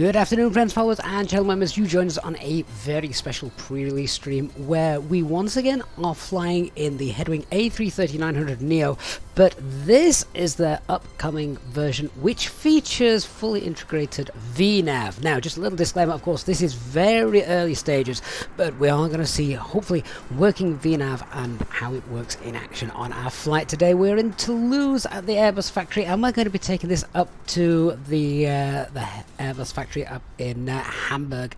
Good afternoon, friends, followers, and channel members. You join us on a very special pre-release stream where we once again are flying in the Headwind A330-900 Neo, but this is their upcoming version which features fully integrated Vnav. Now, just a little disclaimer, of course, this is very early stages, but we are going to see, hopefully, working Vnav and how it works in action on our flight today. We're in Toulouse at the Airbus factory, and we're going to be taking this up to the Airbus factory up in Hamburg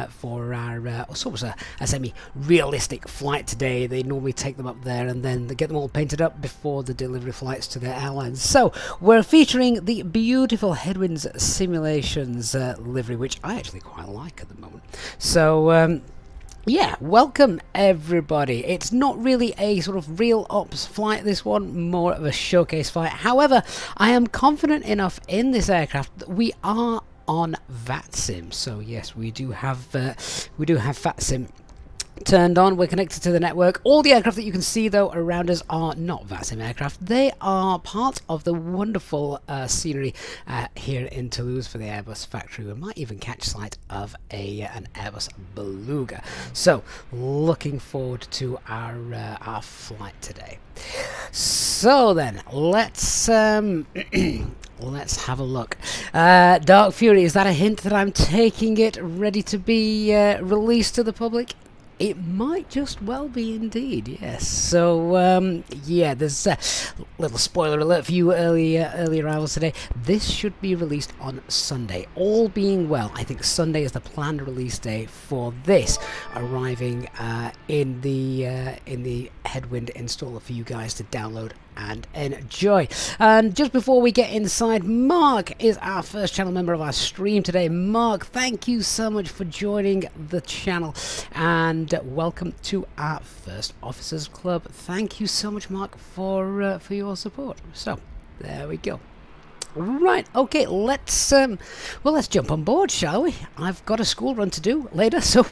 for our sort of a semi-realistic flight today. They normally take them up there and then they get them all painted up before the delivery flights to their airlines. So we're featuring the beautiful Headwinds Simulations livery, which I actually quite like at the moment. So yeah, welcome everybody. It's not really a sort of real ops flight, this one, more of a showcase flight. However, I am confident enough in this aircraft that we are on VATSIM. So yes, we do have VATSIM turned on. We're connected to the network. All the aircraft that you can see though around us are not VATSIM aircraft. They are part of the wonderful scenery here in Toulouse for the Airbus factory. We might even catch sight of an Airbus Beluga. So looking forward to our flight today. So then let's let's have a look. Dark Fury, is that a hint that I'm taking it ready to be released to the public? It might just well be indeed, yes. So, yeah, there's a little spoiler alert for you earlier hours today. This should be released on Sunday. All being well, I think Sunday is the planned release day for this, arriving in the Headwind installer for you guys to download and enjoy. And just before we get inside, Mark is our first channel member of our stream today. Mark, thank you so much for joining the channel and welcome to our first Officers Club. Thank you so much, Mark, for your support. So there we go. Right, okay, let's jump on board, shall we? I've got a school run to do later, so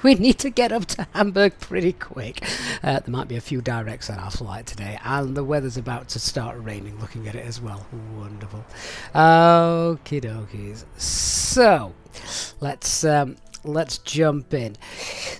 we need to get up to Hamburg pretty quick. There might be a few directs on our flight today, and the weather's about to start raining, looking at it as well. Wonderful. Okie dokies. So, let's jump in.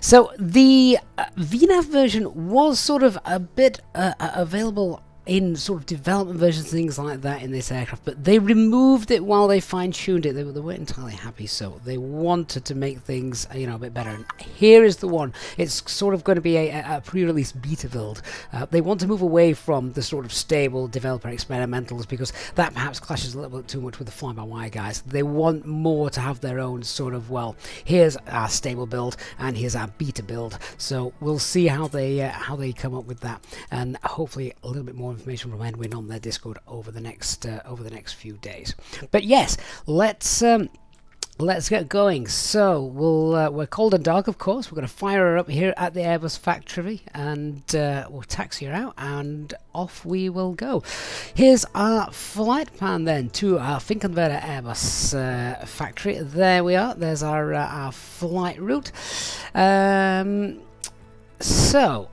So, the Vnav version was sort of a bit available in sort of development versions, things like that in this aircraft, but they removed it while they fine-tuned it. They weren't entirely happy, so they wanted to make things, you know, a bit better. And here is the one. It's sort of going to be a pre-release beta build. They want to move away from the sort of stable developer experimentals because that perhaps clashes a little bit too much with the fly-by-wire guys. They want more to have their own sort of, well, here's our stable build and here's our beta build. So we'll see how they come up with that, and hopefully a little bit more information from Headwind on their Discord over the next few days. But yes, let's get going. So we're cold and dark, of course. We're going to fire her up here at the Airbus factory, and we'll taxi her out, and off we will go. Here's our flight plan then to our Finkenwerder Airbus factory. There we are. There's our flight route. So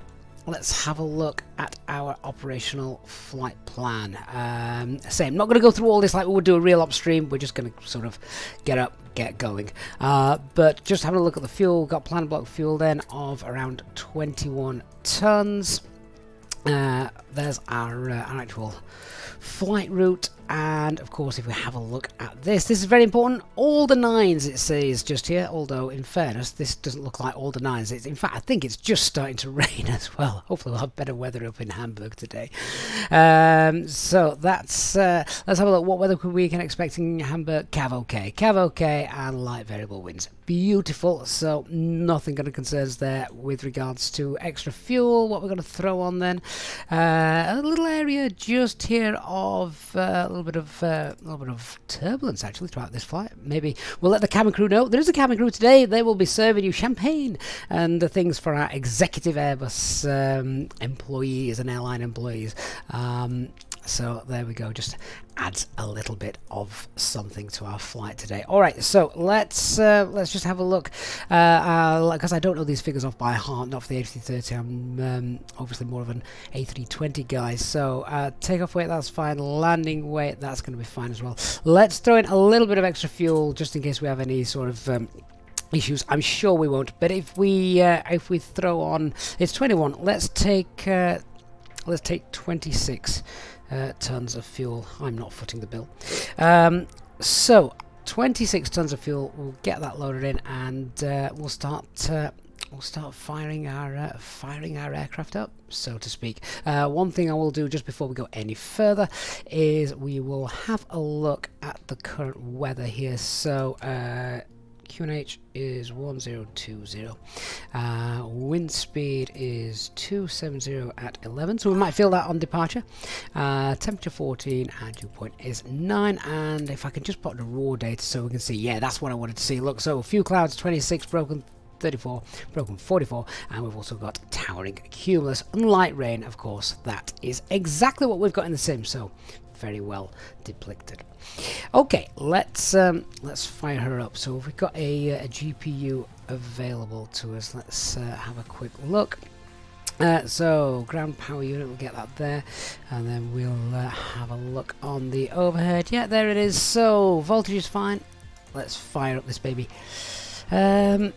let's have a look at our operational flight plan. I'm not going to go through all this like we would do a real ops stream. We're just going to sort of get up, get going. But just having a look at the fuel, got planned block fuel then of around 21 tons. There's our actual flight route, and of course if we have a look at this is very important. All the nines, it says just here, although in fairness this doesn't look like all the nines. In fact, I think it's just starting to rain as well. Hopefully we'll have better weather up in Hamburg today. So that's let's have a look. What weather could we can expect in Hamburg? Cav okay, and light variable winds. Beautiful. So nothing going to concern us there with regards to extra fuel. What we're going to throw on then, a little area just here of a little bit of turbulence actually throughout this flight. Maybe we'll let the cabin crew know. There is a cabin crew today. They will be serving you champagne and the things for our executive Airbus employees and airline employees. So there we go, just adds a little bit of something to our flight today. All right, so let's just have a look, because I don't know these figures off by heart, not for the A330. I'm obviously more of an A320 guy. So takeoff weight, that's fine. Landing weight, that's going to be fine as well. Let's throw in a little bit of extra fuel just in case we have any sort of issues. I'm sure we won't, but if we throw on, it's 21. Let's take 26 tons of fuel. I'm not footing the bill. So 26 tons of fuel. We'll get that loaded in, and we'll start firing our aircraft up, so to speak. One thing I will do just before we go any further is we will have a look at the current weather here. So QNH is 1020. Wind speed is 270 at 11, so we might feel that on departure. Temperature 14 and dew point is 9. And if I can just put the raw data so we can see, yeah, that's what I wanted to see. Look, so a few clouds, 26, broken 34, broken 44, and we've also got towering cumulus and light rain. Of course, that is exactly what we've got in the sim, so very well depicted. Okay, let's fire her up. So we've got a GPU available to us. Let's have a quick look. So ground power unit, we'll get that there, and then we'll have a look on the overhead. Yeah, there it is. So voltage is fine. Let's fire up this baby. Simon's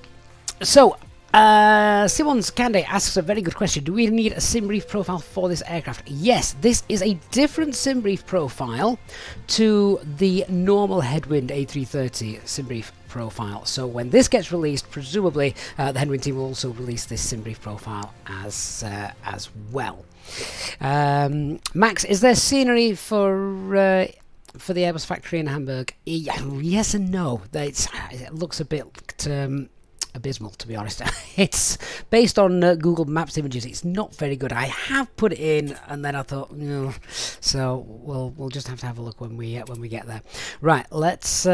Kande asks a very good question. Do we need a sim brief profile for this aircraft? Yes, this is a different sim brief profile to the normal Headwind A330 sim brief profile. So when this gets released, presumably the Headwind team will also release this sim brief profile as well. Max, is there scenery for the Airbus factory in Hamburg? Yes and no. It looks a bit abysmal, to be honest. It's based on Google Maps images. It's not very good. I have put it in, and then I thought, no. So we'll just have to have a look when we get there. Right. Let's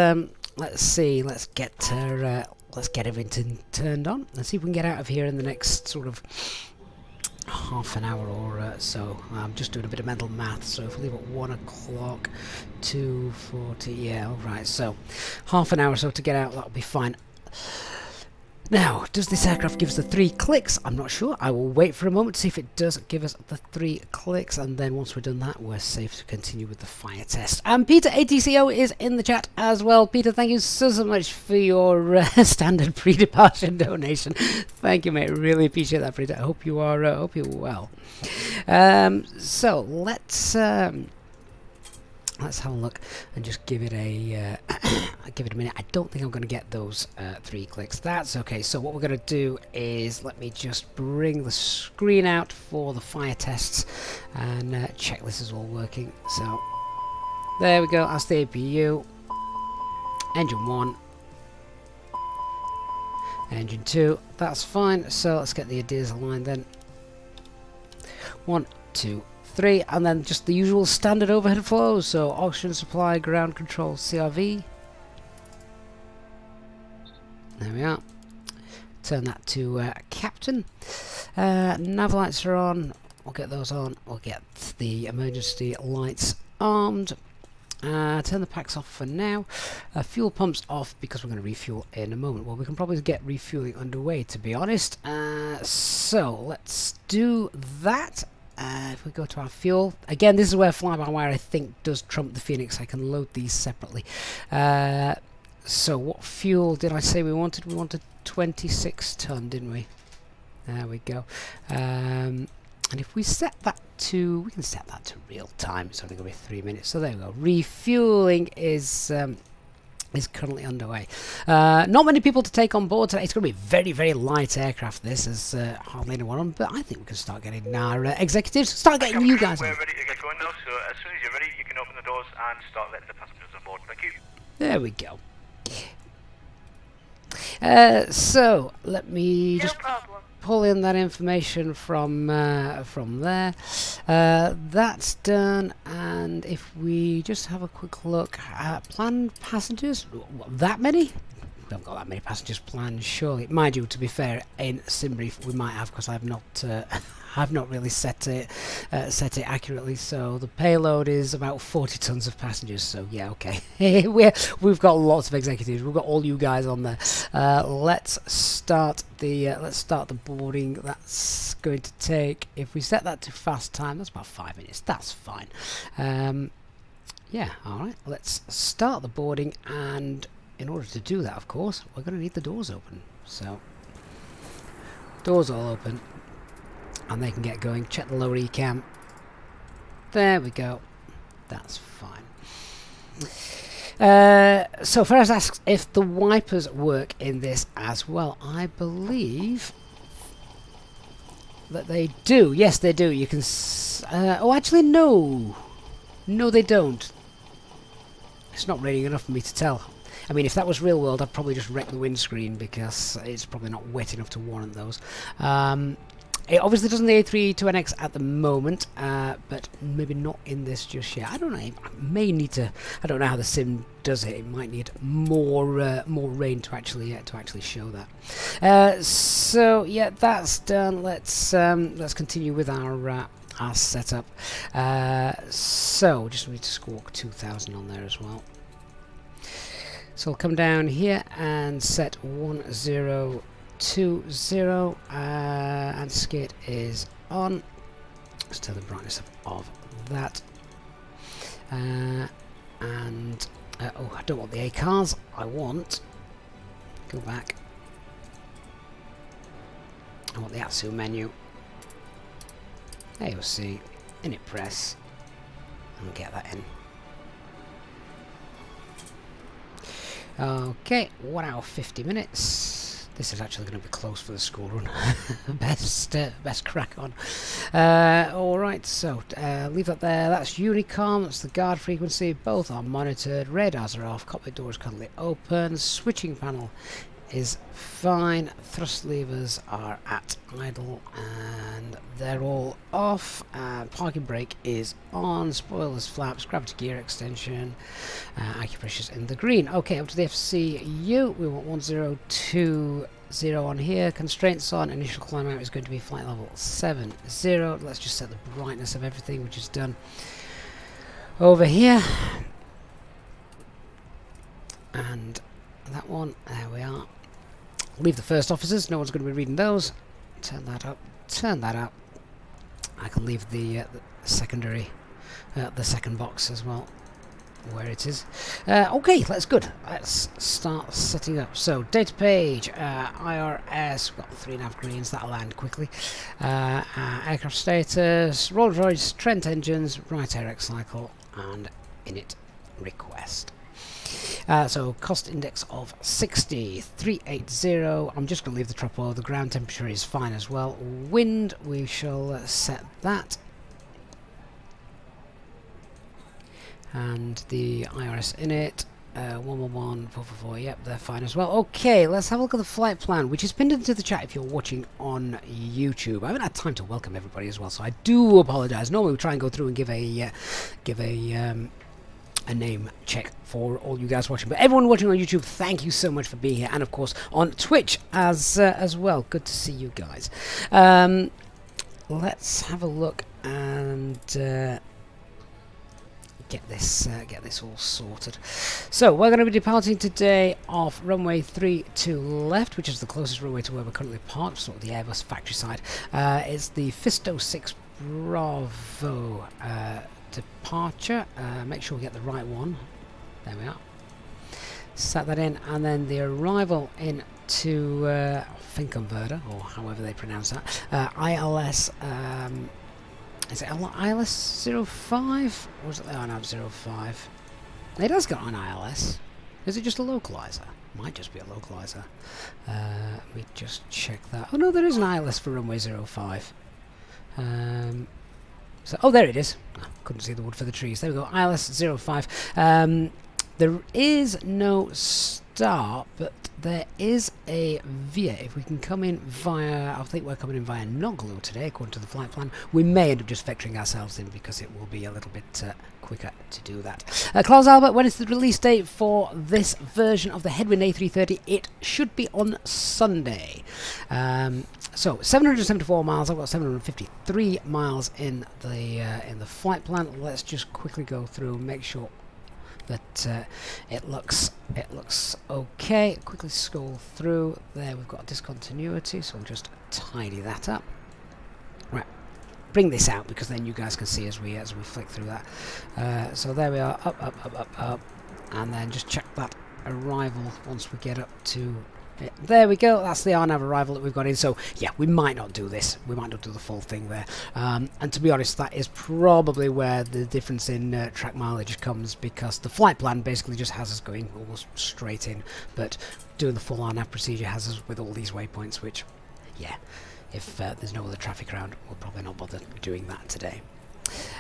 see. Let's get everything turned on. Let's see if we can get out of here in the next sort of half an hour or so. I'm just doing a bit of mental math. So if we leave at 1 o'clock, 2:40. Yeah. All right. So half an hour or so to get out. That'll be fine. Now, does this aircraft give us the 3 clicks? I'm not sure. I will wait for a moment to see if it does give us the 3 clicks, and then once we're done that, we're safe to continue with the fire test. And Peter ATCO is in the chat as well. Peter, thank you so much for your standard pre-departure donation. Thank you, mate. Really appreciate that, Peter. I hope you are well. So let's have a look and just give it a minute. I don't think I'm going to get those 3 clicks. That's okay. So what we're going to do is let me just bring the screen out for the fire tests and check this is all working. So there we go. That's the APU. Engine 1. Engine 2. That's fine. So let's get the ideas aligned then. 1, 2, 3, and then just the usual standard overhead flows. So oxygen supply, ground control, CRV. There we are. Turn that to captain. Nav lights are on. We'll get those on. We'll get the emergency lights armed. Turn the packs off for now. Fuel pumps off because we're going to refuel in a moment. Well, we can probably get refueling underway, to be honest. So let's do that. If we go to our fuel, again, this is where fly-by-wire I think does trump the Phoenix. I can load these separately. So what fuel did I say we wanted? We wanted 26 ton, didn't we? There we go. And if we set that to, we can set that to real time. It's only going to be 3 minutes. So there we go. Refueling is currently underway. Not many people to take on board today. It's going to be a very, very light aircraft. This is hardly anyone on, but I think we can start getting our executives, start getting you guys on. We're ready to get going now, so as soon as you're ready, you can open the doors and start letting the passengers on board. Thank you. There we go. So let me just pull in that information from there. That's done, and if we just have a quick look at planned passengers, that many? We haven't got that many passengers planned, surely. Mind you, to be fair, in Simbrief we might have, because I've not I've not really set it accurately. So the payload is about 40 tons of passengers. So yeah, okay. We've got lots of executives. We've got all you guys on there. Let's start the boarding. That's going to take, if we set that to fast time, that's about 5 minutes. That's fine. Yeah, all right. Let's start the boarding, and in order to do that, of course, we're going to need the doors open. So doors all open, and they can get going. Check the lower E-cam. There we go. That's fine. So Ferris asks if the wipers work in this as well. I believe that they do. Yes, they do. You can... oh, actually, no. No, they don't. It's not raining enough for me to tell. I mean, if that was real world, I'd probably just wreck the windscreen because it's probably not wet enough to warrant those. It obviously doesn't the A320NX at the moment, but maybe not in this just yet. I don't know. I may need to. I don't know how the sim does it. It might need more rain to actually show that. So yeah, that's done. Let's continue with our setup. So just need to squawk 2000 on there as well. So I'll come down here and set 1020 and skid is on. Let's turn the brightness up of that. Oh, I don't want the A cars. I want, go back. I want the ATSU menu. AOC, init press, and get that in. Okay, 1 hour 50 minutes. This is actually going to be close for the school run. best crack on. Alright, so leave that there. That's Unicom, that's the guard frequency. Both are monitored. Radars are off. Cockpit door is currently open. Switching panel is fine. Thrust levers are at idle and they're all off. Parking brake is on. Spoilers, flaps, gravity gear extension. Acupressure's in the green. Okay, up to the FCU. We want 1020 on here. Constraints on. Initial climb out is going to be flight level 70. Let's just set the brightness of everything, which is done over here. And that one, there we are. Leave the first officers, no one's going to be reading those. Turn that up, turn that up. I can leave the secondary, the second box as well, where it is. Okay, that's good. Let's start setting up. So, data page, IRS, we've got 3 nav greens, that'll land quickly. Aircraft status, Rolls-Royce, Trent engines, right air X cycle, and init request. So cost index of 60, 380. I'm just going to leave the tropo. The ground temperature is fine as well. Wind, we shall set that. And the IRS init, 111, 444, yep, they're fine as well. Okay, let's have a look at the flight plan, which is pinned into the chat if you're watching on YouTube. I haven't had time to welcome everybody as well, so I do apologise. Normally we try and go through and give a name check for all you guys watching, but everyone watching on YouTube, thank you so much for being here, and of course on Twitch as well. Good to see you guys. Let's have a look and get this all sorted. So we're going to be departing today off runway 32 left, which is the closest runway to where we're currently parked, sort of the Airbus factory side. It's the FSTO 6 Bravo departure. Make sure we get the right one. There we are. Set that in, and then the arrival into Finconverter, or however they pronounce that. ILS. Is it ILS 05? Or is it the INAV 05? It has got an ILS. Is it just a localizer? Might just be a localizer. Let me just check that. Oh no, there is an ILS for runway 05. So, oh, there it is. Oh, couldn't see the wood for the trees. There we go. ILS 05. There is no start, but there is a VIA. If we can come in via, I think we're coming in via Noglu today, according to the flight plan. We may end up just vectoring ourselves in because it will be a little bit quicker to do that. Klaus Albert, when is the release date for this version of the Headwind A330? It should be on Sunday. So 774 miles. I've got 753 miles in the flight plan. Let's just quickly go through and make sure that it looks okay. Quickly scroll through. There we've got a discontinuity, so we'll just tidy that up. Right, bring this out because then you guys can see as we flick through that. So there we are, up, and then just check that arrival once we get up to it. There we go, that's the RNAV arrival that we've got in. So yeah, we might not do this, we might not do the full thing there, and to be honest, that is probably where the difference in track mileage comes, because the flight plan basically just has us going almost straight in, but doing the full RNAV procedure has us with all these waypoints, which, yeah, if there's no other traffic around, we'll probably not bother doing that today.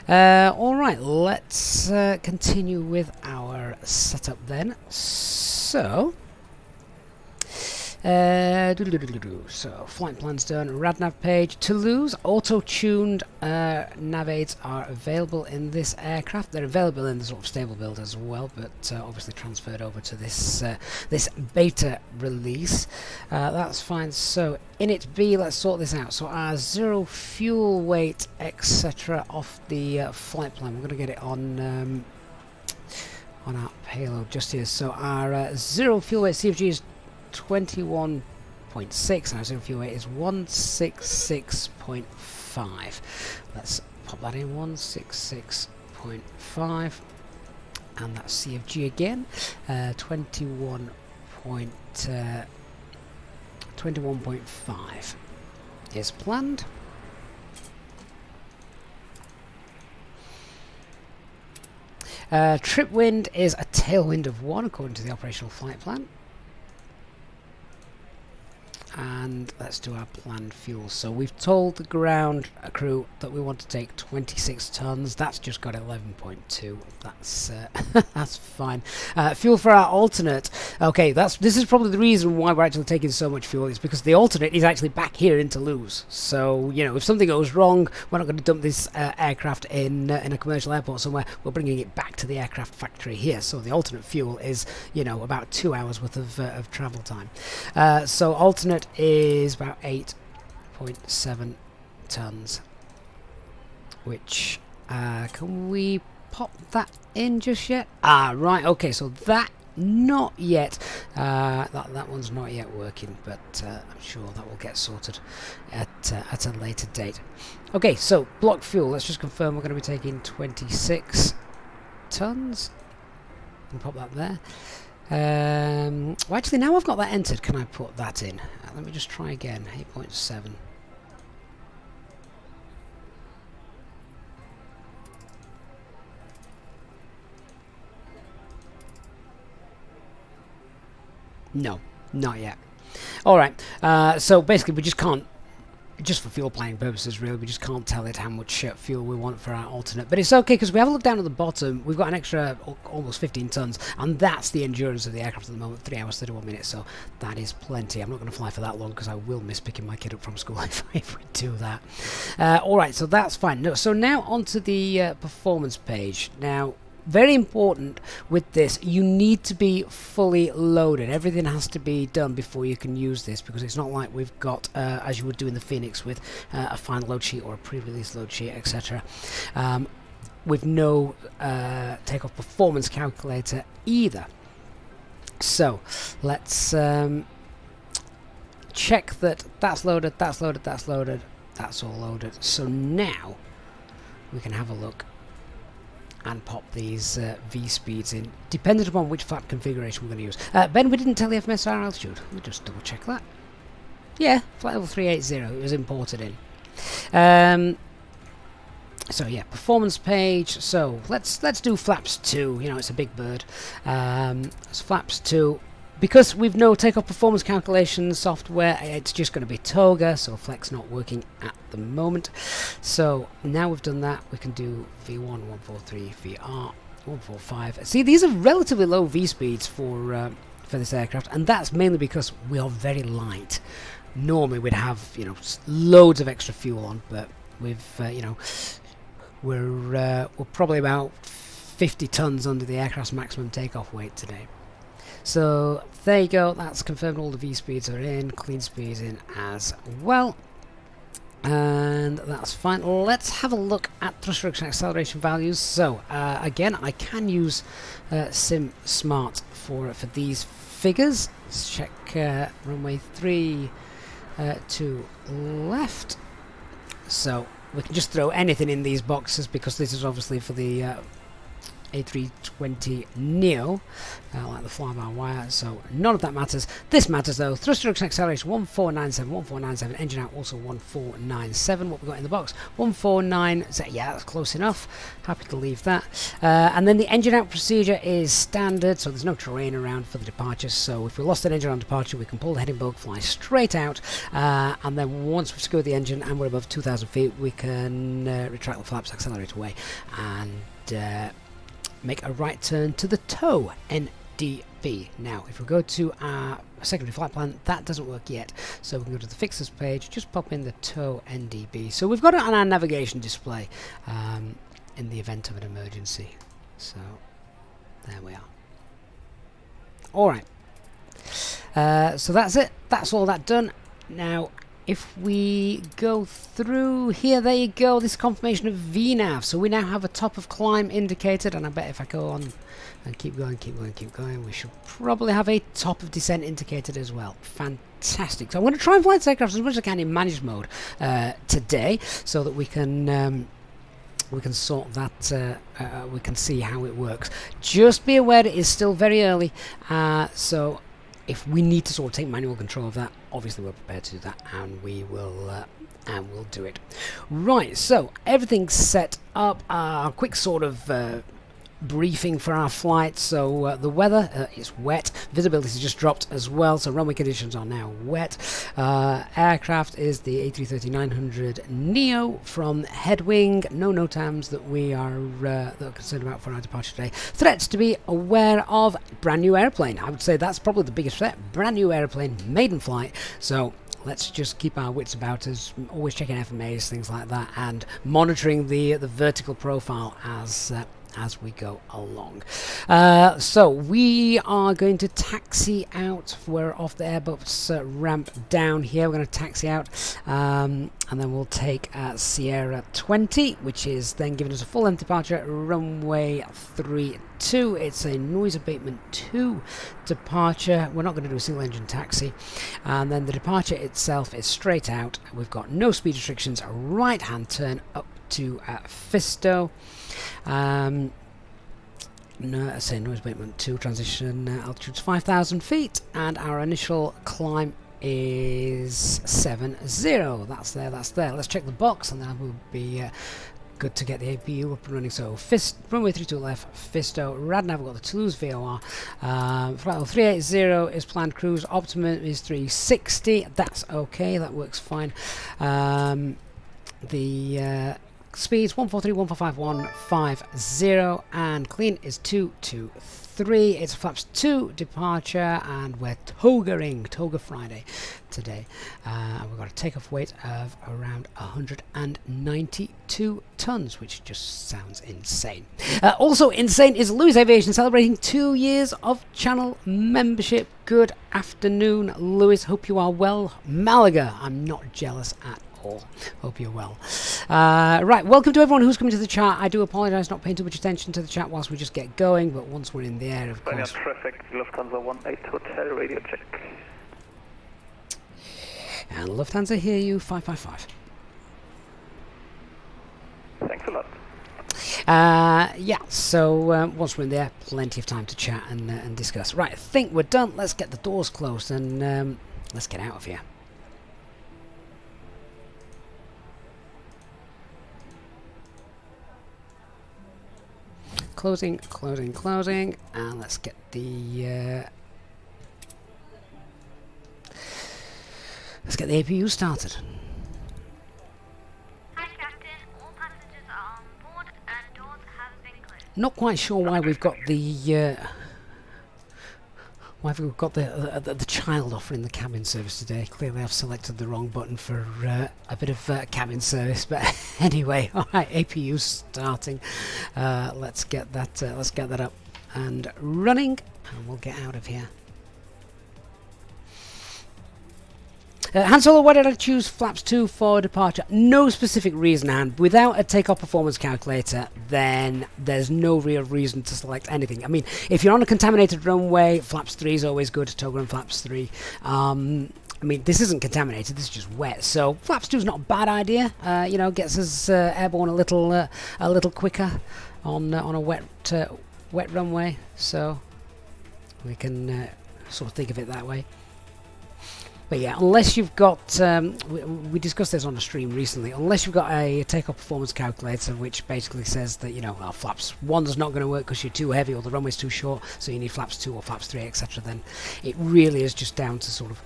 Alright, let's continue with our setup then. So, so flight plan's done, RadNav page, Toulouse, auto-tuned nav aids are available in this aircraft. They're available in the sort of stable build as well, but obviously transferred over to this this beta release. That's fine. So init B, let's sort this out. So our zero fuel weight, etc. off the flight plan, we're going to get it on our payload just here. So our zero fuel weight CFG is 21.6 and our zero fuel weight is 166.5. Let's pop that in, 166.5, and that's CFG again, 21.5 is planned. Trip wind is a tailwind of 1 according to the operational flight plan. And let's do our planned fuel. So we've told the ground crew that we want to take 26 tons. That's just got 11.2. That's that's fine. Fuel for our alternate. Okay, this is probably the reason why we're actually taking so much fuel. Is because the alternate is actually back here in Toulouse. So you know, if something goes wrong, we're not going to dump this aircraft in a commercial airport somewhere. We're bringing it back to the aircraft factory here. So the alternate fuel is, you know, about 2 hours worth of travel time. So alternate is about 8.7 tons, which can we pop that in just yet? Right, okay, so that not yet, that one's not yet working, but I'm sure that will get sorted at a later date. Okay, so block fuel, let's just confirm we're going to be taking 26 tons and pop that there. Well, actually, now I've got that entered, can I put that in? Let me just try again. 8.7. No, not yet. Alright, so basically we just can't, just for fuel planning purposes really, we just can't tell it how much fuel we want for our alternate. But it's okay, because we have a look down at the bottom, we've got an extra almost 15 tons, and that's the endurance of the aircraft at the moment, 3 hours 31 minutes, so that is plenty. I'm not going to fly for that long because I will miss picking my kid up from school if we do that. Alright, so that's fine. No, so now onto the performance page. Now, very important with this, you need to be fully loaded. Everything has to be done before you can use this, because it's not like we've got, as you would do in the Phoenix, with a final load sheet or a pre-release load sheet, etc. With no takeoff performance calculator either. So let's check that that's loaded, that's loaded, that's loaded, that's all loaded. So now we can have a look and pop these V speeds in, depending upon which flap configuration we're going to use. Ben, we didn't tell the FMSR altitude. Let me just double check that. Yeah, flight level 380, it was imported in. So yeah, performance page. So let's do flaps 2. You know, it's a big bird. So flaps 2. Because we've no takeoff performance calculation software, it's just going to be Toga, so Flex not working at the moment. So now we've done that, we can do V1, 143, VR, 145. See, these are relatively low V speeds for this aircraft, and that's mainly because we are very light. Normally we'd have, you know, loads of extra fuel on, but we've, you know, we're probably about 50 tons under the aircraft's maximum takeoff weight today. So there you go, that's confirmed all the V speeds are in, clean speeds in as well. And that's fine. Let's have a look at thrust reduction acceleration values. So again, I can use Sim Smart for these figures. Let's check runway 3 to left. So we can just throw anything in these boxes because this is obviously for the A320 Neo, like the fly-by-wire, so none of that matters. This matters though. Thrust reduction acceleration 1497, 1497, engine out also 1497. What we got in the box? 149, yeah, that's close enough. Happy to leave that. And then the engine out procedure is standard, so there's no terrain around for the departure. So if we lost an engine on departure, we can pull the heading bulk, fly straight out, and then once we've secured the engine and we're above 2,000 feet, we can retract the flaps, accelerate away, and make a right turn to the tow NDB. Now, if we go to our secondary flight plan, that doesn't work yet. So we can go to the fixes page, just pop in the tow NDB. So we've got it on our navigation display in the event of an emergency. So there we are. All right. So that's it. That's all that done. Now, if we go through here, there you go, this confirmation of Vnav. So we now have a top of climb indicated, and I bet if I go on and keep going, we should probably have a top of descent indicated as well. Fantastic. So I'm going to try and fly the aircraft as much as I can in managed mode today, so that we can sort that, we can see how it works. Just be aware it is still very early, so if we need to sort of take manual control of that, obviously we're prepared to do that, and we'll do it. Right, so everything's set up. A quick sort of briefing for our flight. So the weather is wet, visibility has just dropped as well, so runway conditions are now wet. Aircraft is the A330-900 Neo from Headwind. No NOTAMs that we are concerned about for our departure today. Threats to be aware of: brand new airplane. I would say that's probably the biggest threat. Brand new airplane, maiden flight. So let's just keep our wits about us, always checking FMAs, things like that, and monitoring the vertical profile as we go along. So we are going to taxi out. We're off the Airbus ramp down here. We're going to taxi out, and then we'll take Sierra 20, which is then giving us a full length departure, runway 32. It's a noise abatement 2 departure. We're not going to do a single engine taxi, and then the departure itself is straight out. We've got no speed restrictions, a right hand turn up to Fisto. No, say noise abatement 2, transition altitude's 5,000 feet, and our initial climb is 70. That's there. Let's check the box, and then we'll be good to get the APU up and running. So runway 32 left, Fisto, Radnav, we've got the Toulouse VOR, flight level 380 is planned cruise, optimum is 360, that's okay, that works fine. The speeds 143, 145, 150, and clean is 223. It's flaps 2 departure, and we're Toga Friday today. And we've got a takeoff weight of around 192 tons, which just sounds insane. Also insane is Louis Aviation celebrating 2 years of channel membership. Good afternoon, Louis. Hope you are well. Malaga, I'm not jealous at all. Hope you're well. Right, welcome to everyone who's coming to the chat. I do apologise not paying too much attention to the chat whilst we just get going, but once we're in the air, of course. Traffic, Lufthansa 18 Hotel, radio check. And Lufthansa hear you, 555. Thanks a lot. Yeah, so once we're in there, plenty of time to chat and discuss. Right, I think we're done. Let's get the doors closed and let's get out of here. Closing, and let's get the APU started. Hi Captain, all passengers are on board and doors have been closed. Not quite sure why we've got the child offering the cabin service today. Clearly I've selected the wrong button for a bit of cabin service, but anyway, alright, APU starting. Let's get that up. and running, and we'll get out of here. Han Solo, why did I choose flaps 2 for departure? No specific reason, and without a takeoff performance calculator, then there's no real reason to select anything. I mean, if you're on a contaminated runway, flaps 3 is always good, toga and flaps 3. I mean, this isn't contaminated, this is just wet, so flaps 2 is not a bad idea. You know, gets us airborne a little quicker on a wet runway, so we can sort of think of it that way. But yeah, unless you've got, we discussed this on a stream recently, unless you've got a takeoff performance calculator which basically says that, you know, flaps 1's not going to work because you're too heavy or the runway's too short, so you need flaps 2 or flaps 3, etc., then it really is just down to sort of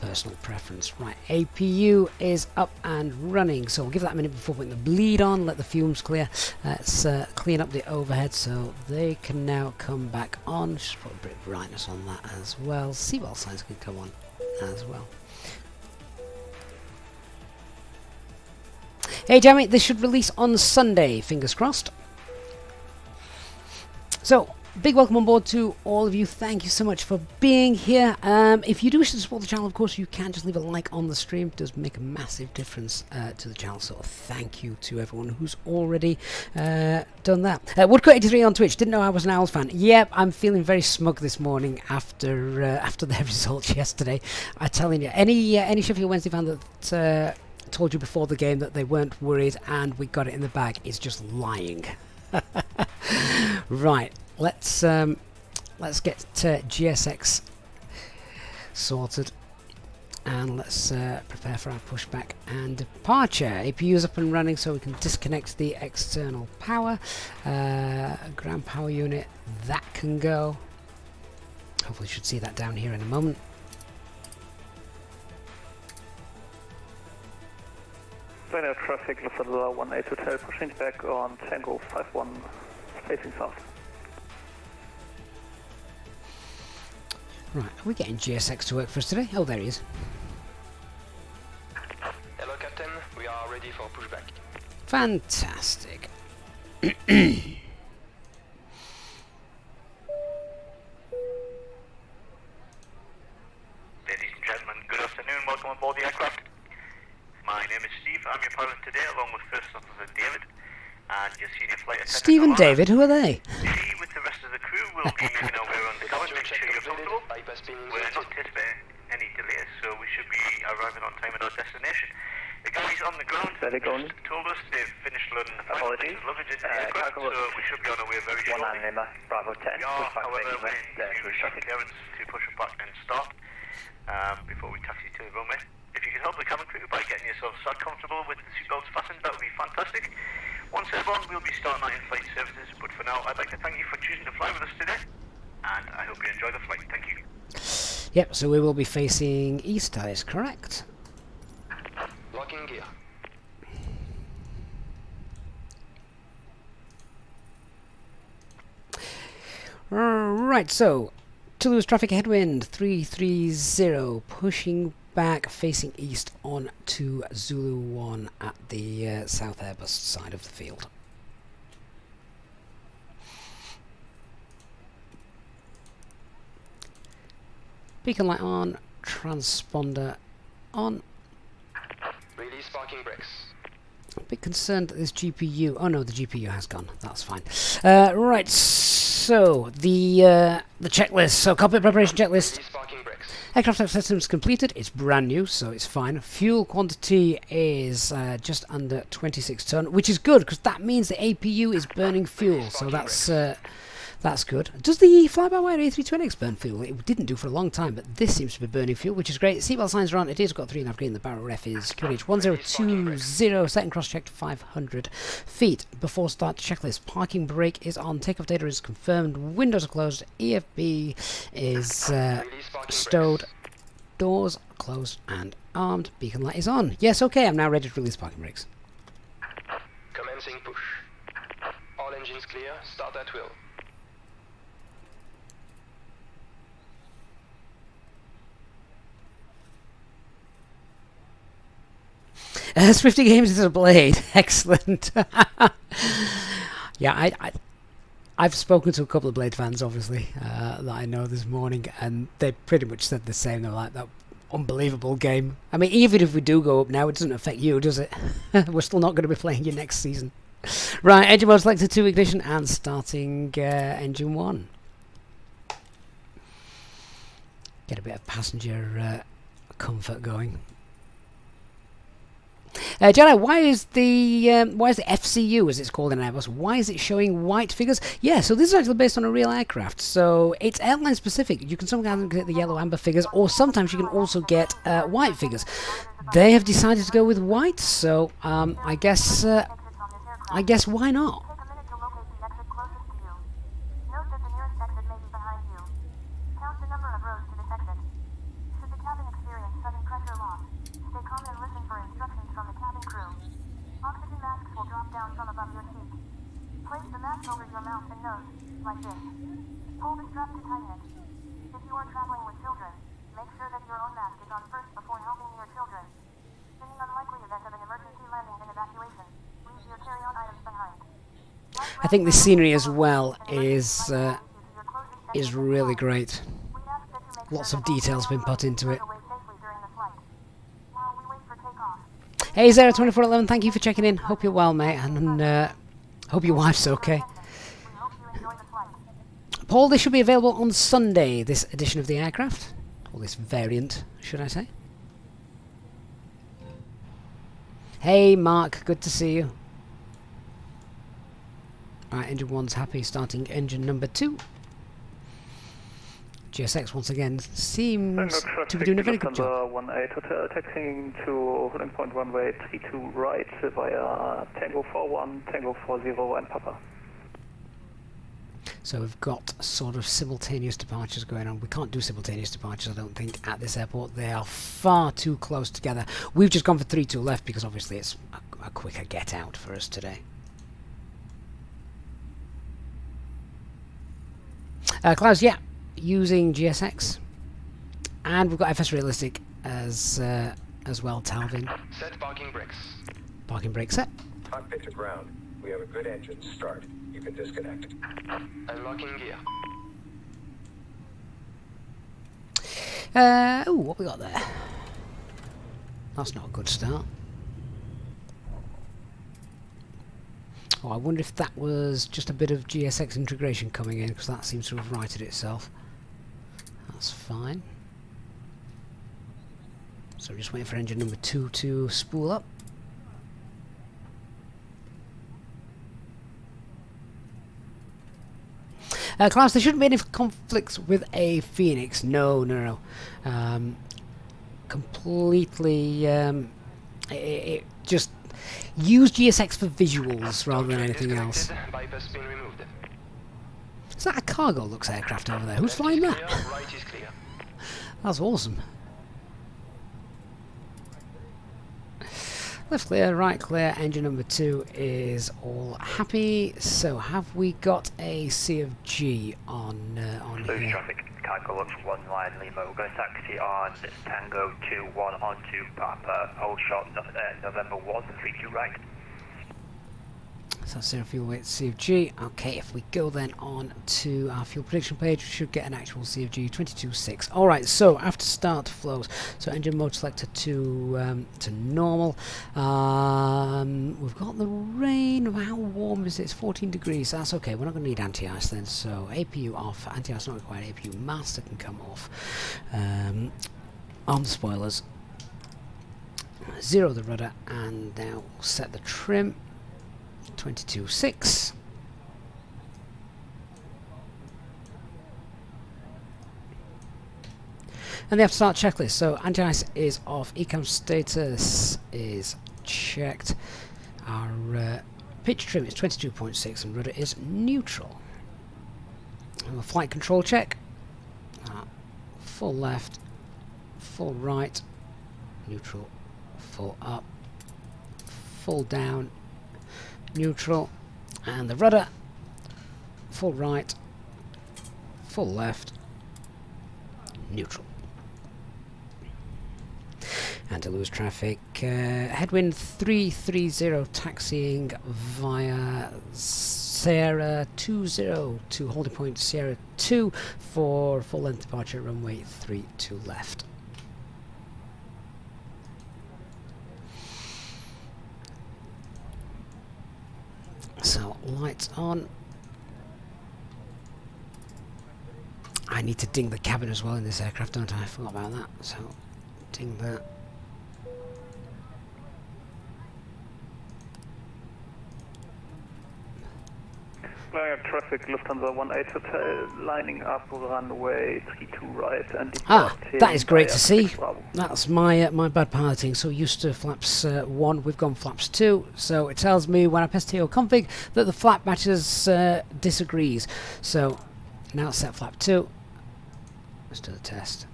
personal preference. Right, APU is up and running, so we'll give that a minute before putting the bleed on, let the fumes clear. Let's clean up the overhead so they can now come back on. Just put a bit of brightness on that as well. Seatbelt signs can come on as well. Hey Jamie, this should release on Sunday, fingers crossed. So, big welcome on board to all of you. Thank you so much for being here. If you do wish to support the channel, of course, you can just leave a like on the stream. It does make a massive difference to the channel. So thank you to everyone who's already done that. Woodcut83 on Twitch. Didn't know I was an Owls fan. Yep, I'm feeling very smug this morning after their results yesterday. I'm telling you, any Sheffield Wednesday fan that told you before the game that they weren't worried and we got it in the bag is just lying. Right. Let's get GSX sorted, and let's prepare for our pushback and departure. APU is up and running, so we can disconnect the external power. Ground power unit, that can go. Hopefully, you should see that down here in a moment. Vnav traffic, Lufthansa 18 Hotel, pushing back on Tango 51, facing south. Right, are we getting GSX to work for us today? Oh, there he is. Hello, Captain. We are ready for pushback. Fantastic. Ladies and gentlemen, good afternoon. Welcome on board the aircraft. My name is Steve. I'm your pilot today, along with First Officer David and your senior flight attendant. Steve and David, who are they? She, with the rest of the crew, will be making our way around the cabin, make sure you're comfortable. We're not anticipating any delays, so we should be arriving on time at our destination. The guys on the ground told us they've finished loading the final bits of luggage into the aircraft, so we should be on our way very shortly. Bravo 10, We are, however, waiting for traffic clearance to push back and start before we taxi to the runway. If you could help the cabin crew by getting yourselves sat comfortable with the seatbelts fastened, that would be fantastic. Once airborne, we'll be starting our in-flight services, but for now, I'd like to thank you for choosing to fly with us today, and I hope you enjoy the flight. Thank you. Yep, so we will be facing east, that is correct. Locking gear. Right, so Toulouse traffic headwind 330, pushing back, facing east on to Zulu 1 at the South Airbus side of the field. Beacon light on, transponder on. Release parking brakes. A bit concerned that this GPU... Oh no, the GPU has gone. That's fine. Right, so the checklist. So cockpit preparation checklist. Release parking brakes. Aircraft systems completed. It's brand new, so it's fine. Fuel quantity is just under 26 ton, which is good because that means the APU is burning fuel. So that's good. Does the fly-by-wire A320X burn fuel? It didn't do for a long time, but this seems to be burning fuel, which is great. Seatbelt signs are on. It is got 3.5 green. The barrel ref is QNH 1020. Second cross-checked 500 feet. Before start checklist. Parking brake is on. Takeoff data is confirmed. Windows are closed. EFB is stowed. Doors closed and armed. Beacon light is on. Yes, okay. I'm now ready to release parking brakes. Commencing push. All engines clear. Start at will. Swifty Games is a blade. Excellent. Yeah, I've spoken to a couple of Blade fans, obviously, that I know this morning, and they pretty much said the same. They're like, that unbelievable game. I mean, even if we do go up now, it doesn't affect you, does it? We're still not going to be playing you next season. Right, engine mode selected, 2 ignition, and starting engine 1. Get a bit of passenger comfort going. Jedi, why is the FCU, as it's called in Airbus, why is it showing white figures? Yeah, so this is actually based on a real aircraft, so it's airline specific. You can sometimes get the yellow amber figures, or sometimes you can also get white figures. They have decided to go with white, so I guess why not? Over your mouth and nose, like this. Pull the strap to tighten it. If you are traveling with children, make sure that your own mask is on first before helping your children. In the unlikely event of an emergency landing and evacuation, leave your carry-on items behind. I think the scenery as well is really great. Lots of details been put into it. Hey Zara2411, thank you for checking in. Hope you're well, mate, and hope your wife's okay. Paul, this should be available on Sunday, this edition of the aircraft. Or this variant, should I say. Hey Mark, good to see you. Alright, engine 1's happy, starting engine number 2. GSX once again seems to be doing a very good job. 18 Hotel, taxiing to holding point runway 32 right via Tango 41, Tango 40 and Papa. So we've got sort of simultaneous departures going on. We can't do simultaneous departures, I don't think, at this airport. They are far too close together. We've just gone for 3-2 left because obviously it's a quicker get out for us today. Klaus, yeah, using GSX. And we've got FS Realistic as well, Talvin. Set parking brakes. Parking brake set. Cockpit to ground. We have a good engine start. You can disconnect. Unlocking gear. Ooh, what we got there? That's not a good start. Oh, I wonder if that was just a bit of GSX integration coming in, because that seems to have righted itself. That's fine. So we're just waiting for engine number 2 to spool up. Klaus, there shouldn't be any conflicts with a Phoenix. No. Completely. It just use GSX for visuals rather than anything else. Bypass pin removed. Is that a cargo looks aircraft over there? Who's flying that? Right is clear. That's awesome. Left clear, right clear, engine number 2 is all happy. So have we got a C of G on Toulouse here? traffic, cargo looks 1 line Lima. We're going to taxi on Tango 21 onto Papa, hold shot November 1, 32 right. So that's zero fuel weight C of G. Okay, if we go then on to our fuel prediction page, we should get an actual C of G 22.6. Alright, so after start flows, so engine mode selector to normal. We've got the rain. How warm is it? It's 14 degrees. That's okay. We're not going to need anti-ice then. So APU off. Anti-ice not required. APU master can come off. On the spoilers. Zero the rudder, and now we'll set the trim. 22.6. And the after start checklist. So anti-ice is off, ecam status is checked. Our pitch trim is 22.6 and rudder is neutral. And a flight control check. Full left, full right, neutral, full up, full down, neutral, and the rudder, full right, full left, neutral. And Toulouse traffic, Headwind 330 taxiing via Sierra 20 to holding point Sierra 2 for full length departure runway 32 left. So lights on. I need to ding the cabin as well in this aircraft, don't I? I forgot about that. So ding that. Traffic Lufthansa 18 Hotel lining up runway 32 right and that is great to see. Bravo. That's my my bad piloting. So used to flaps 1, we've gone flaps 2. So it tells me when I press TO config that the flap matches disagrees. So now set flap 2. Let's do the test.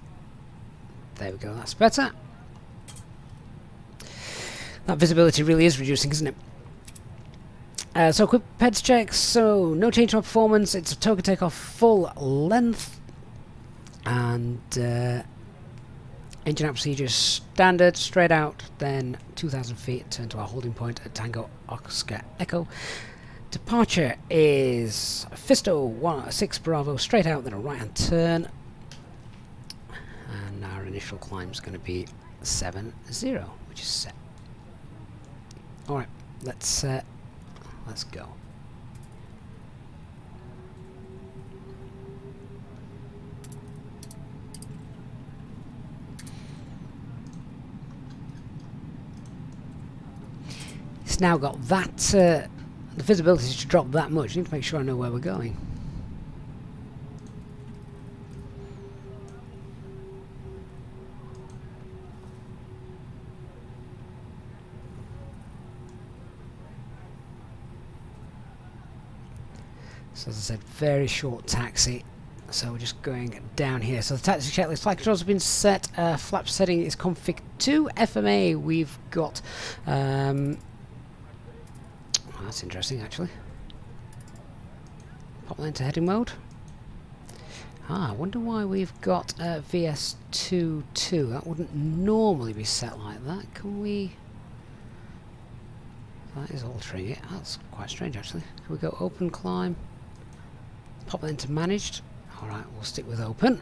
There we go. That's better. That visibility really is reducing, isn't it? So quick PEDS checks, so no change to our performance, it's a token takeoff full length, and engine out procedure standard, straight out, then 2,000 feet, turn to our holding point at Tango Oscar Echo. Departure is Fisto 6 Bravo, straight out, then a right hand turn, and our initial climb is going to be 70, which is set. Alright, let's go. It's now got that, the visibility to drop that much. I need to make sure I know where we're going. So as I said, very short taxi. So we're just going down here. So the taxi checklist, flight controls have been set. Flap setting is config 2. FMA we've got. Well, that's interesting actually. Pop that into heading mode. I wonder why we've got VS22. That wouldn't normally be set like that. Can we? That is altering it. That's quite strange actually. Can we go open climb? Pop that into managed. Alright, we'll stick with open.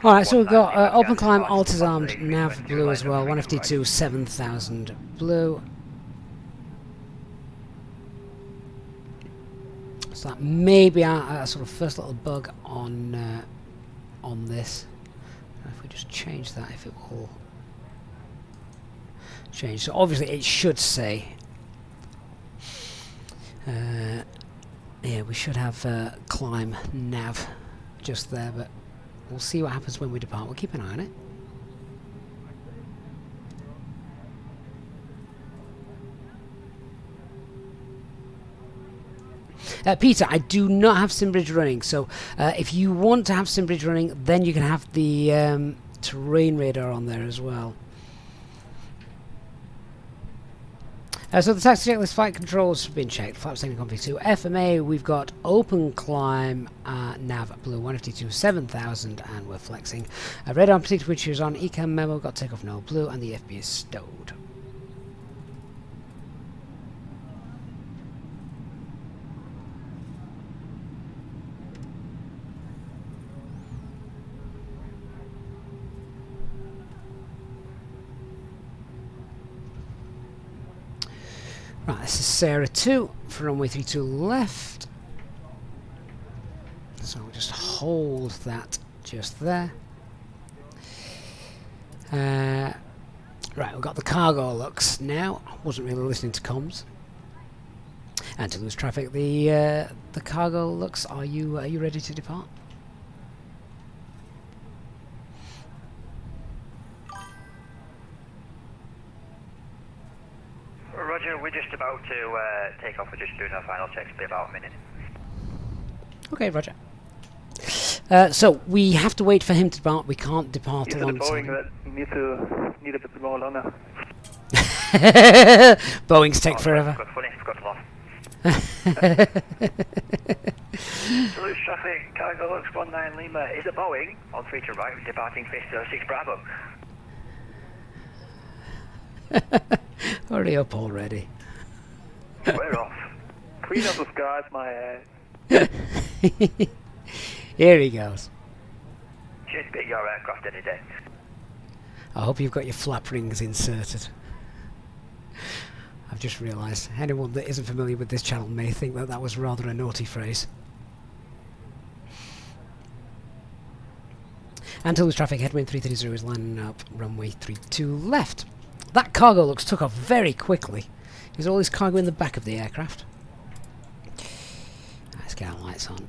Alright, so we've got open climb, alters armed, nav blue as well, 152, 7,000 blue. So that may be our sort of first little bug on this. If we just change that, if it will change. So obviously it should say yeah, we should have climb nav just there, but we'll see what happens when we depart. We'll keep an eye on it. Peter, I do not have SimBridge running, so if you want to have SimBridge running, then you can have the terrain radar on there as well. So the taxi checklist flight controls have been checked. Flap setting config 2. FMA, we've got open climb, nav blue 152 7,000, and we're flexing. Radar particular which is on ecam memo, got takeoff no blue, and the FB is stowed. Right, this is Sarah 2 for runway 32 left. So we'll just hold that just there. Right, we've got the cargo looks now. I wasn't really listening to comms. And to lose traffic, the cargo looks. Are you ready to depart? Roger, we're just about to take off. We're just doing our final checks. Be about a minute. Okay, Roger. So we have to wait for him to depart. We can't depart alongside. That need a bit more longer. Boeings take forever. Got funny. Got lost. Toulouse traffic, cargo looks 19 Lima. Is it Boeing? On 3 to right, departing Fisto 6 Bravo. Hurry up already. We're off. Queen of the skies, my ass. Here he goes. Should be your aircraft any day. I hope you've got your flap rings inserted. I've just realised anyone that isn't familiar with this channel may think that that was rather a naughty phrase. And Toulouse traffic, Headwind 330 is lining up, runway 32 left. That cargo looks took off very quickly. There's all this cargo in the back of the aircraft. Let's get our lights on.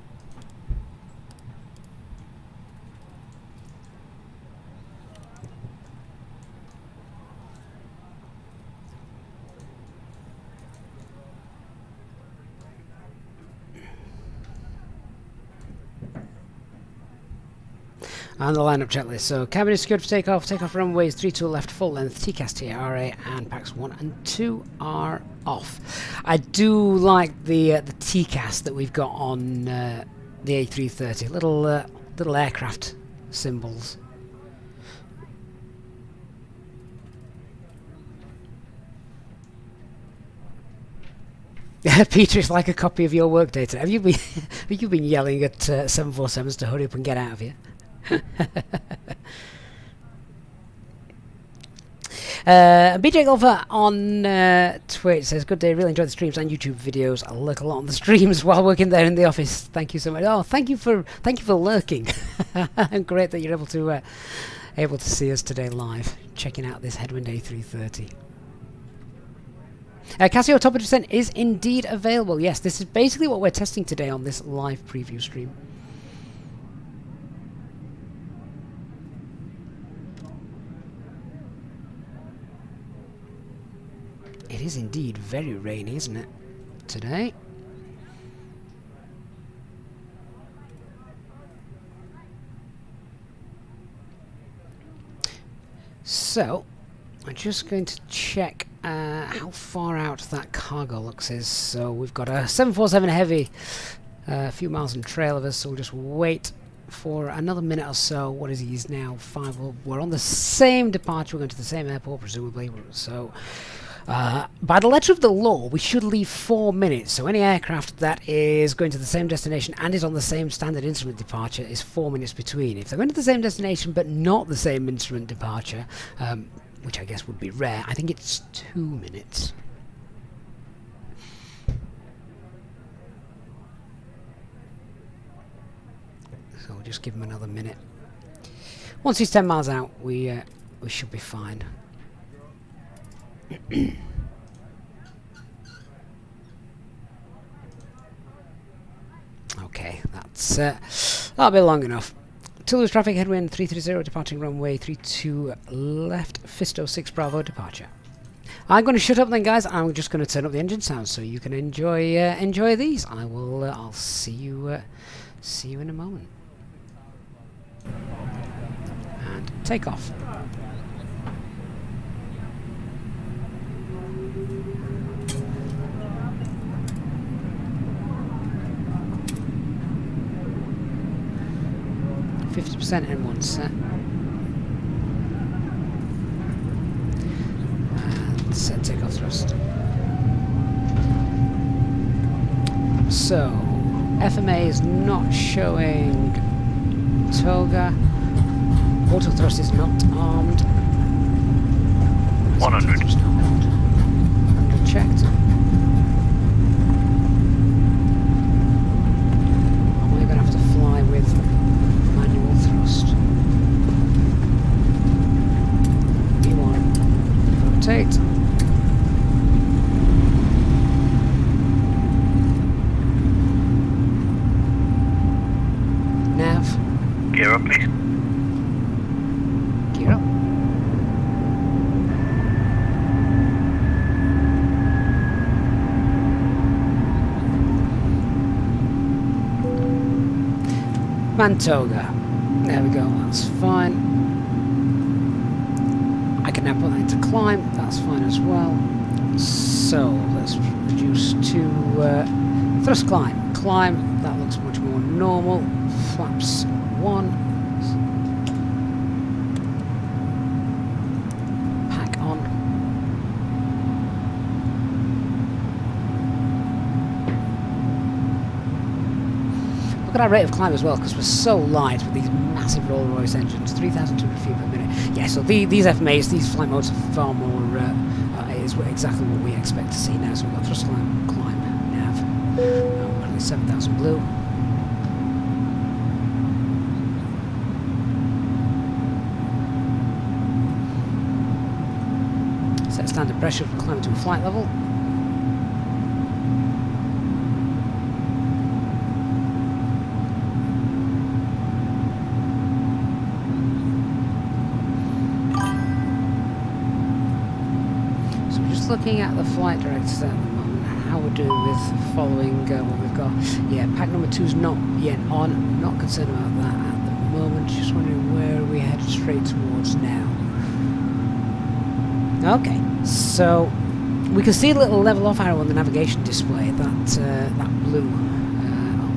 And the lineup checklist. So cabin is secured for takeoff. Takeoff runways 32 left, full length, TCAS TRA, and packs 1 and 2 are off. I do like the TCAS that we've got on the A330. Little aircraft symbols. Peter, it's like a copy of your work data. Have you been yelling at 747s to hurry up and get out of here? BJ Golfer on Twitch says, good day, really enjoyed the streams and YouTube videos. I lurk a lot on the streams while working there in the office. Thank you so much. Oh, thank you for lurking. And great that you're able to see us today live, checking out this Headwind A330. Casio top 100% is indeed available. Yes, this is basically what we're testing today on this live preview stream. It is indeed very rainy, isn't it, today? So, I'm just going to check how far out that cargo looks is. So we've got a 747 Heavy, a few miles in trail of us, so we'll just wait for another minute or so. What is he? He's now 5. We're on the same departure, we're going to the same airport, presumably, so... by the letter of the law, we should leave 4 minutes. So any aircraft that is going to the same destination and is on the same standard instrument departure is 4 minutes between. If they're going to the same destination but not the same instrument departure, which I guess would be rare, I think it's 2 minutes. So we'll just give him another minute. Once he's 10 miles out, we should be fine. Okay, that'll be long enough. Toulouse traffic, Headwind 330 departing runway 32 left, Fisto 6 Bravo departure. I'm going to shut up then, guys. I'm just going to turn up the engine sound so you can enjoy these. I'll see you in a moment. And take off. In one set. And set takeoff thrust. So, FMA is not showing toga. Auto thrust is not armed. 100. 100 checked. I'm only going to have to fly with manual thrust. V1. Rotate. Nav. Gear up, please. Gear up. Mantoga. There we go, that's fine. I can now put that into climb, that's fine as well. So, let's reduce to thrust climb. Climb, that looks much more normal. Flaps 1. Pack on. at our rate of climb as well, because we're so light with these massive Rolls Royce engines, 3,200 feet per minute. Yeah, so these FMAs, these flight modes are far more, is exactly what we expect to see now. So we've got thrust climb, nav, currently 7,000 blue. Set standard pressure, climb to a flight level. Looking at the flight directors at the moment, how we're doing with following what we've got. Yeah, pack number 2's not yet on. Not concerned about that at the moment. Just wondering where we head straight towards now. Okay, so we can see a little level off arrow on the navigation display. That blue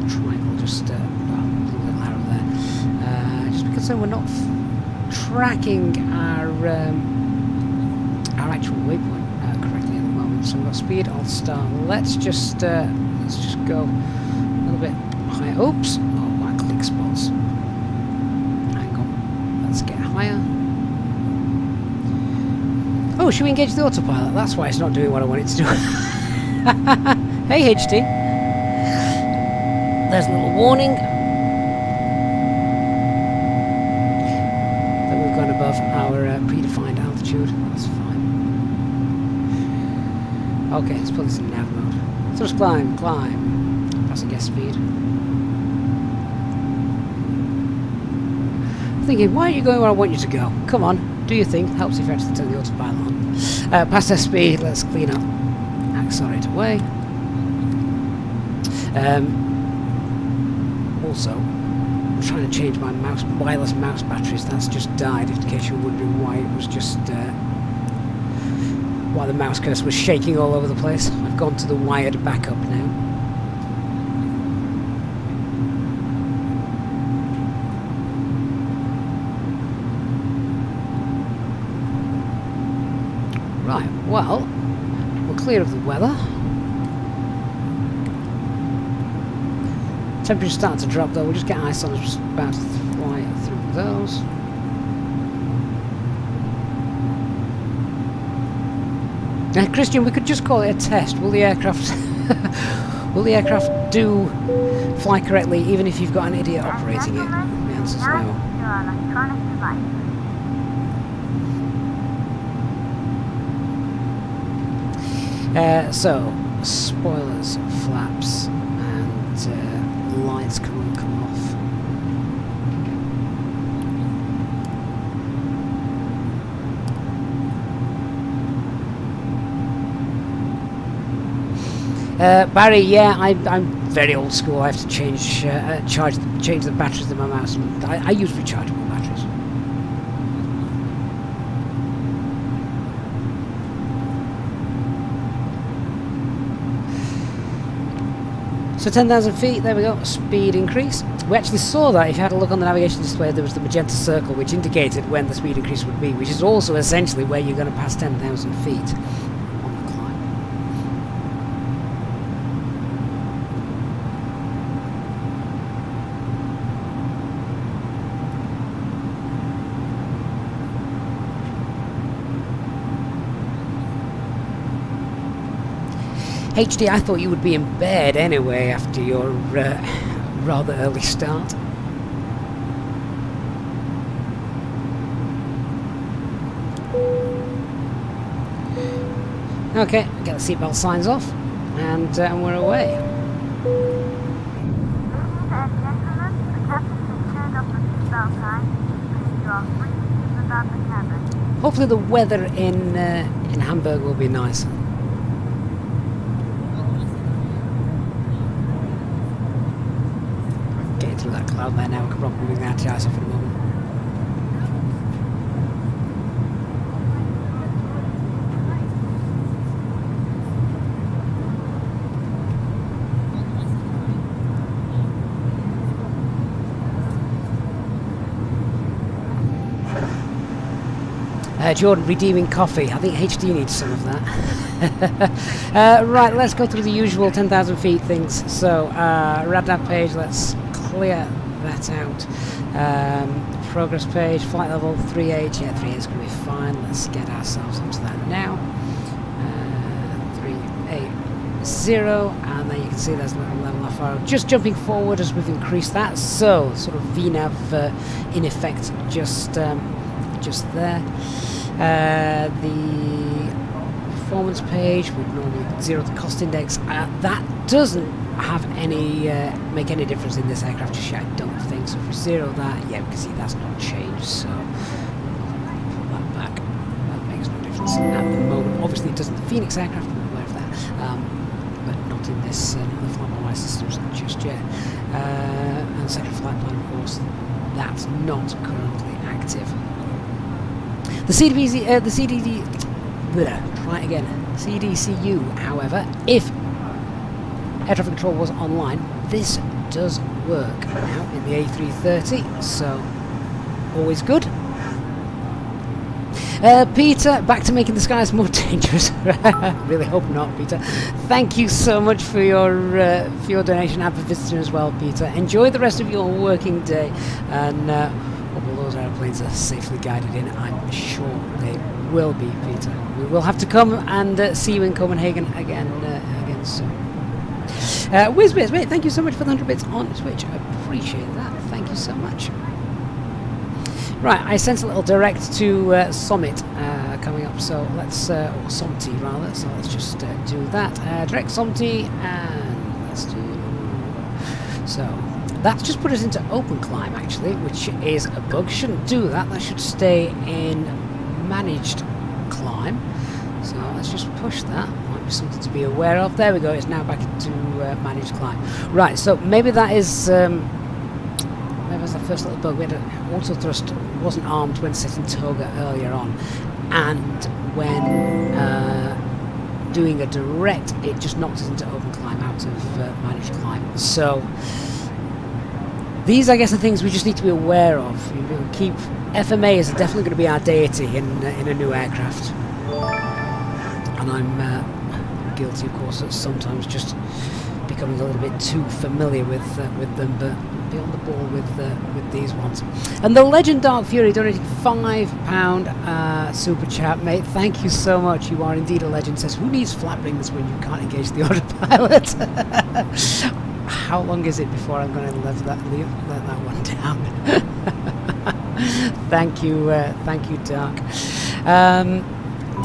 triangle, just blue little arrow there. Just because we're not tracking our actual waypoint correctly at the moment. So we've got speed. I'll start. Let's just go a little bit higher. Oops! Oh, my click spots. Hang on. Let's get higher. Oh, should we engage the autopilot? That's why it's not doing what I want it to do. Hey, HD. There's a little warning that we've gone above our predefined altitude. That's fine. Okay, let's put this in nav mode. Thrust climb. Passing guess speed. Thinking, why are you going where I want you to go? Come on, do your thing. Helps if you actually turn the autopilot on. Past that speed, let's clean up. Accelerate away. Also, I'm trying to change my wireless mouse batteries. That's just died, in case you're wondering why it was just... why the mouse cursor was shaking all over the place. I've gone to the wired backup now. Right, well, we're clear of the weather. Temperature's starting to drop though, we'll just get ice on us, just about to fly through those. Christian, we could just call it a test. Will the aircraft do fly correctly even if you've got an idiot operating it? The answer's no. So, spoilers, flaps, and lights come off. Barry, yeah, I'm very old school. I have to change the batteries in my mouse. And I use rechargeable batteries. So 10,000 feet, there we go, speed increase. We actually saw that if you had a look on the navigation display, there was the magenta circle which indicated when the speed increase would be, which is also essentially where you're going to pass 10,000 feet on the climb. HD, I thought you would be in bed anyway after your rather early start. Okay, get the seatbelt signs off, and we're away. Hopefully the weather in Hamburg will be nicer. Through that cloud there now, we can probably bring the anti-ice off in a moment. Jordan, redeeming coffee. I think HD needs some of that. Right, let's go through the usual 10,000 feet things. So, RadNav page, let's clear that out. Progress page, flight level 3H. Yeah, 3H is going to be fine. Let's get ourselves into that now. 380, and then you can see there's a little level off arrow just jumping forward as we've increased that. So sort of Vnav in effect just there. The performance page would normally zero the cost index. That doesn't have any make any difference in this aircraft just yet, I don't think. So if we zero that, yeah, we can see that's not changed. So pull that back. That makes no difference at the moment. Obviously, it doesn't the Phoenix aircraft. I'm aware of that, but not in this the flight systems just yet. And the second flight plan, of course, that's not currently active. The CDCU, however, if air traffic control was online, this does work now in the A330, so always good. Peter, back to making the skies more dangerous. Really hope not, Peter. Thank you so much for your donation and for visiting as well, Peter. Enjoy the rest of your working day, and hope all those airplanes are safely guided in. I'm sure they will be, Peter. We will have to come and see you in Copenhagen again soon. WizBits, mate, thank you so much for the 100 bits on Twitch. I appreciate that. Thank you so much. Right, I sent a little direct to Summit coming up, so let's, or Somty rather, so let's just do that. Direct Somty, and let's do, so that's just put us into open climb actually, which is a bug. Shouldn't do that, that should stay in managed climb. So let's just push that. Might be something to be aware of. There we go. It's now back into managed climb. Right. So maybe that is maybe that's the first little bug. We had an auto thrust wasn't armed when setting toga earlier on, and when doing a direct, it just knocked us into open climb out of managed climb. So these, I guess, are things we just need to be aware of. We'll keep FMA is definitely going to be our deity in a new aircraft. And I'm guilty, of course, of sometimes just becoming a little bit too familiar with them, but be on the ball with these ones. And the Legend Dark Fury donating £5 super chat, mate. Thank you so much. You are indeed a legend. Says, who needs flat rings when you can't engage the autopilot? How long is it before I'm going to let that one down? Thank you, Dark.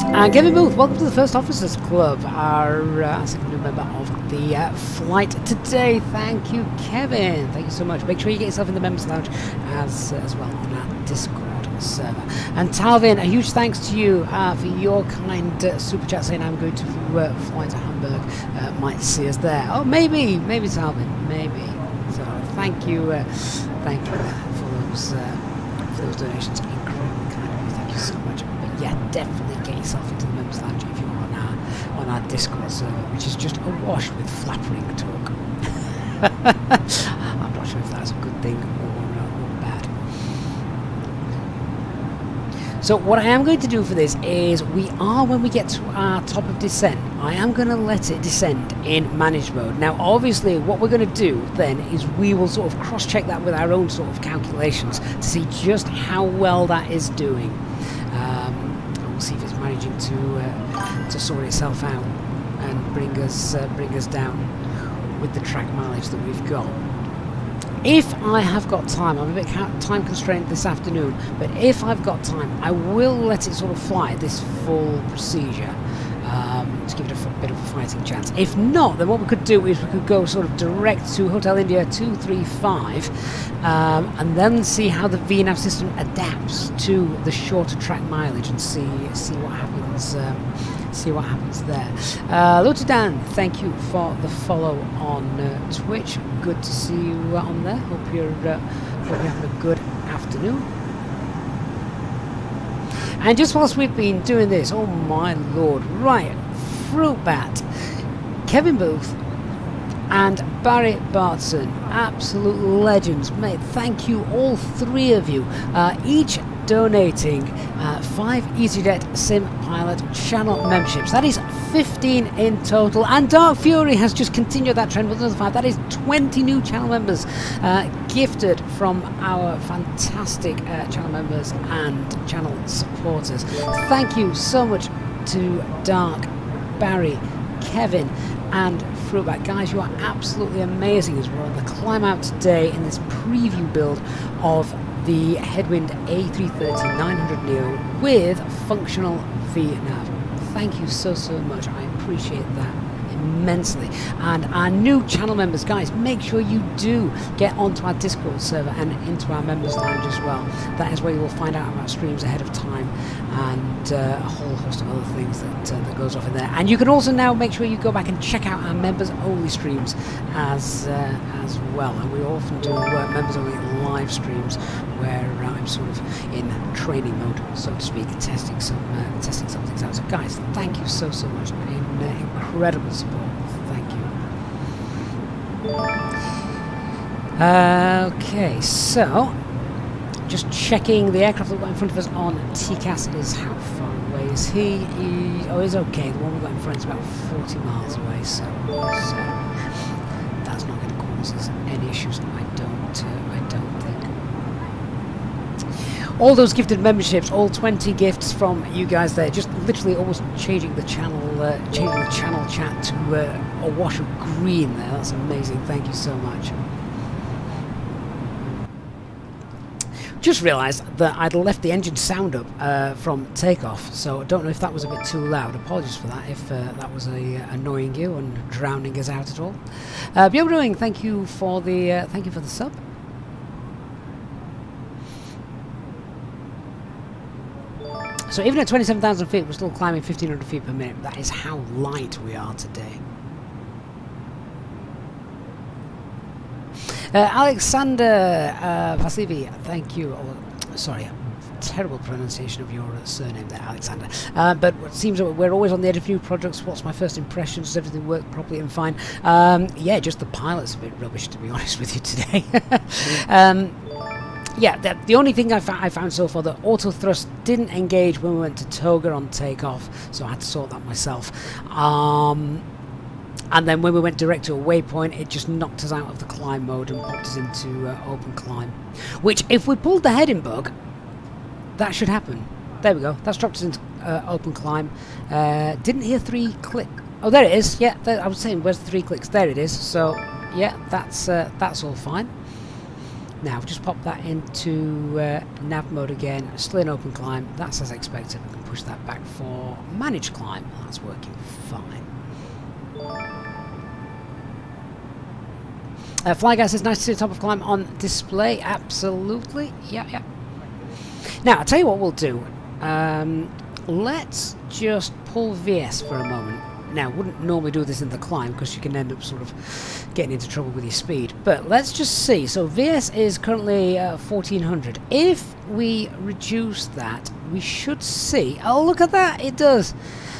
And Kevin Booth, welcome to the First Officers Club, our second new member of the flight today. Thank you, Kevin. Thank you so much. Make sure you get yourself in the members lounge as well on our Discord server. And Talvin, a huge thanks to you for your kind super chat saying I'm going to fly to Hamburg. Might see us there. Oh, maybe Talvin, maybe. So thank you for those donations. Incredibly kind of you. Thank you so much. Yeah, definitely get yourself into the members lounge if you're on our Discord server, which is just awash with flattering talk. I'm not sure if that's a good thing or bad. So what I am going to do for this is when we get to our top of descent, I am going to let it descend in managed mode. Now obviously what we're going to do then is we will sort of cross-check that with our own sort of calculations to see just how well that is doing. We'll see if it's managing to sort itself out and bring us down with the track mileage that we've got. If I have got time, I'm a bit time constrained this afternoon, but if I've got time, I will let it sort of fly this full procedure to give it a bit of a fighting chance. If not, then what we could do is we could go sort of direct to Hotel India 235 and then see how the Vnav system adapts to the shorter track mileage and see what happens. See what happens there. Lotudan, thank you for the follow on Twitch. Good to see you on there. Hope you're having a good afternoon. And just whilst we've been doing this, oh my lord, right, Fruit Bat, Kevin Booth, and Barry Bartson, absolute legends, mate. Thank you, all three of you. Each donating 5 EasyJet Sim Pilot channel memberships. That is 15 in total, and Dark Fury has just continued that trend with another 5. That is 20 new channel members gifted from our fantastic channel members and channel supporters. Thank you so much to Dark, Barry, Kevin and Fruitback. Guys, you are absolutely amazing as we're on the climb out today in this preview build of the Headwind A330-900 Neo with functional Vnav. Thank you so much. I appreciate that immensely. And our new channel members, guys, make sure you do get onto our Discord server and into our members lounge as well. That is where you will find out about streams ahead of time and a whole host of other things that goes off in there. And you can also now make sure you go back and check out our members only streams as well. And we often do members only live streams where I'm sort of in training mode, so to speak, testing some things out. So guys, thank you so much. Incredible support. Thank you. Okay, so just checking the aircraft that we've got in front of us on TCAS is how far away is he? He's okay. The one we've got in front is about 40 miles away, so that's not going to cause us any issues. I don't think. All those gifted memberships, all 20 gifts from you guys there, just literally almost changing the channel chat to a wash of green there. That's amazing. Thank you so much. Just realised that I'd left the engine sound up from takeoff, so I don't know if that was a bit too loud. Apologies for that if that was annoying you and drowning us out at all. Bjorn, thank you for the sub. So even at 27,000 feet, we're still climbing 1,500 feet per minute. That is how light we are today. Alexander Vasivi, thank you. Oh, sorry, terrible pronunciation of your surname there, Alexander. But it seems that we're always on the edge of new projects. What's my first impression? Does everything work properly and fine? Yeah, just the pilot's a bit rubbish, to be honest with you today. Yeah, the only thing I found so far, that auto thrust didn't engage when we went to Toga on takeoff, so I had to sort that myself. And then when we went direct to a waypoint, it just knocked us out of the climb mode and popped us into open climb. Which, if we pulled the heading bug, that should happen. There we go. That's dropped us into open climb. Didn't hear 3 click. Oh, there it is. Yeah, I was saying, where's the 3 clicks? There it is. So, yeah, that's all fine. Now, just pop that into nav mode again, still in open climb. That's as expected. We can push that back for managed climb. That's working fine. Flyguy says, nice to see the top of climb on display. Absolutely. Yeah. Now, I'll tell you what we'll do. Let's just pull VS for a moment. Now, wouldn't normally do this in the climb because you can end up sort of getting into trouble with your speed. But let's just see. So VS is currently 1400. If we reduce that, we should see... Oh, look at that! It does!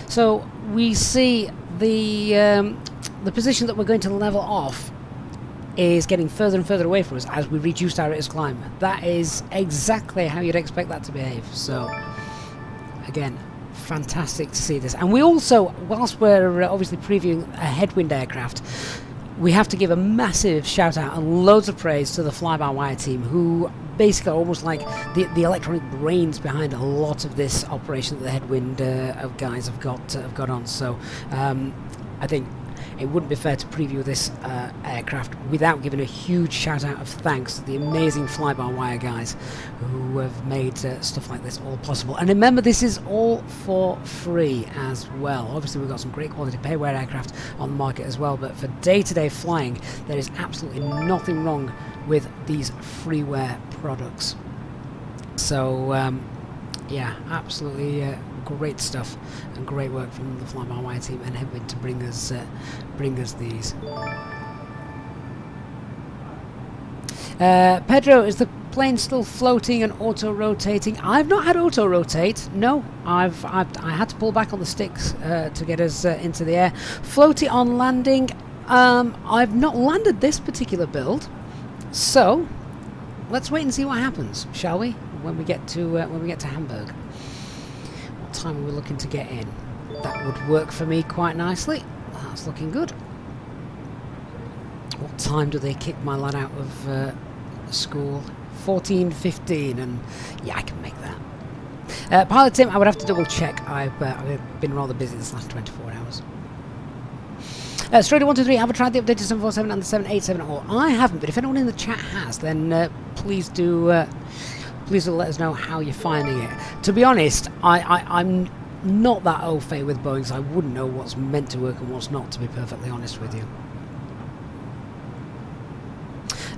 So we see the position that we're going to level off is getting further and further away from us as we reduce our rate of climb. That is exactly how you'd expect that to behave. So, again... fantastic to see this. And we also, whilst we're obviously previewing a Headwind aircraft, we have to give a massive shout out and loads of praise to the fly-by-wire team, who basically are almost like the electronic brains behind a lot of this operation that the Headwind guys have got on. So I think it wouldn't be fair to preview this aircraft without giving a huge shout out of thanks to the amazing fly-by-wire guys who have made stuff like this all possible. And remember, this is all for free as well. Obviously we've got some great quality payware aircraft on the market as well, but for day-to-day flying there is absolutely nothing wrong with these freeware products. So yeah, absolutely great stuff and great work from the fly-by-wire team and Headwind to bring us these. Pedro, is the plane still floating and auto-rotating? I've not had auto-rotate. No, I had to pull back on the sticks to get us into the air. Floaty on landing. I've not landed this particular build, so let's wait and see what happens, shall we? when we get to Hamburg. What time are we looking to get in? That would work for me quite nicely. That's looking good. What time do they kick my lad out of school? 14:15, and yeah, I can make that. Pilot Tim, I would have to double check. I've been rather busy this last 24 hours. Strider123, have I tried the updated 747 and the 787 at all? I haven't, but if anyone in the chat has, then please do let us know how you're finding it. To be honest, I'm not that au fait with Boeing, so I wouldn't know what's meant to work and what's not, to be perfectly honest with you.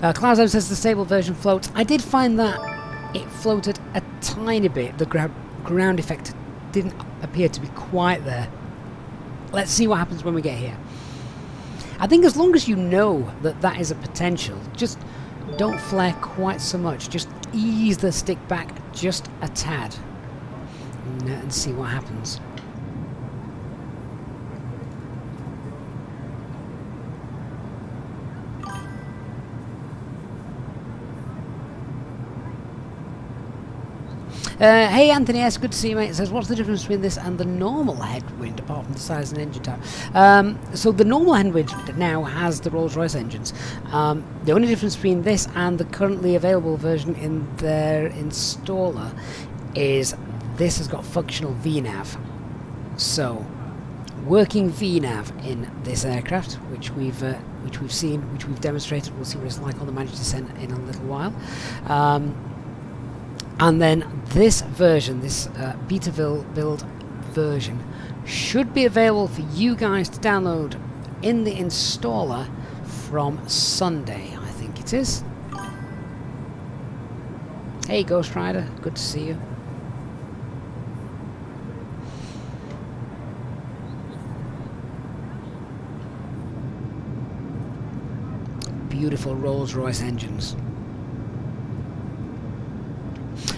Cloudzone says the stable version floats. I did find that it floated a tiny bit. The ground effect didn't appear to be quite there. Let's see what happens when we get here. I think as long as you know that that is a potential, just don't flare quite so much. Just ease the stick back just a tad and see what happens. Hey Anthony S, good to see you mate. It says, what's the difference between this and the normal Headwind apart from the size and engine type? So the normal Headwind now has the Rolls-Royce engines. The only difference between this and the currently available version in their installer is this has got functional Vnav. So working Vnav in this aircraft, which we've seen, which we've demonstrated, we'll see what it's like on the managed descent in a little while. And then this version, this beta build version, should be available for you guys to download in the installer from Sunday, I think it is. Hey Ghost Rider, good to see you. Beautiful Rolls-Royce engines.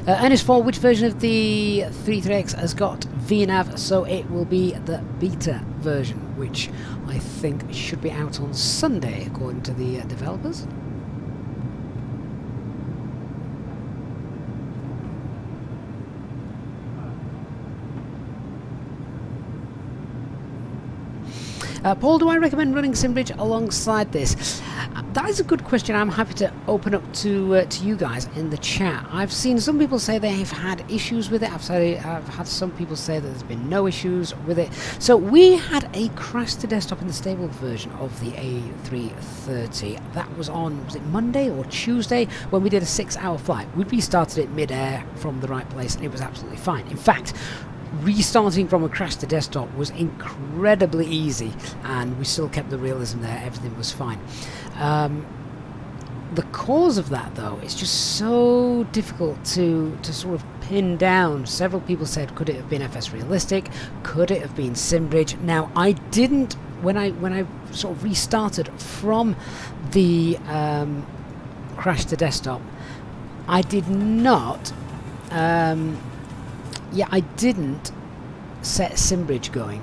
Ernest 4, which version of the 33X has got Vnav? So it will be the beta version, which I think should be out on Sunday, according to the developers. Paul, do I recommend running SimBridge alongside this? That is a good question. I'm happy to open up to you guys in the chat. I've seen some people say they've had issues with it. I've had some people say that there's been no issues with it. So we had a crash to desktop in the stable version of the A330. That was on, was it Monday or Tuesday, when we did a 6-hour flight. We restarted it mid-air from the right place and it was absolutely fine. In fact, restarting from a crash to desktop was incredibly easy and we still kept the realism there, everything was fine. The cause of that though is just so difficult to sort of pin down. Several people said, could it have been FS Realistic? Could it have been SimBridge? Now I didn't, when I sort of restarted from the crash to desktop, I did not I didn't set SimBridge going,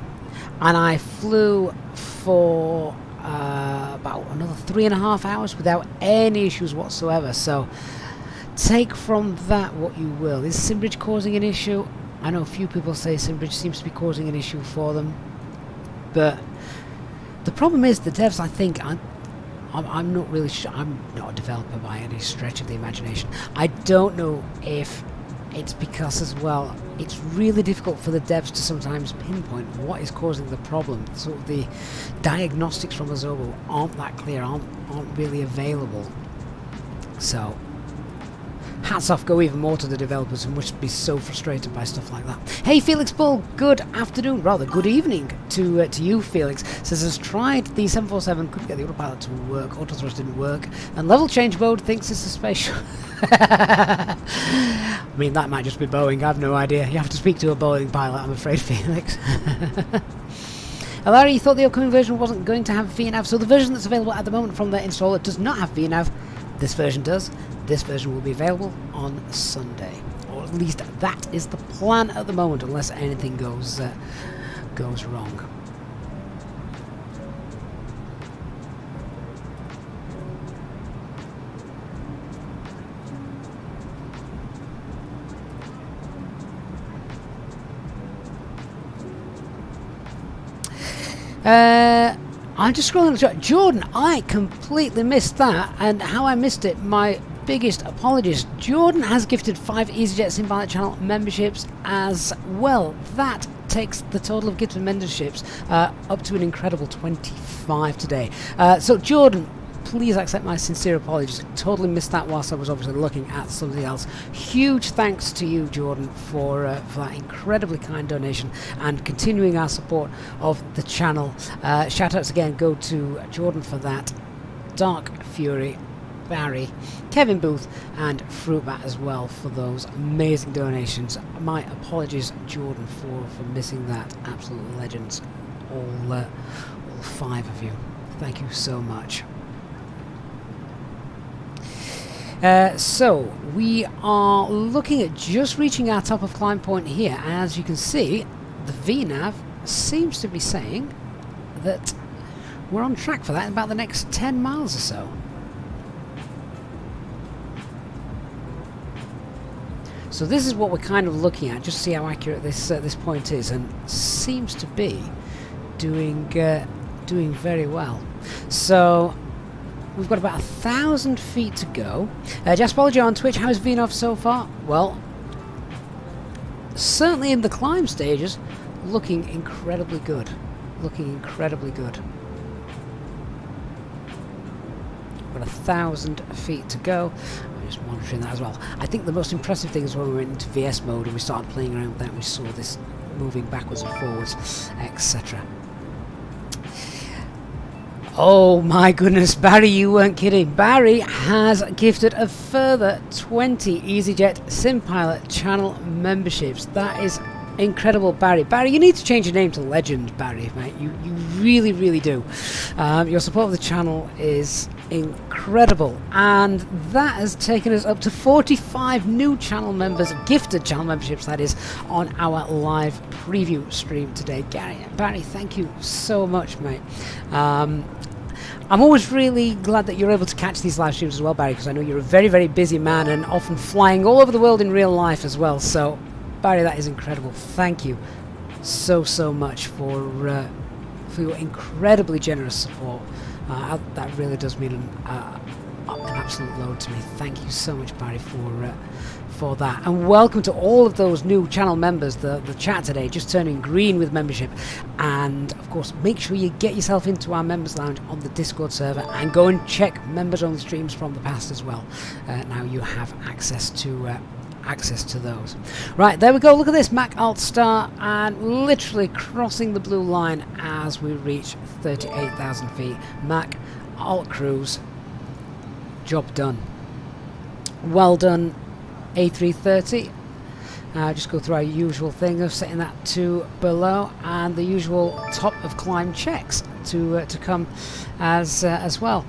and I flew for about another 3.5 hours without any issues whatsoever. So take from that what you will. Is SimBridge causing an issue? I know a few people say SimBridge seems to be causing an issue for them, but the problem is the devs, I think, I'm not really sure. I'm not a developer by any stretch of the imagination. I don't know if it's because as well it's really difficult for the devs to sometimes pinpoint what is causing the problem. Sort of the diagnostics from Azobo aren't that clear, aren't really available. So hats off go even more to the developers who must be so frustrated by stuff like that. Hey Felix Bull, good afternoon, rather good evening to you Felix. Says has tried the 747, couldn't get the autopilot to work, autothrust didn't work, and level change mode thinks it's a spaceship. I mean that might just be Boeing, I have no idea. You have to speak to a Boeing pilot, I'm afraid, Felix. Larry, you thought the upcoming version wasn't going to have VNAV, so the version that's available at the moment from the installer does not have VNAV. This version does. This version will be available on Sunday, or at least that is the plan at the moment, unless anything goes wrong. I'm just scrolling the chat. Jordan, I completely missed that, and how I missed it, my biggest apologies. Jordan has gifted 5 EasyJet Sim Pilot channel memberships as well. That takes the total of gifted memberships up to an incredible 25 today. So Jordan, please accept my sincere apologies. Totally missed that whilst I was obviously looking at something else. Huge thanks to you, Jordan, for that incredibly kind donation and continuing our support of the channel. Shout outs again go to Jordan for that, Dark Fury, Barry, Kevin Booth and Fruitbat as well for those amazing donations. My apologies, Jordan, for missing that. Absolute legends, all 5 of you. Thank you so much. So we are looking at just reaching our top of climb point here, and as you can see, the Vnav seems to be saying that we're on track for that in about the next 10 miles or so. So this is what we're kind of looking at, just to see how accurate this point is, and seems to be doing very well. So we've got about 1,000 feet to go. Jaspology on Twitch, how's Vnav so far? Well, certainly in the climb stages, looking incredibly good. Looking incredibly good. Got 1,000 feet to go. I'm just monitoring that as well. I think the most impressive thing is when we went into VS mode and we started playing around with that, we saw this moving backwards and forwards, etc. Oh my goodness, Barry, you weren't kidding. Barry has gifted a further 20 EasyJet Sim Pilot channel memberships. That is incredible, Barry. Barry, you need to change your name to Legend, Barry, mate. You really, really do. Your support of the channel is incredible, and that has taken us up to 45 new channel members, gifted channel memberships, that is, on our live preview stream today. Barry, thank you so much, mate. I'm always really glad that you're able to catch these live streams as well, Barry, because I know you're a very, very busy man and often flying all over the world in real life as well. So, Barry, that is incredible. Thank you so much for your incredibly generous support. That really does mean an absolute load to me. Thank you so much, Barry, for that. And welcome to all of those new channel members. The chat today just turning green with membership. And of course, make sure you get yourself into our members lounge on the Discord server and go and check members only streams from the past as well. Now you have access to those. Right, there we go. Look at this, Mac Alt Star, and literally crossing the blue line as we reach 38,000 feet. Mac Alt Cruise, job done. Well done, A330. Just go through our usual thing of setting that to below, and the usual top of climb checks to come as well.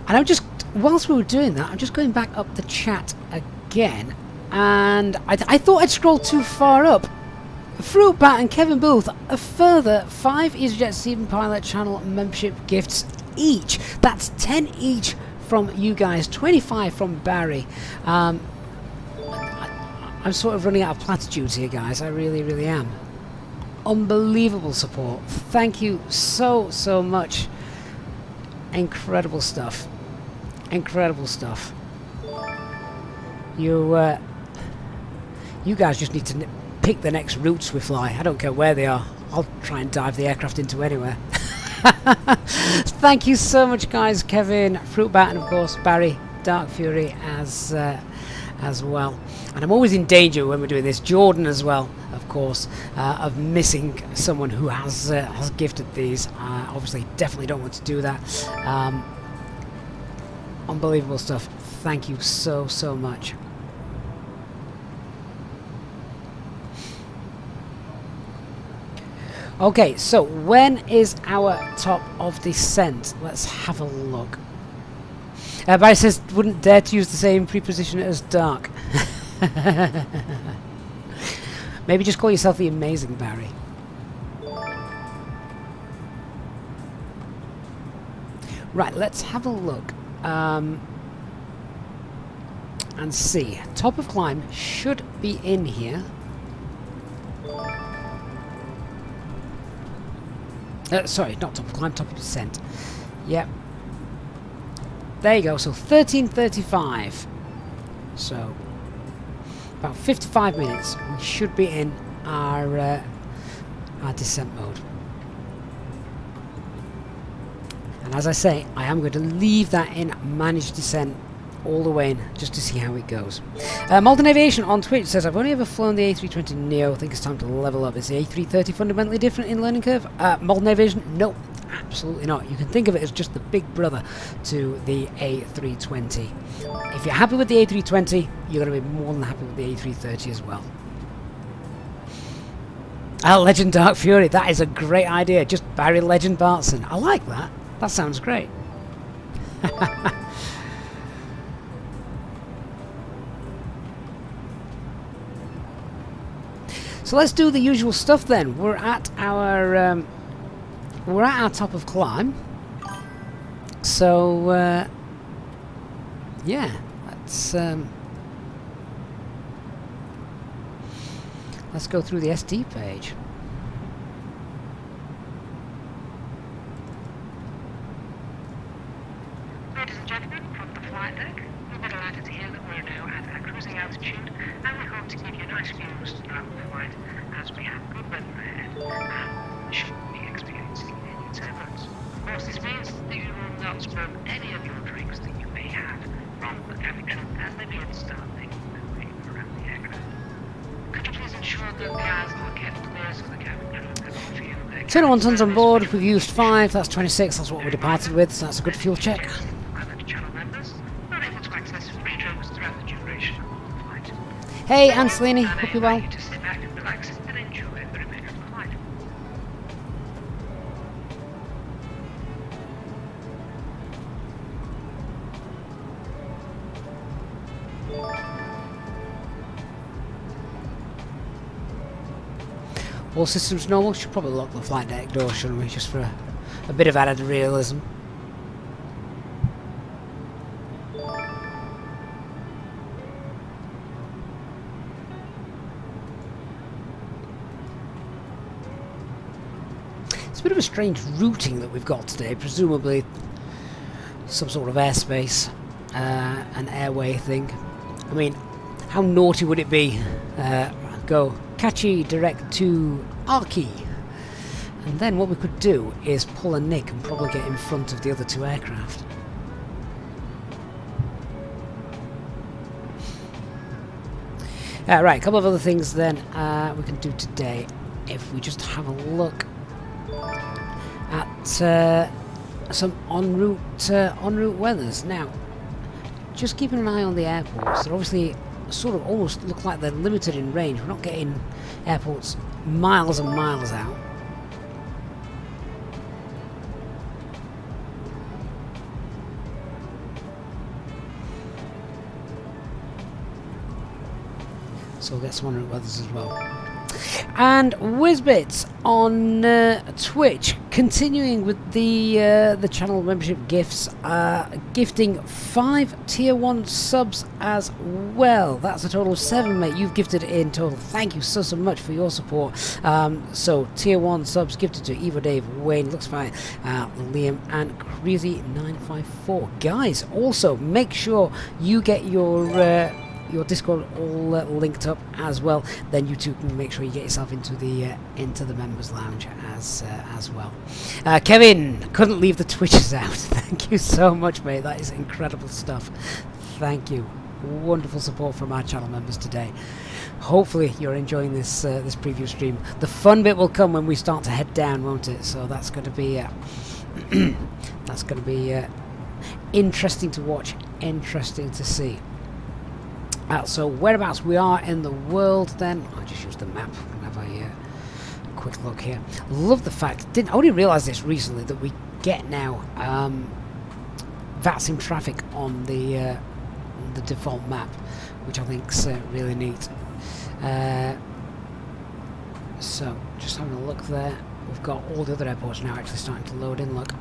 And I'm just, whilst we were doing that, I'm just going back up the chat again, and I thought I'd scroll too far up. Fruitbat and Kevin Booth, a further 5 EasyJet Sim Pilot channel membership gifts each. That's 10 each from you guys, 25 from Barry. I'm sort of running out of platitudes here, guys. I really, really am. Unbelievable support. Thank you so much. Incredible stuff. Incredible stuff. You guys just need to pick the next routes we fly. I don't care where they are. I'll try and dive the aircraft into anywhere. Thank you so much, guys. Kevin, Fruitbat, and of course Barry, Dark Fury as well. And I'm always in danger when we're doing this. Jordan as well, of course, of missing someone who has gifted these. Obviously, definitely don't want to do that. Unbelievable stuff. Thank you so much. Okay, so when is our top of descent? Let's have a look. Barry says, wouldn't dare to use the same preposition as dark. Maybe just call yourself the Amazing Barry. Right, let's have a look. And see. Top of climb should be in here. Sorry, not top of climb, top of descent. Yep. There you go, so 13:35. So, about 55 minutes. We should be in our descent mode. And as I say, I am going to leave that in managed descent all the way in, just to see how it goes. Molten Aviation on Twitch says, I've only ever flown the A320 Neo, I think it's time to level up. Is the A330 fundamentally different in learning curve? Molten Aviation, no, absolutely not. You can think of it as just the big brother to the A320. If you're happy with the A320, you're going to be more than happy with the A330 as well. Legend Dark Fury, that is a great idea. Just Barry Legend Bartson. I like that. That sounds great. So let's do the usual stuff then. We're at our top of climb. So yeah, let's go through the SD page. Ladies and gentlemen, from the flight deck, we're delighted to hear that we're now at our cruising altitude, and we hope to give you nice views throughout the flight as we have good weather ahead and shouldn't be experiencing any turbulence. Of course, this means that you will not spill any of your drinks that you may have from the cabin crew as they begin to start making their way around the aircraft. Could you please ensure that the eyes are kept clear so the cabin crew can offer you their 21 tons on board, we've used 5, that's 26, that's what we departed with, so that's a good fuel check. channel members are able to access free drinks throughout the duration of the flight. Hey Anselini, hope you're well. You to sit back and relax and enjoy the remainder of the flight. All systems normal. Should probably lock the flight deck door, shouldn't we? Just for a bit of added realism. It's a bit of a strange routing that we've got today. Presumably some sort of airspace, an airway thing. I mean, how naughty would it be? Go Kachi direct to Arki, and then what we could do is pull a nick and probably get in front of the other two aircraft. Right, a couple of other things then we can do today. If we just have a look at some en route weathers. Now, just keeping an eye on the airports. They're obviously sort of almost look like they're limited in range. We're not getting airports miles and miles out. So we'll get some on route weathers as well. And Whizbits on Twitch, continuing with the channel membership gifts, gifting 5 tier 1 subs as well. That's a total of 7, mate. You've gifted in total. Thank you so much for your support. So tier 1 subs gifted to Evo, Dave, Wayne, Looks Fine, Liam, and Crazy954. Guys, also make sure you get your Discord all linked up as well. Then you too can make sure you get yourself into the members lounge as well. Kevin couldn't leave the Twitches out. Thank you so much, mate. That is incredible stuff. Thank you. Wonderful support from our channel members today. Hopefully you're enjoying this this preview stream. The fun bit will come when we start to head down, won't it? So that's going to be interesting to watch, interesting to see. So whereabouts we are in the world then. I'll just use the map and have a quick look here. Love the fact, I only realised this recently, that we get now VATSIM traffic on the default map, which I think's really neat. So just having a look there. We've got all the other airports now actually starting to load in, look.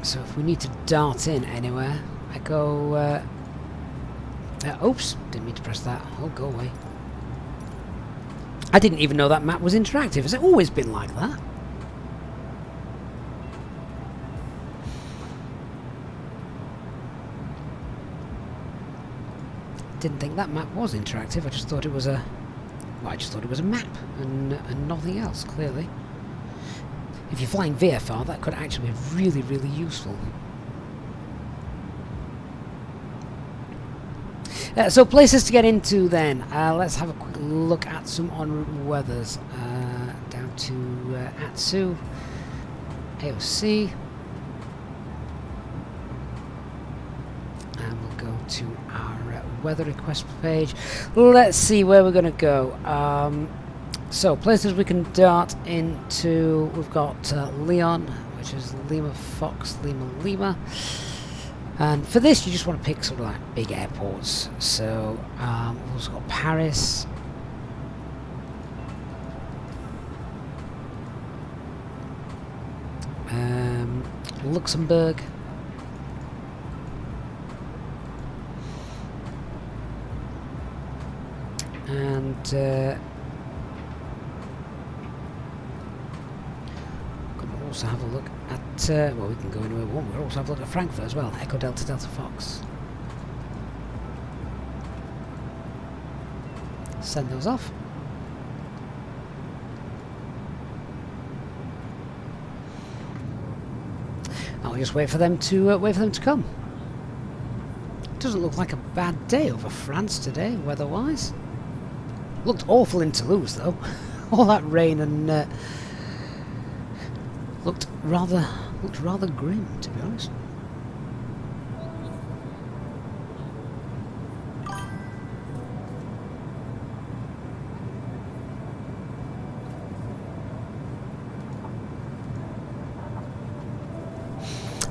So if we need to dart in anywhere, I go... oops, didn't mean to press that. Oh, go away. I didn't even know that map was interactive. Has it always been like that? Didn't think that map was interactive. I just thought it was a... Well, I just thought it was a map and nothing else, clearly. If you're flying VFR, that could actually be really, really useful. So places to get into then. Let's have a quick look at some en route weathers. Down to Atsu, AOC. And we'll go to our weather request page. Let's see where we're going to go. So places we can dart into. We've got Leon, which is Lima Fox, Lima Lima. And for this, you just want to pick sort of like big airports. So we've also got Paris. Luxembourg. And also have a look at, well, we can go anywhere we want. We'll also have a look at Frankfurt as well. Echo Delta Delta Fox. Send those off. I'll just wait for them to come. Doesn't look like a bad day over France today, weather-wise. Looked awful in Toulouse though. All that rain and looked rather grim, to be honest.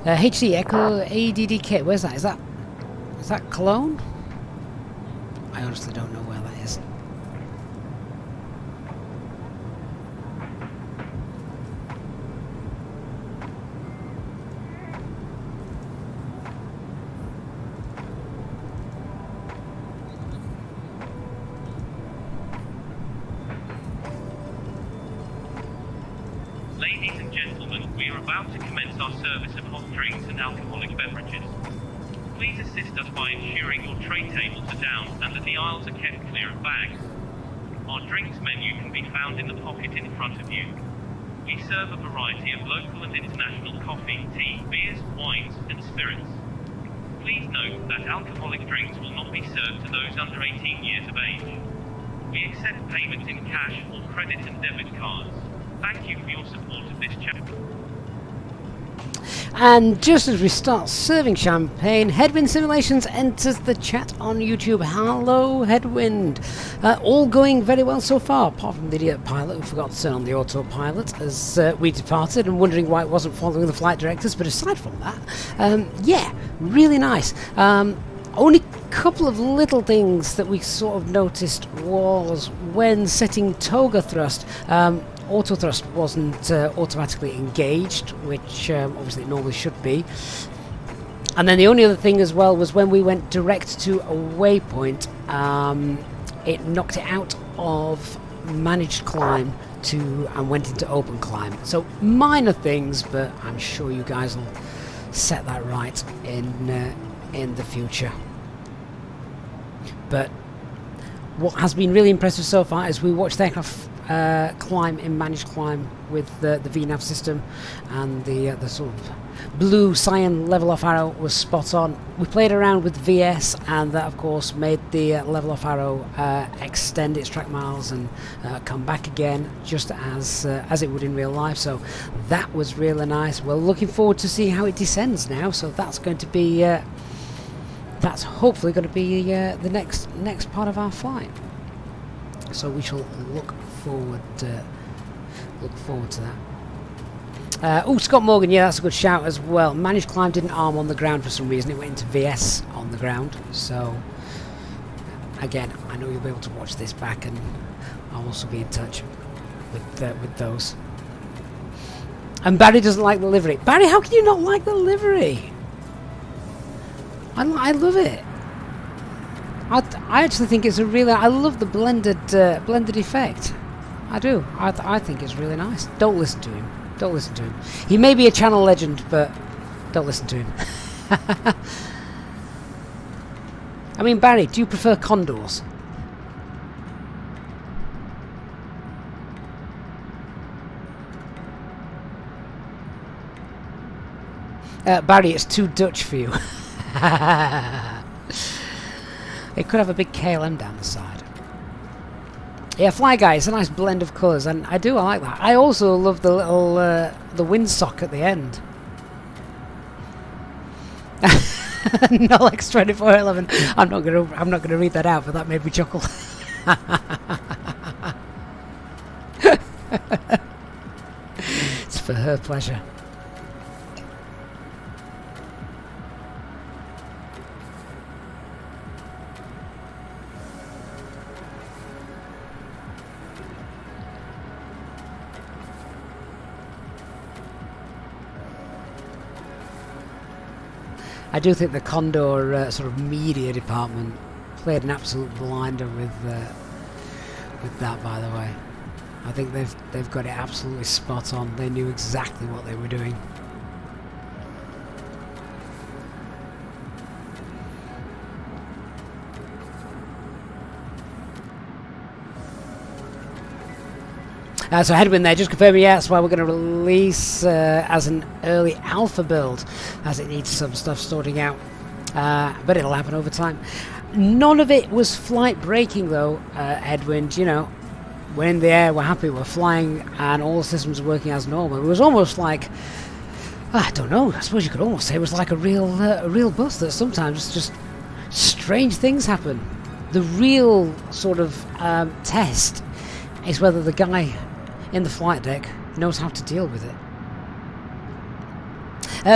HD Echo ADDK. Where's that? Is that Cologne? I honestly don't know where that is. Ladies and gentlemen, we are about to commence our service of hot drinks and alcoholic beverages. Please assist us by ensuring your tray tables are down and that the aisles are kept clear of bags. Our drinks menu can be found in the pocket in front of you. We serve a variety of local and international coffee, tea, beers, wines, and spirits. Please note that alcoholic drinks will not be served to those under 18 years of age. We accept payment in cash or credit and debit cards. Thank you for your support of this channel. And just as we start serving champagne, Headwind Simulations enters the chat on YouTube. Hello, Headwind. All going very well so far, apart from the idiot pilot who forgot to turn on the autopilot as we departed and wondering why it wasn't following the flight directives. But aside from that, yeah, really nice. Only a couple of little things that we sort of noticed was when setting toga thrust. Auto thrust wasn't automatically engaged, which obviously it normally should be. And then the only other thing as well was when we went direct to a waypoint, it knocked it out of managed climb and went into open climb. So minor things, but I'm sure you guys will set that right in the future. But what has been really impressive so far is we watched the aircraft climb in managed climb with the Vnav system, and the sort of blue cyan level off arrow was spot on. We played around with VS, and that of course made the level off arrow extend its track miles and come back again just as it would in real life. So that was really nice. We're looking forward to see how it descends now. So that's going to be that's hopefully going to be the next part of our flight. So we shall look forward to that. Oh, Scott Morgan, yeah, that's a good shout as well. Managed climb didn't arm on the ground for some reason. It went into VS on the ground. So again, I know you'll be able to watch this back, and I'll also be in touch with those. And Barry doesn't like the livery. Barry, how can you not like the livery? I love it. I actually think it's a really... I love the blended effect. I do. I think it's really nice. Don't listen to him. Don't listen to him. He may be a channel legend, but don't listen to him. I mean, Barry, do you prefer condors? Barry, it's too Dutch for you. It could have a big KLM down the side. Yeah, Fly Guy, it's a nice blend of colours, and I like that. I also love the little the windsock at the end. Nolex 2411. I'm not gonna read that out, but that made me chuckle. It's for her pleasure. I do think the Condor sort of media department played an absolute blinder with that. By the way, I think they've got it absolutely spot on. They knew exactly what they were doing. So Headwind there, just confirming, yeah, that's why we're going to release as an early alpha build, as it needs some stuff sorting out, but it'll happen over time. None of it was flight breaking though, Headwind. You know, we're in the air, we're happy, we're flying, and all systems are working as normal. It was almost like, I don't know, I suppose you could almost say it was like a real bus, that sometimes just strange things happen. The real sort of test is whether the guy in the flight deck knows how to deal with it.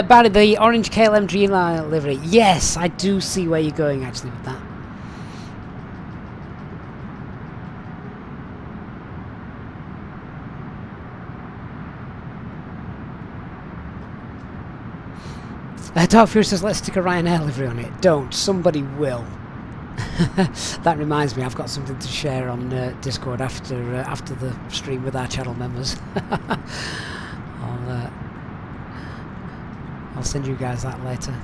Barry, the orange KLM Dreamliner livery. Yes, I do see where you're going actually with that. Dark Fury says, let's stick a Ryanair livery on it. Don't. Somebody will. That reminds me, I've got something to share on Discord after the stream with our channel members. I'll send you guys that later.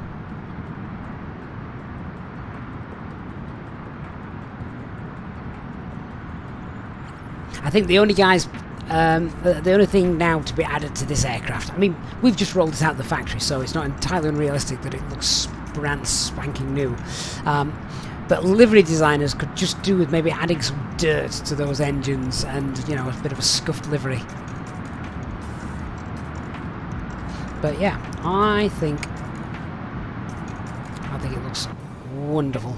I think the only guys, the only thing now to be added to this aircraft, I mean, we've just rolled this out of the factory, so it's not entirely unrealistic that it looks brand spanking new. But livery designers could just do with maybe adding some dirt to those engines and, you know, a bit of a scuffed livery. But yeah, I think it looks wonderful.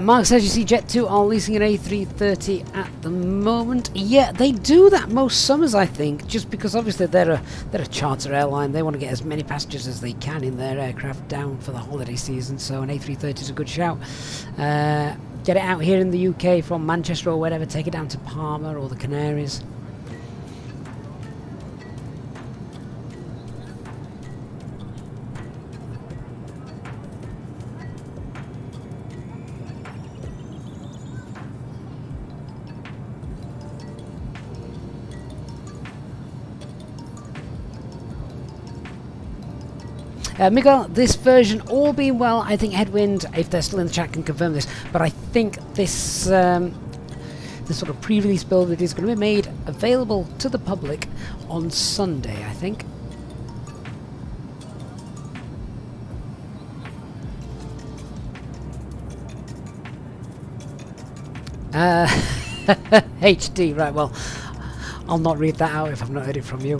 Mark says you see Jet 2 are leasing an A330 at the moment. Yeah, they do that most summers, I think, just because obviously they're a charter airline. They want to get as many passengers as they can in their aircraft down for the holiday season, so an A330 is a good shout. Get it out here in the UK from Manchester or whatever, take it down to Palma or the Canaries. Miguel, this version, all being well, I think Headwind, if they're still in the chat, can confirm this, but I think this this sort of pre-release build is going to be made available to the public on Sunday, I think. HD, right, well, I'll not read that out if I've not heard it from you.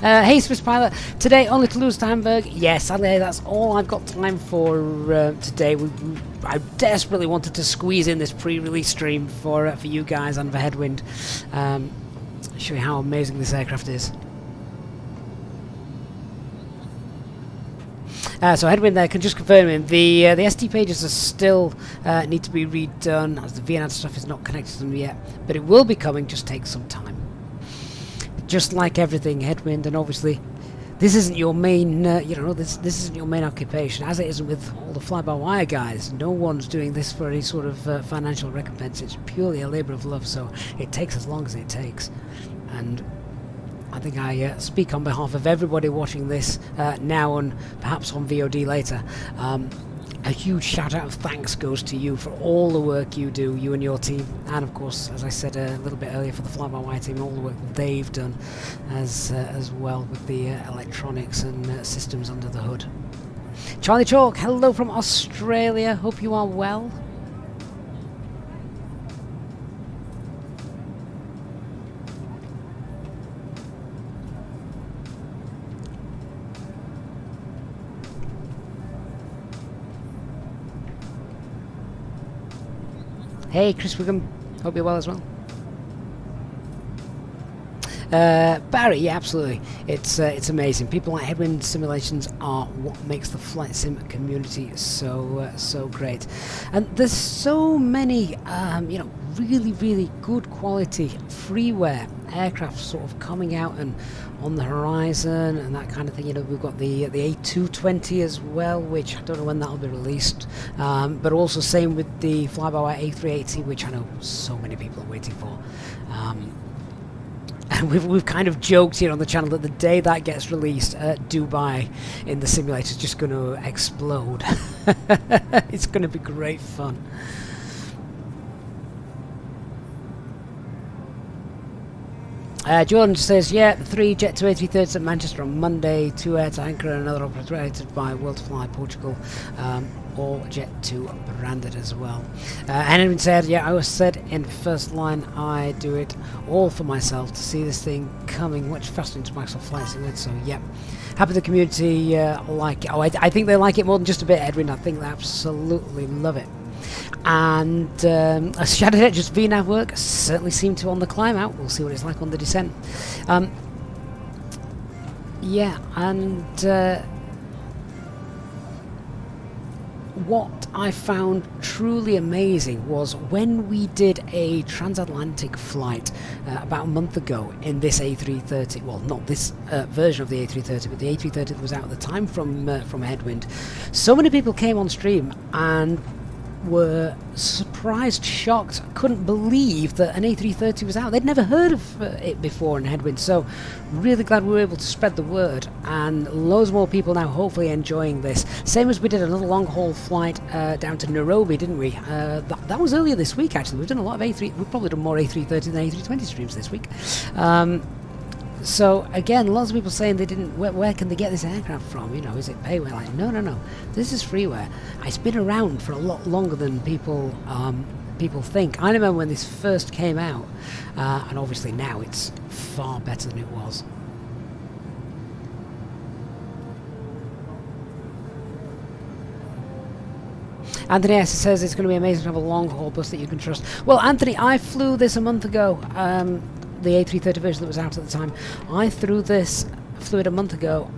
Hey Swiss Pilot, today only Toulouse to Hamburg. Yes, sadly that's all I've got time for today. I desperately wanted to squeeze in this pre-release stream for you guys and for Headwind. Show you how amazing this aircraft is. So Headwind there, can just confirm the SD pages are still need to be redone, as the Vnav stuff is not connected to them yet, but it will be coming, just takes some time. Just like everything, Headwind, and obviously this isn't your main, this isn't your main occupation, as it isn't with all the fly-by-wire guys. No one's doing this for any sort of financial recompense. It's purely a labour of love, so it takes as long as it takes. And I think I speak on behalf of everybody watching this now and perhaps on VOD later. A huge shout out of thanks goes to you for all the work you do, you and your team, and of course, as I said a little bit earlier, for the fly-by-wire team and all the work they've done as well with the electronics and systems under the hood. Charlie Chalk, hello from Australia, hope you are well. Hey, Chris Wiggum, hope you're well as well. Barry, yeah, absolutely. It's amazing. People like Headwind simulations are what makes the flight sim community so great. And there's so many, really good quality freeware aircraft sort of coming out and on the horizon and that kind of thing. We've got the A220 as well, which I don't know when that'll be released. But also same with the fly-by-wire A380, which I know so many people are waiting for. And we've kind of joked here on the channel that the day that gets released, Dubai in the simulator is just going to explode. It's going to be great fun. Jordan says, yeah, 3 Jet 2 A330s at Manchester on Monday, 2 air to Anchor and another operated by World to Fly Portugal, all Jet 2 branded as well. And Edwin said, yeah, I was said in first line, I do it all for myself to see this thing coming much faster into Microsoft Flight Simulator, so yeah. Happy the community like it. Oh, I think they like it more than just a bit, Edwin. I think they absolutely love it. And Shadowed Edge's Vnav work certainly seemed to on the climb out. We'll see what it's like on the descent. Yeah, and what I found truly amazing was when we did a transatlantic flight about a month ago in this A330, well, not this version of the A330, but the A330 that was out at the time from Headwind. So many people came on stream and were surprised, shocked, couldn't believe that an A330 was out. They'd never heard of it before in Headwind, so really glad we were able to spread the word, and loads more people now hopefully enjoying this. Same as we did another long haul flight down to Nairobi, didn't we? That was earlier this week actually. We've done a lot of we've probably done more A330 than A320 streams this week. So again, lots of people saying they didn't. Where can they get this aircraft from? Is it payware? Like, no. This is freeware. It's been around for a lot longer than people think. I remember when this first came out, and obviously now it's far better than it was. Anthony S says it's going to be amazing to have a long haul bus that you can trust. Well, Anthony, I flew this a month ago. The A330 version that was out at the time. I flew it a month ago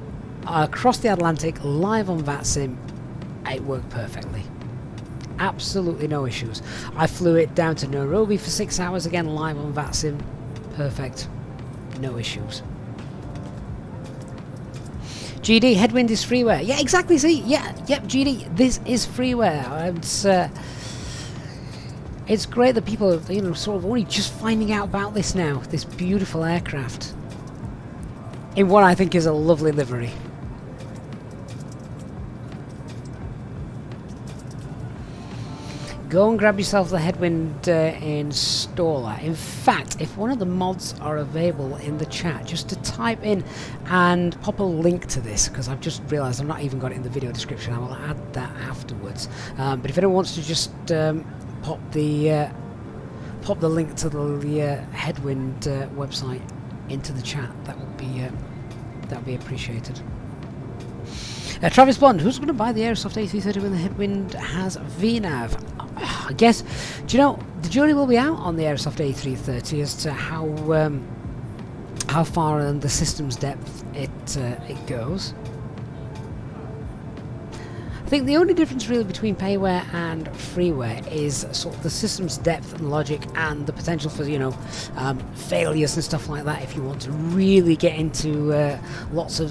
across the Atlantic, live on VATSIM. It worked perfectly. Absolutely no issues. I flew it down to Nairobi for 6 hours, again live on VATSIM. Perfect. No issues. GD, Headwind is freeware. Yeah, exactly, see? Yep, GD, this is freeware. It's great that people are, sort of only just finding out about this now, this beautiful aircraft, in what I think is a lovely livery. Go and grab yourself the Headwind installer. In fact, if one of the mods are available in the chat, just to type in and pop a link to this, because I've just realised I've not even got it in the video description. I will add that afterwards. But if anyone wants to just pop the link to the Headwind website into the chat, that would be appreciated. Travis Bond, who's going to buy the Aerosoft A330 when the Headwind has Vnav? I guess, the jury will be out on the Aerosoft A330 as to how far and the system's depth it goes. think the only difference really between payware and freeware is sort of the system's depth and logic and the potential for, you know, failures and stuff like that if you want to really get into lots of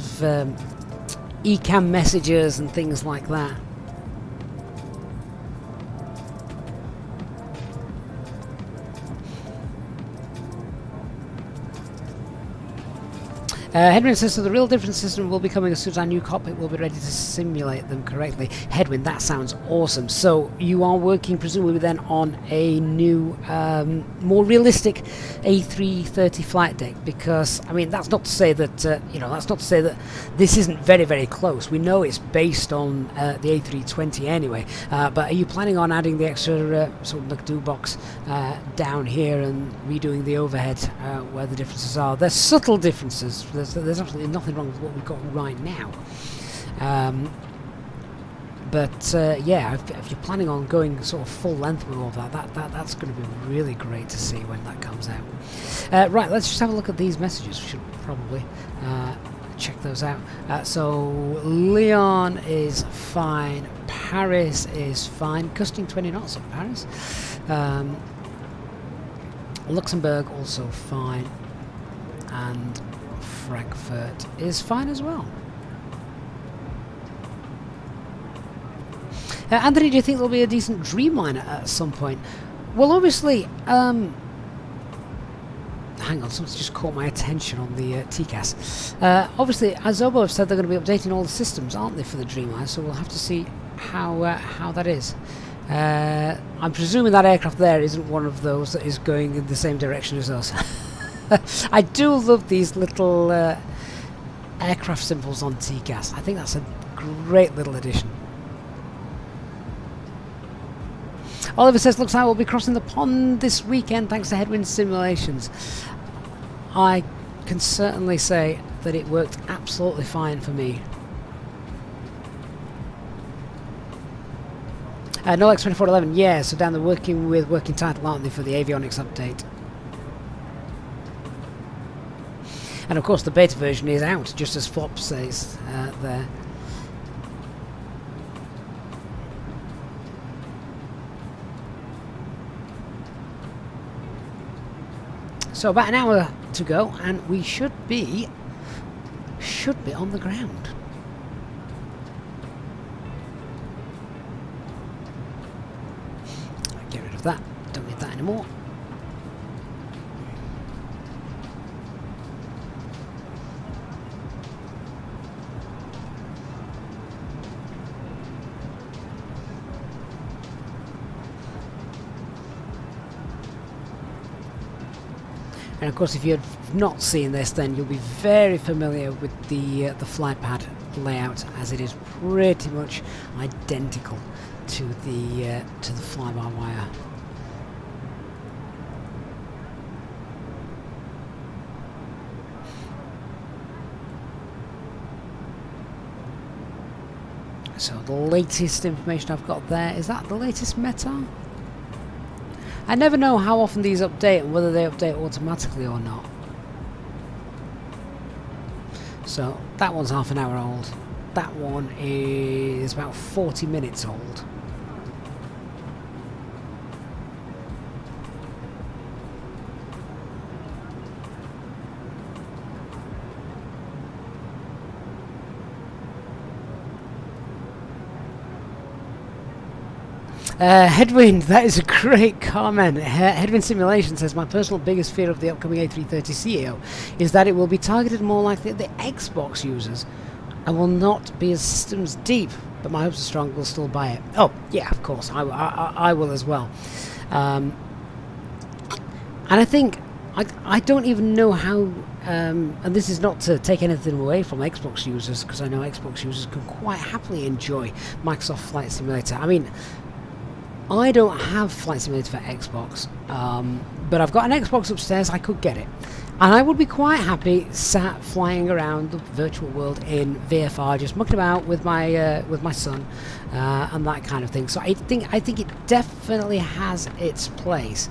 ECAM messages and things like that. Headwind says, so the real difference system will be coming as soon as our new cockpit will be ready to simulate them correctly. Headwind, that sounds awesome. So you are working presumably then on a new, more realistic A330 flight deck, because, I mean, that's not to say that, you know, that's not to say that this isn't very, very close. We know it's based on the A320 anyway, but are you planning on adding the extra sort of McDo box down here and redoing the overhead where the differences are? There's subtle differences. There's absolutely nothing wrong with what we've got right now. Yeah, if you're planning on going sort of full length with all of that's going to be really great to see when that comes out. Right, let's just have a look at these messages. We should probably check those out. So Leon is fine. Paris is fine. Gusting 20 knots at Paris. Luxembourg also fine. And Frankfurt is fine as well. Anthony, do you think there'll be a decent Dreamliner at some point? Well, obviously, hang on, something's just caught my attention on the TCAS. Obviously, Azobo have said they're going to be updating all the systems, aren't they, for the Dreamliner? So we'll have to see how that is. I'm presuming that aircraft there isn't one of those that is going in the same direction as us. I do love these little aircraft symbols on TCAS. I think that's a great little addition. Oliver says, looks like we'll be crossing the pond this weekend thanks to Headwind simulations. I can certainly say that it worked absolutely fine for me. NoLX2411, yeah, so down the working with working title, aren't they, for the avionics update? And of course the beta version is out, just as Flop says there. So about an hour to go, and we should be on the ground. Get rid of that. Don't need that anymore. And of course, if you have not seen this, then you'll be very familiar with the flight pad layout, as it is pretty much identical to the fly-by-wire. So the latest information I've got there, is that the latest METAR? I never know how often these update and whether they update automatically or not. So that one's half an hour old. That one is about 40 minutes old. Headwind, that is a great comment. Headwind Simulation says, my personal biggest fear of the upcoming A330 CEO is that it will be targeted more likely at the Xbox users and will not be as systems deep, but my hopes are strong, we'll still buy it. Oh, yeah, of course, I will as well. And I think, I don't even know how, and this is not to take anything away from Xbox users, because I know Xbox users can quite happily enjoy Microsoft Flight Simulator. I mean, I don't have Flight Simulator for Xbox, but I've got an Xbox upstairs. I could get it, and I would be quite happy sat flying around the virtual world in VFR, just mucking about with my son and that kind of thing. So I think it definitely has its place.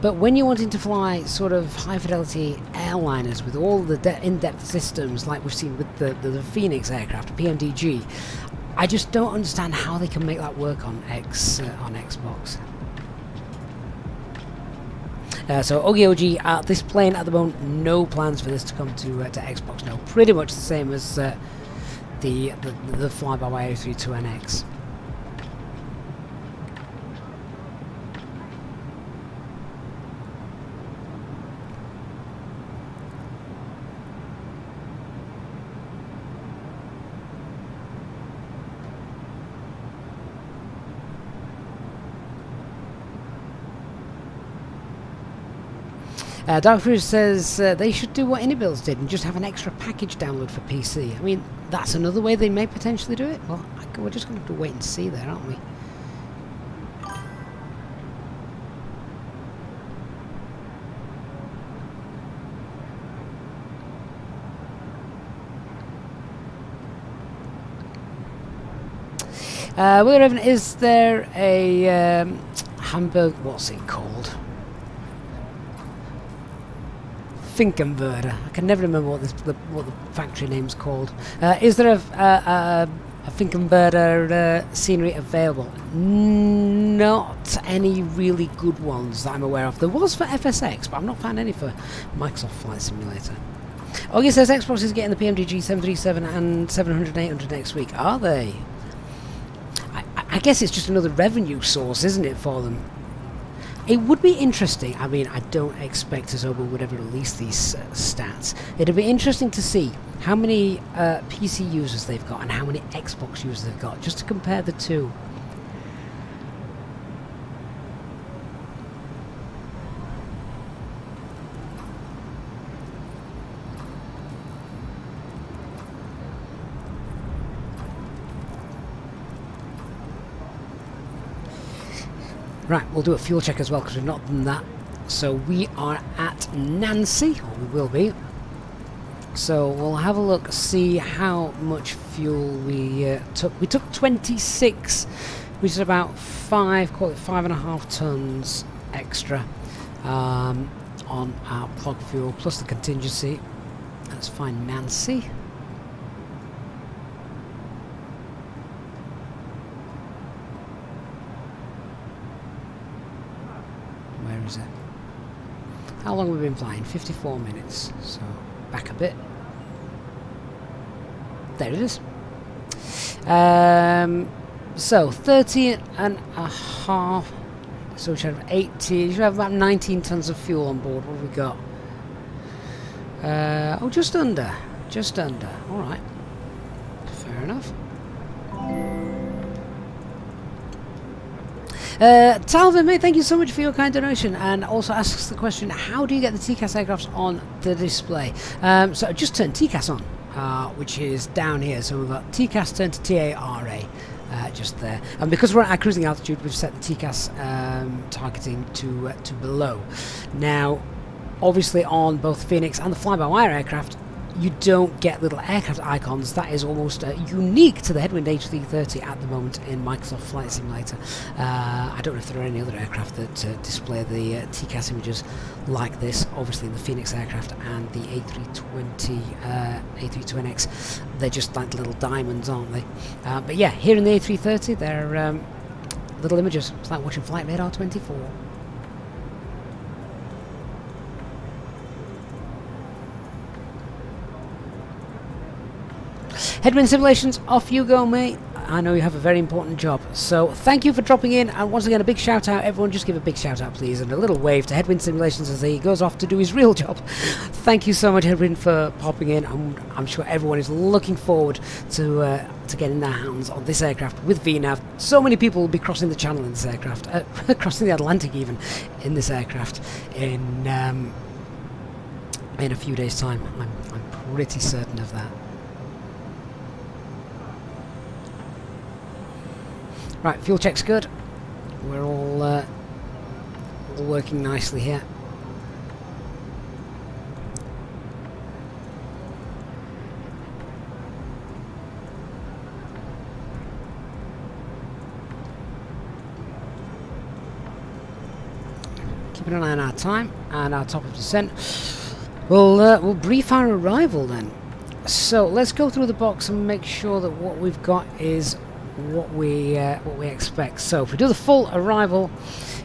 But when you're wanting to fly sort of high fidelity airliners with all the in-depth systems like we've seen with the Phoenix aircraft, PMDG, I just don't understand how they can make that work on Xbox. So OGOG, this plane at the moment, no plans for this to come to Xbox. No, pretty much the same as the fly-by-wire A320NX. Dark Fruit says they should do what Inibills did and just have an extra package download for PC. I mean, that's another way they may potentially do it. Well, we're just going to have to wait and see there, aren't we? Is there a Hamburg, what's it called? Finkenwerder. I can never remember what the factory name's called. Is there a Finkenwerder scenery available? Not any really good ones that I'm aware of. There was for FSX, but I've not found any for Microsoft Flight Simulator. Augie says Xbox is getting the PMDG 737 and 700-800 next week. Are they? I guess it's just another revenue source, isn't it, for them? It would be interesting. I mean, I don't expect Asobo would ever release these stats. It'd be interesting to see how many PC users they've got and how many Xbox users they've got, just to compare the two. Right, we'll do a fuel check as well because we've not done that. So we are at Nancy, or we will be. So we'll have a look, see how much fuel we took. We took 26, which is about 5.5 tons extra on our plug fuel plus the contingency. Let's find Nancy. Where is it? How long have we been flying? 54 minutes. So back a bit. There it is. So 30 and a half. So we should have 80. You should have about 19 tons of fuel on board. What have we got? Oh, just under. Just under. All right. Fair enough. Talvin, mate, thank you so much for your kind donation, and also asks the question, how do you get the TCAS aircrafts on the display? So I just turned TCAS on, which is down here, so we've got TCAS turned to TARA just there, and because we're at our cruising altitude, we've set the TCAS targeting to below. Now, obviously on both Phoenix and the fly-by-wire aircraft, you don't get little aircraft icons. That is almost unique to the Headwind A330 at the moment in Microsoft Flight Simulator. I don't know if there are any other aircraft that display the TCAS images like this. Obviously in the Phoenix aircraft and the A320X, they're just like little diamonds, aren't they? But yeah, here in the A330, they're little images. It's like watching Flight Radar 24. Headwind Simulations, off you go, mate. I know you have a very important job. So thank you for dropping in, and once again a big shout out. Everyone just give a big shout out please, and a little wave to Headwind Simulations as he goes off to do his real job. Thank you so much, Headwind, for popping in. I'm sure everyone is looking forward to getting their hands on this aircraft with Vnav. So many people will be crossing the channel in this aircraft, crossing the Atlantic even in this aircraft in a few days time. I'm pretty certain of that. Right, fuel check's good. We're all working nicely here. Keeping an eye on our time and our top of descent. We'll brief our arrival then. So let's go through the box and make sure that what we've got is what we expect. So if we do the full arrival,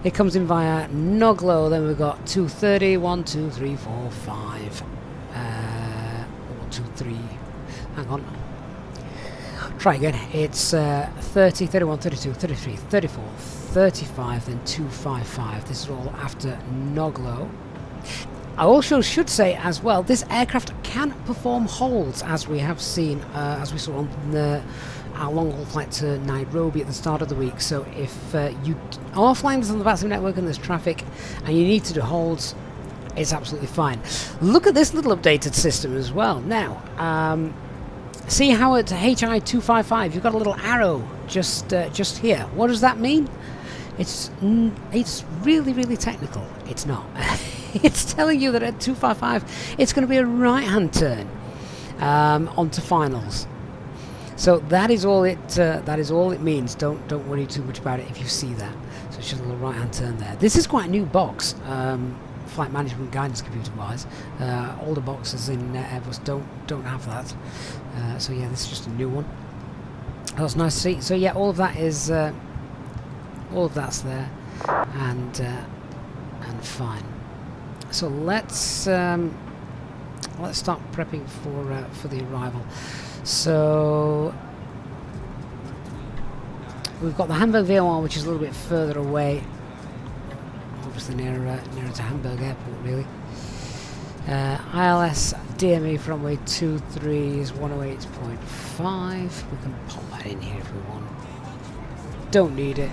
it comes in via Noglo. Then we've got 230, 1, 2, 3, 4, 5. 1, 2, 3. Hang on. Try again. It's 30, 31, 32, 33, 34, 35, then 255. This is all after Noglo. I also should say as well, this aircraft can perform holds, as we have seen, as we saw on our long-haul flight to Nairobi at the start of the week. So if you are flying this on the VATSIM network and there's traffic and you need to do holds, it's absolutely fine. Look at this little updated system as well. Now, see how at HI 255 you've got a little arrow just here. What does that mean? It's really, really technical. It's not. It's telling you that at 255 it's going to be a right-hand turn onto finals. So that is all it means. Don't worry too much about it if you see that. So it's just a little right-hand turn there. This is quite a new box, flight management guidance computer-wise. Older boxes in Airbus don't have that. So yeah, this is just a new one. That's nice to see. So yeah, all of that is all of that's there, and fine. So let's start prepping for the arrival. So we've got the Hamburg VOR, which is a little bit further away, obviously nearer to Hamburg Airport, really. ILS DME from runway 23 is 108.5. We can pop that in here if we want. Don't need it.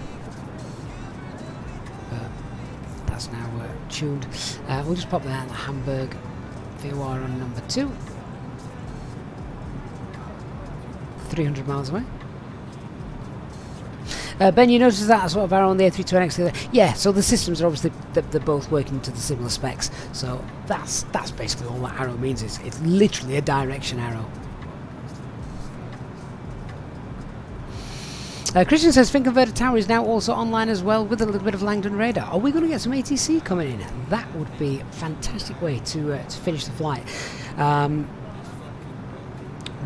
That's now tuned. We'll just pop that in the Hamburg VOR on number 2. 300 miles away. Ben, you notice that sort of arrow on the A320X? Yeah, so the systems are obviously they're both working to the similar specs. So that's basically all that arrow means. It's literally a direction arrow. Christian says Fin Converter Tower is now also online as well with a little bit of Langdon radar. Are we going to get some ATC coming in? That would be a fantastic way to finish the flight.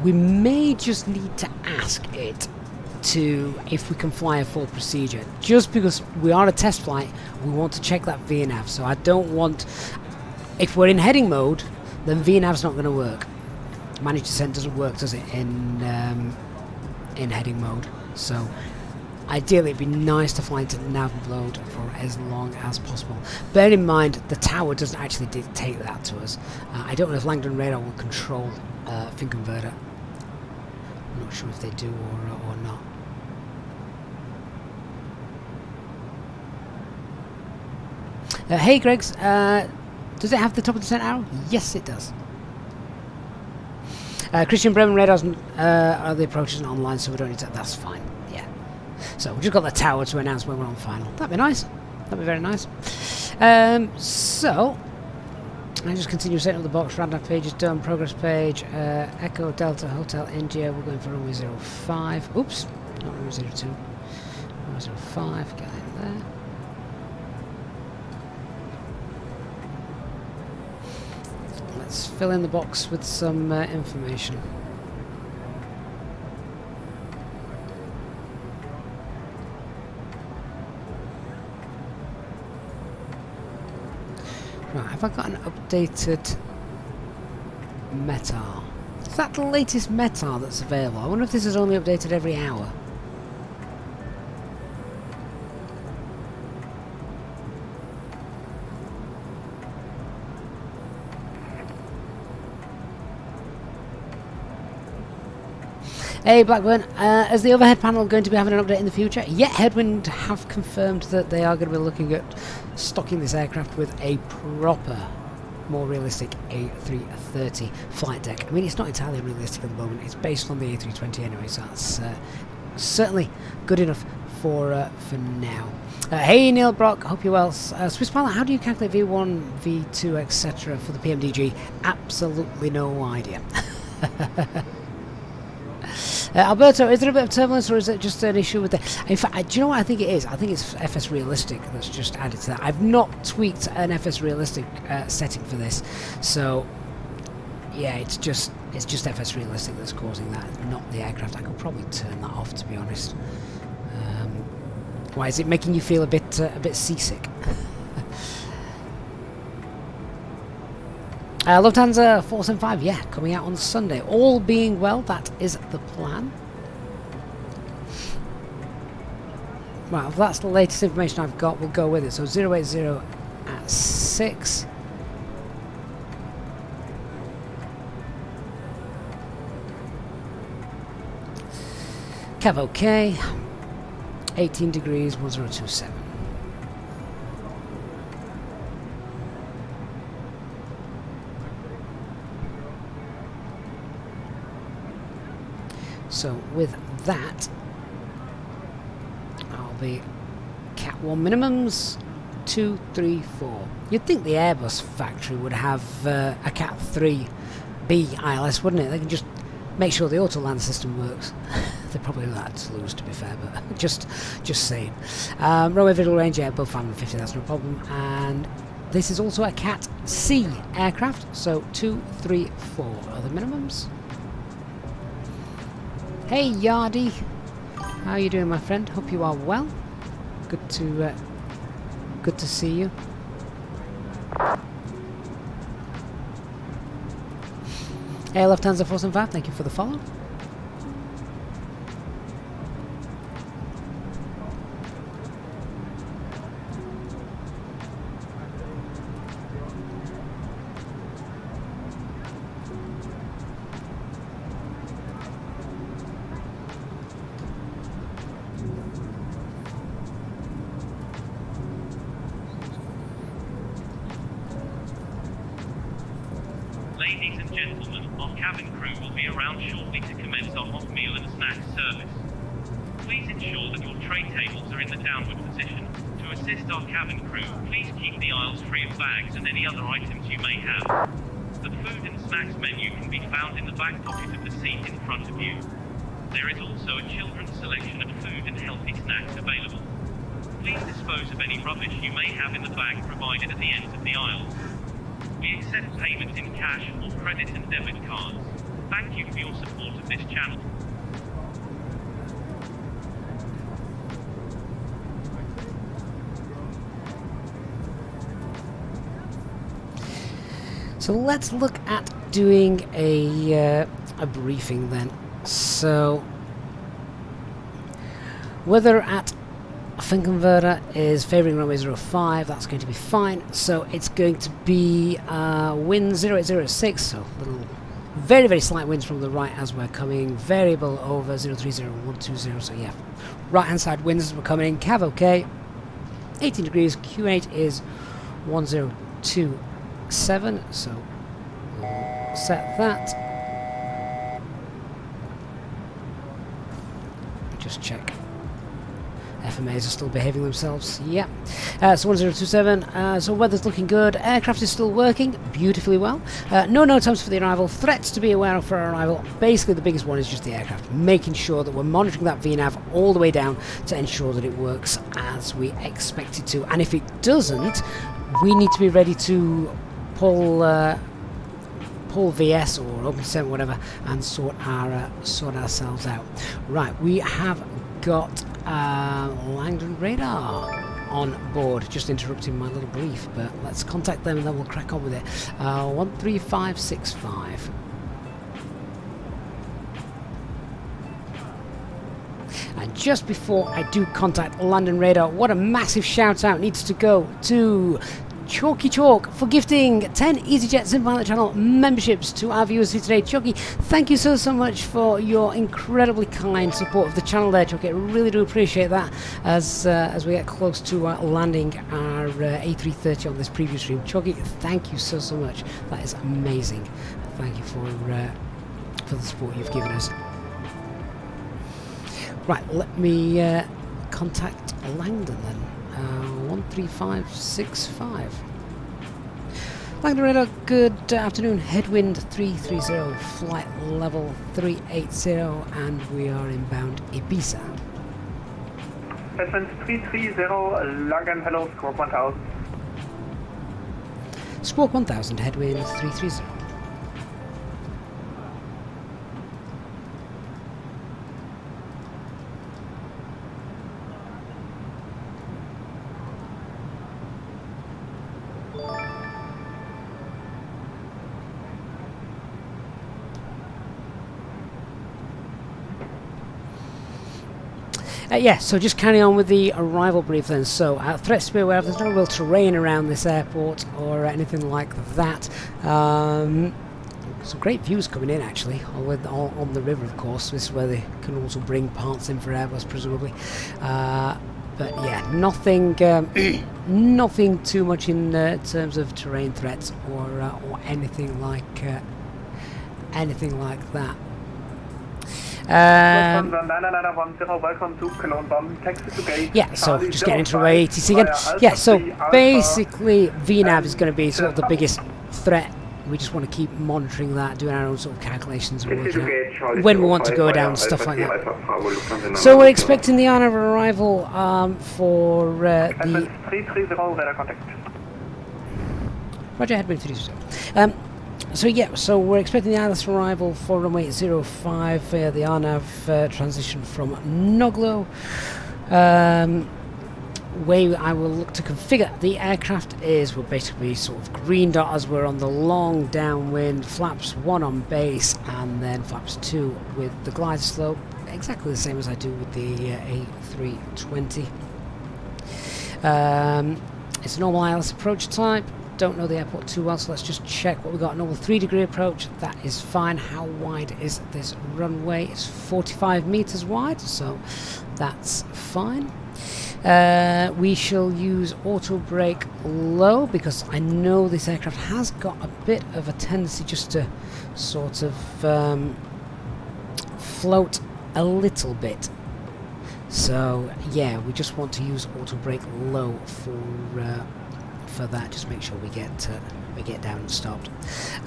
We may just need to ask it if we can fly a full procedure. Just because we are a test flight, we want to check that VNAV. So I don't want... If we're in heading mode, then VNAV's not going to work. Managed descent doesn't work, does it, in heading mode? So ideally it'd be nice to fly into nav mode for as long as possible. Bear in mind the tower doesn't actually dictate that to us. I don't know if Langdon radar will control Fin Converter. I'm not sure if they do or not. Hey Gregs, does it have the top of the descent arrow? Yes it does. Christian Bremen radars are the approaches and online, so we don't need to. That's fine. Yeah. So we've just got the tower to announce when we're on final. That'd be nice. That'd be very nice. So I just continue setting up the box. Radar page is done. Progress page. Echo Delta Hotel India. We're going for runway 05. Oops, not runway 02. Runway 05. Get in there. Let's fill in the box with some information. Right, have I got an updated METAR? Is that the latest METAR that's available? I wonder if this is only updated every hour. Hey Blackburn, is the overhead panel going to be having an update in the future? Yeah, Headwind have confirmed that they are going to be looking at stocking this aircraft with a proper, more realistic A330 flight deck. I mean, it's not entirely realistic at the moment. It's based on the A320 anyway, so that's certainly good enough for now. Hey Neil Brock, hope you're well. Swiss Pilot, how do you calculate V1, V2, etc. for the PMDG? Absolutely no idea. Alberto, is there a bit of turbulence or is it just an issue with the... In fact, do you know what I think it is? I think it's FS Realistic that's just added to that. I've not tweaked an FS Realistic setting for this. So, yeah, it's just It's just FS Realistic that's causing that, not the aircraft. I could probably turn that off, to be honest. Why is it making you feel a bit seasick? Lufthansa 475, yeah, coming out on Sunday. All being well, that is the plan. Right, if that's the latest information I've got, we'll go with it. So 080 at 6. Cav OK. 18 degrees, 1027. So with that, I'll be Cat 1 minimums, 2, 3, 4. You'd think the Airbus factory would have a Cat 3B ILS, wouldn't it? They can just make sure the auto land system works. They probably do that at Toulouse, to be fair, but just saying. Runway visual range, yeah, above 550, that's no problem. And this is also a Cat C aircraft, so 2, 3, 4 are the minimums. Hey Yardy, how are you doing, my friend? Hope you are well. Good to see you. Hey Lufthansa 475, thank you for the follow. Ladies and gentlemen, our cabin crew will be around shortly to commence our hot meal and snack service. Please ensure that your tray tables are in the downward position. To assist our cabin crew, please keep the aisles free of bags and any other items you may have. The food and snacks menu can be found in the back pocket of the seat in front of you. There is also a children's selection of food and healthy snacks available. Please dispose of any rubbish you may have in the bag provided at the ends of the aisles. We accept payment in cash or credit and debit cards. Thank you for your support of this channel. So let's look at doing a briefing then. So whether at fin converter is favouring runway 05, that's going to be fine. So it's going to be wind 0806, so little very, very slight winds from the right as we're coming. Variable over 030120, so yeah, right hand side winds as we're coming in. Cav OK, 18 degrees, Q8 is 1027, so we'll set that. Just check. FMAs are still behaving themselves, yeah. So 1027, so weather's looking good. Aircraft is still working beautifully well. No times for the arrival. Threats to be aware of for our arrival. Basically the biggest one is just the aircraft. Making sure that we're monitoring that Vnav all the way down to ensure that it works as we expect it to. And if it doesn't, we need to be ready to pull VS or Open 7, whatever, and sort ourselves out. Right, we have got Langdon radar on board. Just interrupting my little brief, but let's contact them and then we'll crack on with it. 13565. And just before I do contact London Radar, what a massive shout out needs to go to Chalky Chalk for gifting 10 EasyJet SimPilot channel memberships to our viewers here today. Chalky, thank you so much for your incredibly kind support of the channel there, Chalky. I really do appreciate that as we get close to landing our A330 on this preview stream. Chalky, thank you so much. That is amazing. Thank you for the support you've given us. Right, let me contact Langdon then. 13565. Langdon Radar, good afternoon. Headwind 330, flight level 380, and we are inbound Ibiza. Headwind 330, Langdon, hello, Squawk 1000. Squawk 1000, Headwind 330. Yeah, so just carry on with the arrival brief then. So, threats to be aware of, there's no real terrain around this airport or anything like that. Some great views coming in actually, on the river of course. This is where they can also bring parts in for Airbus presumably. But yeah, nothing nothing too much in terms of terrain threats or anything like that. Yeah, so just getting into runway ATC again. Yeah, so basically Vnav is going to be sort of the biggest threat. We just want to keep monitoring that, doing our own sort of calculations and working out when we want to go down, stuff like that. So we're expecting the RNAV arrival for the... Headwind 330, radar contact. Roger, Headwind 330. So yeah, so we're expecting the ILS arrival for runway 05 via the RNAV transition from Noglo. Way I will look to configure the aircraft is we're basically sort of green dot as we're on the long downwind, flaps 1 on base and then flaps 2 with the glide slope, exactly the same as I do with the A320. It's a normal ILS approach type. Don't know the airport too well, so let's just check what we got. Normal 3-degree approach, that is fine. How wide is this runway? It's 45 meters wide, so that's fine. We shall use auto brake low because I know this aircraft has got a bit of a tendency just to sort of float a little bit. So yeah, we just want to use auto brake low for that. Just make sure we get down and stopped.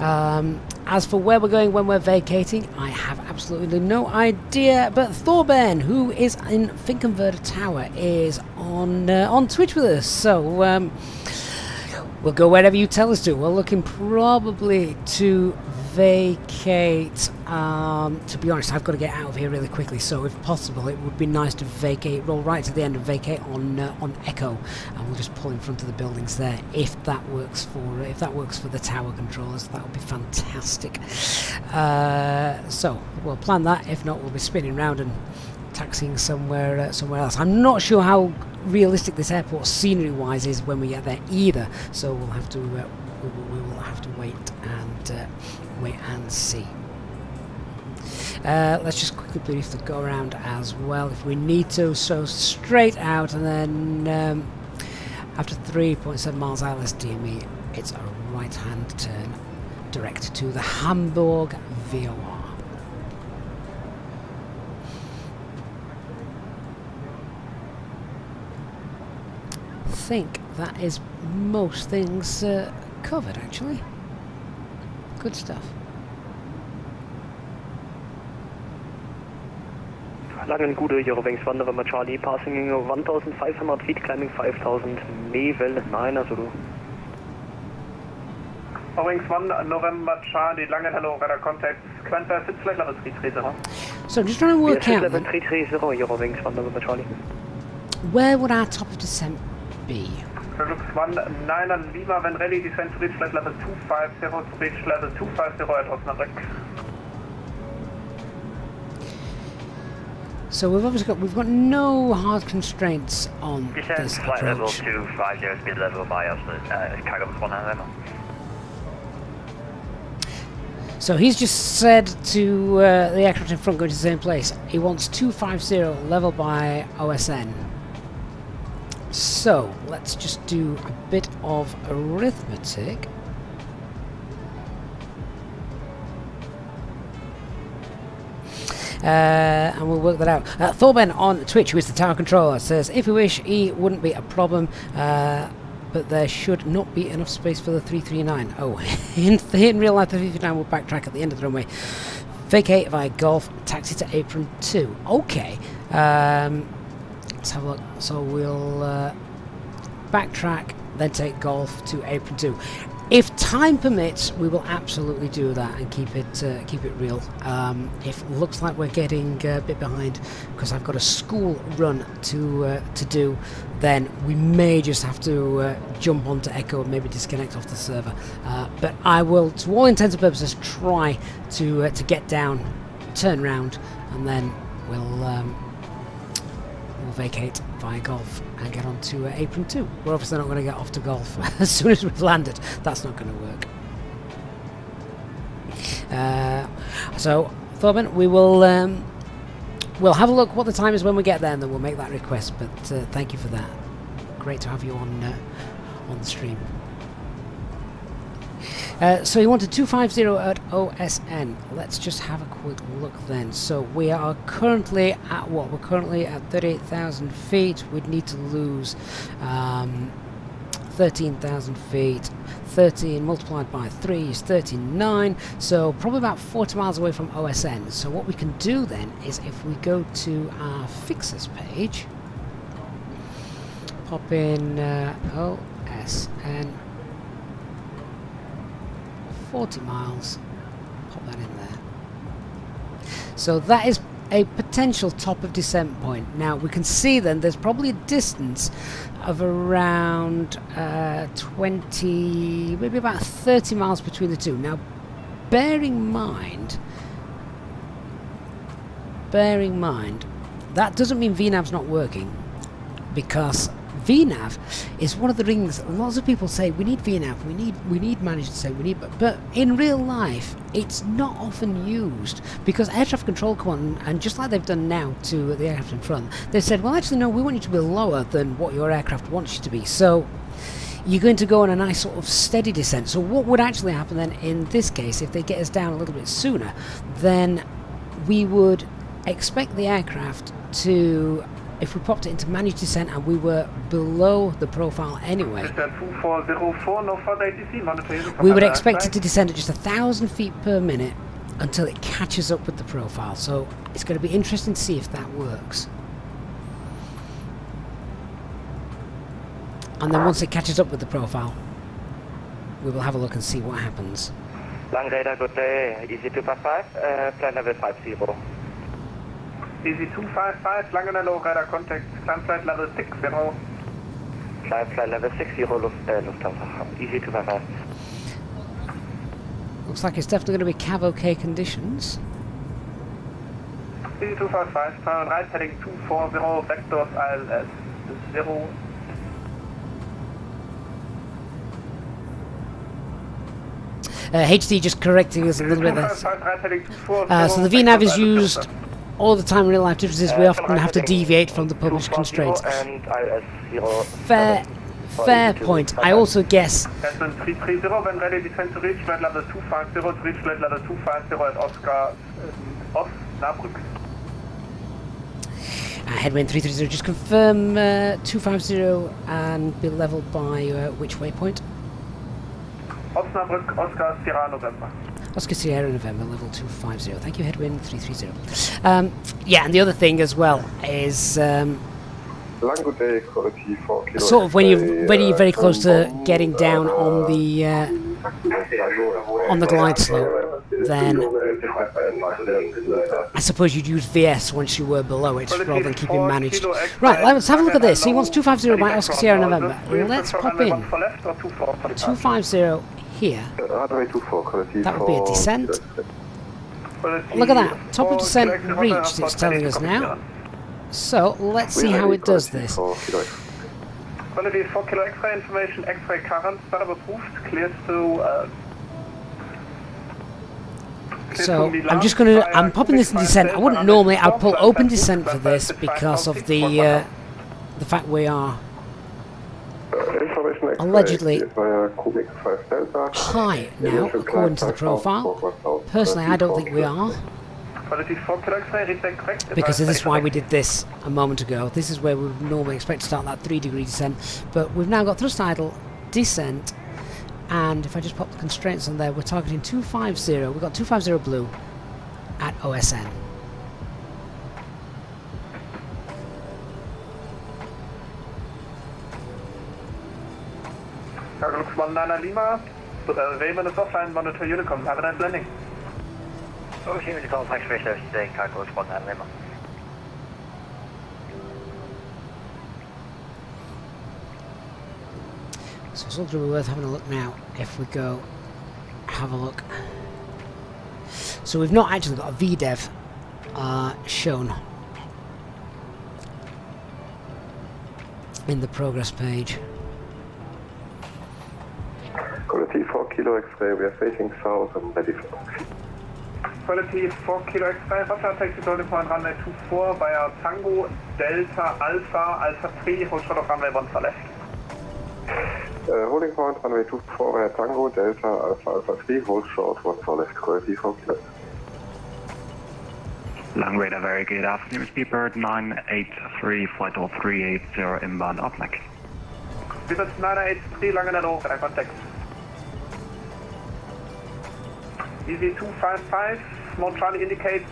As for where we're going when we're vacating, I have absolutely no idea. But Thorben, who is in Finkenwerder Tower, is on Twitch with us. So we'll go wherever you tell us to. We're looking probably to vacate. To be honest, I've got to get out of here really quickly. So if possible, it would be nice to vacate, roll right to the end and vacate on Echo, and we'll just pull in front of the buildings there. If that works for the tower controllers, that would be fantastic. So we'll plan that. If not, we'll be spinning round and taxiing somewhere else. I'm not sure how realistic this airport scenery-wise is when we get there either. So we'll have to we will have to wait and see. Let's just quickly brief the go around as well if we need to. So straight out, and then after 3.7 miles ILS DME, it's a right-hand turn direct to the Hamburg VOR. I think that is most things covered, actually. Good stuff. Langen Gude, Eurowings 1 November Charlie, passing 1,500 feet, climbing 5,000 Mevel 9, also du. Eurowings 1 November Charlie, Langen, hello, radar contact, climb flight level 330. So I'm just trying to work out level 330, Eurowings 1 November Charlie. Where would our top of descent be? Looks 1-9 on Lima, when ready, descend to reach flight level 250, to reach level 250 at Osnabrück. So we've got no hard constraints on descend this flight level approach. 250, speed level miles, cargo 100. So he's just said to the aircraft in front going to the same place. He wants 250 level by OSN. So let's just do a bit of arithmetic. And we'll work that out. Thorben on Twitch, who is the tower controller, says if we wish, E wouldn't be a problem, but there should not be enough space for the 339. Oh, in real life, the 339 will backtrack at the end of the runway. Vacate via Golf, taxi to apron 2. Okay. Let's have a look. So we'll backtrack, then take Golf to apron 2. If time permits, we will absolutely do that and keep it real. If it looks like we're getting a bit behind because I've got a school run to do, then we may just have to jump onto Echo and maybe disconnect off the server. But I will, to all intents and purposes, try to get down, turn round, and then we'll we'll vacate via Golf and get on to apron 2. We're obviously not going to get off to Golf as soon as we've landed. That's not going to work. So, Thorben, we will we'll have a look what the time is when we get there, and then we'll make that request. But thank you for that. Great to have you on the stream. So you wanted 250 at OSN. Let's just have a quick look then. So we are currently at what? We're currently at 38,000 feet. We'd need to lose 13,000 feet. 13 multiplied by 3 is 39. So probably about 40 miles away from OSN. So what we can do then is if we go to our fixes page, pop in OSN. 40 miles, pop that in there. So that is a potential top of descent point. Now we can see then there's probably a distance of around 20, maybe about 30 miles between the two. Now bearing in mind, that doesn't mean Vnav's not working, because Vnav is one of the things lots of people say we need Vnav, we need managed to say we need, but in real life it's not often used, because air traffic control come on, and just like they've done now to the aircraft in front, they said, well actually no, we want you to be lower than what your aircraft wants you to be, so you're going to go on a nice sort of steady descent. So what would actually happen then in this case, if they get us down a little bit sooner, then we would expect the aircraft to, if we popped it into managed descent and we were below the profile anyway, we would expect it to descend at just 1,000 feet per minute until it catches up with the profile. So it's going to be interesting to see if that works. And then once it catches up with the profile, we will have a look and see what happens. Long radar, good day. Easy 255, flight level 50. Easy 255, Langen Hello, radar contact, climb flight level 60. Climb flight level 60, Lufthansa. Easy 255. Looks like it's definitely going to be cav okay conditions. Easy 255, turn right heading 240, vectors ILS 0. HD just correcting us a little bit there. So the Vnav is used all the time in real life differences. We often have to deviate from the published constraints. Fair point. I also guess when ready, descend to reach flight level 250, to reach flight level 250 at Oscar off Hamburg. Headwind 330, just confirm 250 and be leveled by which waypoint? Osnabrück, Oscar Sierra November. Oscar Sierra November, level 250. Thank you, Headwind 330. Yeah, and the other thing as well is sort of when you're very close to getting down on the glide slope, then I suppose you'd use VS once you were below it rather than keeping managed. Right, let's have a look at this. So he wants 250 by Oscar Sierra November. Let's pop in 250 here. That would be a descent. Look at that. Top of descent reached, it's telling us now. So let's see how it does this. Quality 4 kilo X-ray information, X-ray current, startup approved, clears to so I'm just going to, I'm popping this in descent. I wouldn't normally, I'd pull open descent for this because of the fact we are allegedly high now according to the profile. Personally I don't think we are, because this is why we did this a moment ago. This is where we would normally expect to start that 3-degree descent, but we've now got thrust idle, descent, and if I just pop the constraints on there, we're targeting 250. We've got 250 blue at OSN. Looks 19 Lima, Raven is offline, monitor Unicom, have a nice landing. Oh, Unicom, thanks for your today, cargo 19 Lima. So it's also worth having a look now if we go have a look. So we've not actually got a VDEV shown in the progress page. Quality 4 Kilo X-ray, we are facing south and ready for taxi. Quality 4 Kilo X-ray, Roger, taxi to holding point runway 24 via Tango, Delta, Alpha 3, hold short of runway 1 for left. Holding point runway 24 via Tango, Delta, Alpha 3, hold short 1 for left, quality 4 Kilo. Long radar, very good afternoon, Speedbird 983, flight 380 inbound Opmac. Speedbird 983, long and over, contact. EV255, Mount Charlie indicates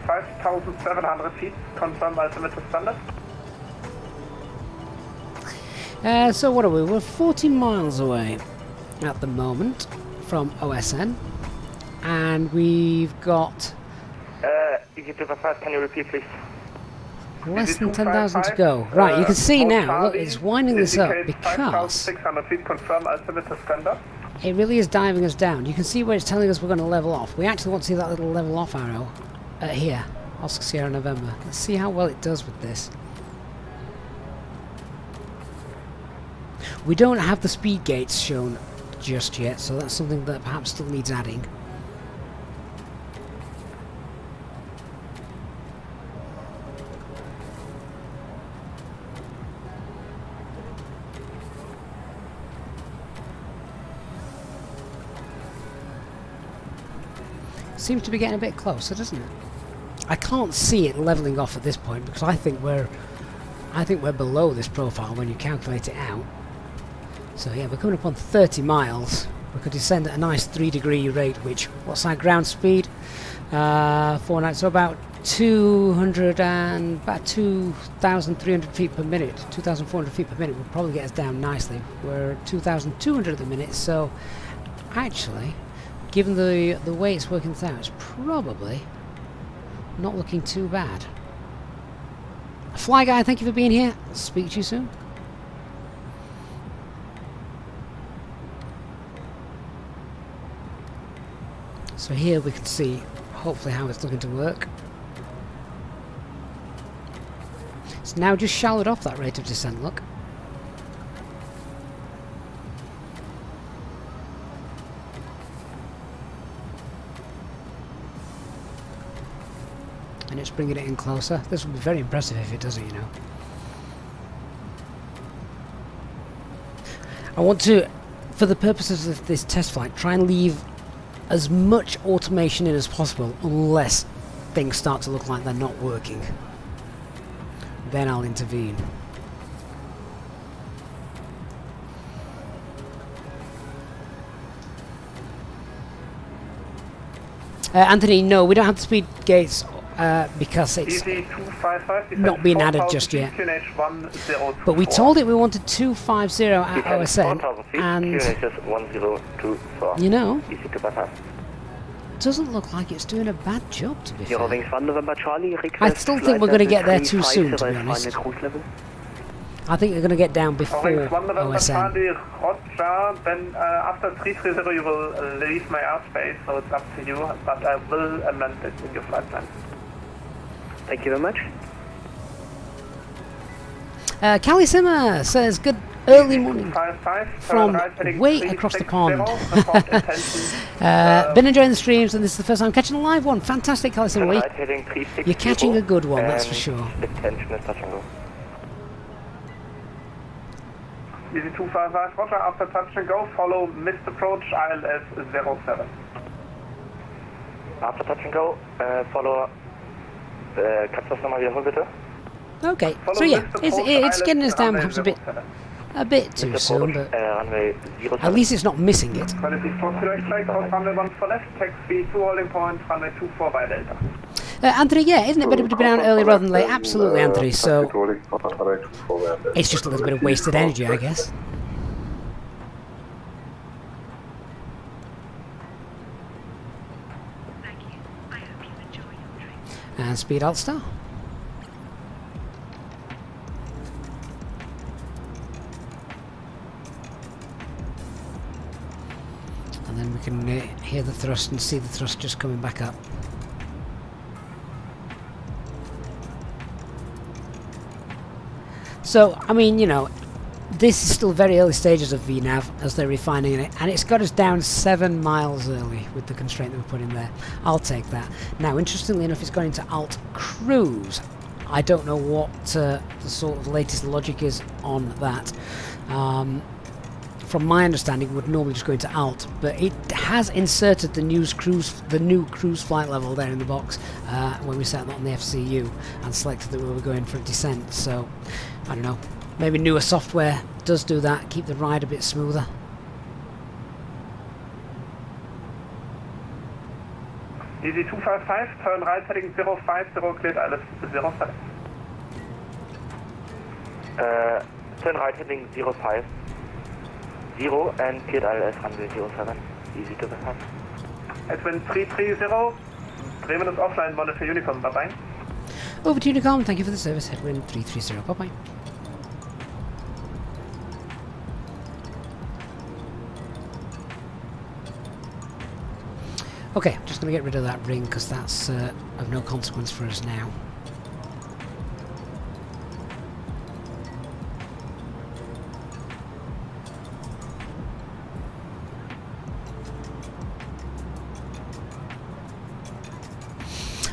5,700 feet, confirm altimeter standard. So what are we? We're 40 miles away at the moment from OSN, and we've got EV255, can you repeat please? less than 10,000 to go. Right, you can see now, look, it's winding this up because 5,600 feet, confirm altimeter standard. it really is diving us down. You can see where it's telling us we're going to level off. We actually want to see that little level off arrow here, Oscar Sierra November. Let's see how well it does with this. We don't have the speed gates shown just yet, so that's something that perhaps still needs adding. Seems to be getting a bit closer, doesn't it? I can't see it leveling off at this point because I think we're below this profile when you calculate it out. So yeah, we're coming up on 30 miles. We could descend at a nice 3-degree rate, which, what's our ground speed? 4 so about 2,300 feet per minute, 2,400 feet per minute would probably get us down nicely. We're 2,200 at the minute, so actually, given the way it's working out, it's probably not looking too bad. Fly Guy, thank you for being here. I'll speak to you soon. So here we can see, hopefully, how it's looking to work. It's now just shallowed off that rate of descent, look. And it's bringing it in closer. This will be very impressive if it does it, you know. I want to, for the purposes of this test flight, try and leave as much automation in as possible, unless things start to look like they're not working. Then I'll intervene. Anthony, no, we don't have the speed gates because it's not being added just yet. But we told it we wanted 250 at OSN, and you know, it doesn't look like it's doing a bad job, to be fair. I still think we're going to get there too soon, to be honest. I think we're going to get down before OSN. Then after 330 you will leave my airspace, so it's up to you, but I will amend it in your flight plan. Thank you very much. Callie Simmer says, good early morning from way across the pond. Been enjoying the streams, and this is the first time catching a live one. Fantastic, Callie Simmer. You're catching a good one, that's for sure. Easy 255, Roger, after touch and go, follow missed approach, ILS 07. After touch and go, follow, kannst du das nochmal wiederholen, bitte? Okay, so yeah, it's getting us down perhaps a bit too soon, but at least it's not missing it. Anthony, yeah, isn't it better to be down early rather than late? Absolutely, Anthony, so it's just a little bit of wasted energy, I guess. Thank you. I hope you enjoy your trip. And speed alt star. And then we can hear the thrust and see the thrust just coming back up. So, I mean, you know, this is still very early stages of Vnav as they're refining it, and it's got us down 7 miles early with the constraint that we put in there. I'll take that. Now, interestingly enough, it's gone into alt cruise. I don't know what the sort of latest logic is on that. From my understanding, it would normally just go into alt, but it has inserted the new cruise flight level there in the box when we set that on the FCU and selected that we were going for a descent. So, I don't know. Maybe newer software does do that, keep the ride a bit smoother. Easy 255, turn right heading 050, cleared alles 07. Turn right heading 05. 0 and cleared ILS runway 07. Easy to pass. Headwind 330, drehen wir uns offline, Bonne für Unicom, bye bye. Over to Unicom, thank you for the service, Headwind 330, bye bye. Okay, I'm just going to get rid of that ring because that's of no consequence for us now.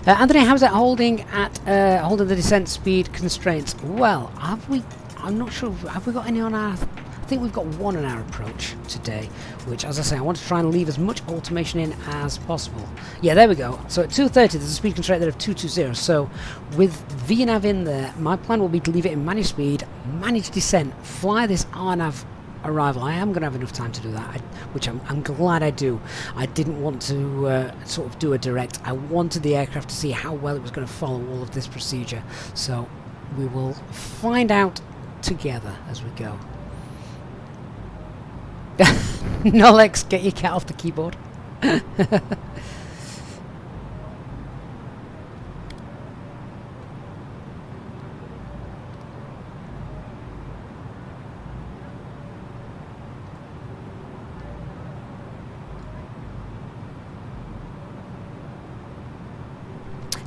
Anthony, how's that holding at holding the descent speed constraints? Well, have we? I'm not sure. Have we got any on our? I think we've got one on our approach today, which, as I say, I want to try and leave as much automation in as possible. Yeah, there we go. So at 2:30, there's a speed constraint there of 220. So with VNAV in there, my plan will be to leave it in manage speed, manage descent, fly this RNAV arrival. I am going to have enough time to do that, which I'm glad I do. I didn't want to sort of do a direct. I wanted the aircraft to see how well it was going to follow all of this procedure. So we will find out together as we go. Nolex, get your cat off the keyboard.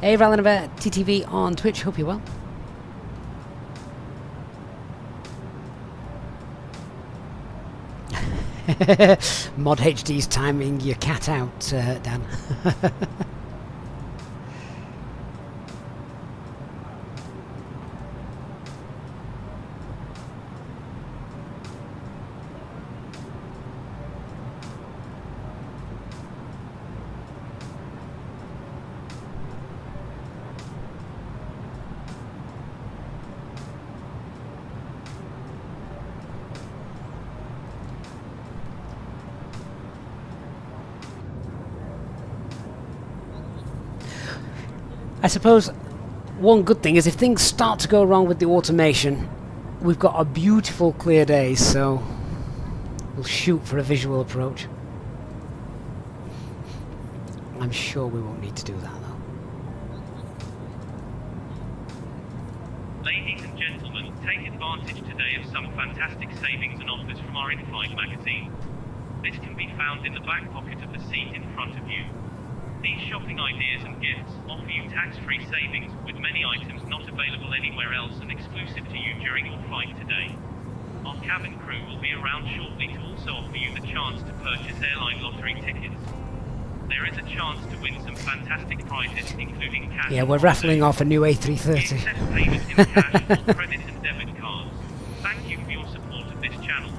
Hey, Valinavet TTV on Twitch, hope you're well. Mod HD's timing your cat out, Dan. I suppose one good thing is if things start to go wrong with the automation, we've got a beautiful clear day, so we'll shoot for a visual approach. I'm sure we won't need to do that though. Ladies and gentlemen, take advantage today of some fantastic savings and offers from our in-flight magazine. This can be found in the back pocket of the seat in front of you. These shopping ideas and gifts offer you tax-free savings with many items not available anywhere else and exclusive to you during your flight today. Our cabin crew will be around shortly to also offer you the chance to purchase airline lottery tickets. There is a chance to win some fantastic prizes, including cash. Yeah, we're raffling off a new A330. Accept payment in cash or credit and debit cards. Thank you for your support of this channel.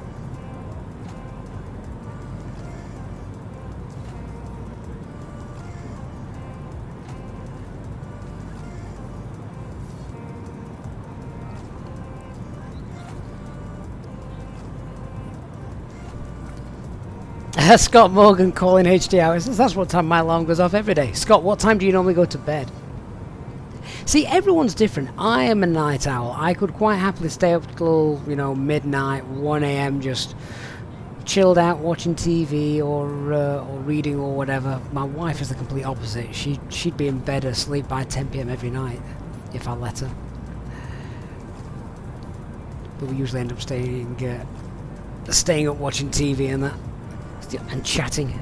Scott Morgan calling HD hours. That's what time my alarm goes off every day. Scott, what time do you normally go to bed? See, everyone's different. I am a night owl. I could quite happily stay up till, you know, midnight, 1 AM, just chilled out watching TV or reading or whatever. My wife is the complete opposite. She'd be in bed asleep by 10 PM every night if I let her. But we usually end up staying up watching TV and that. And chatting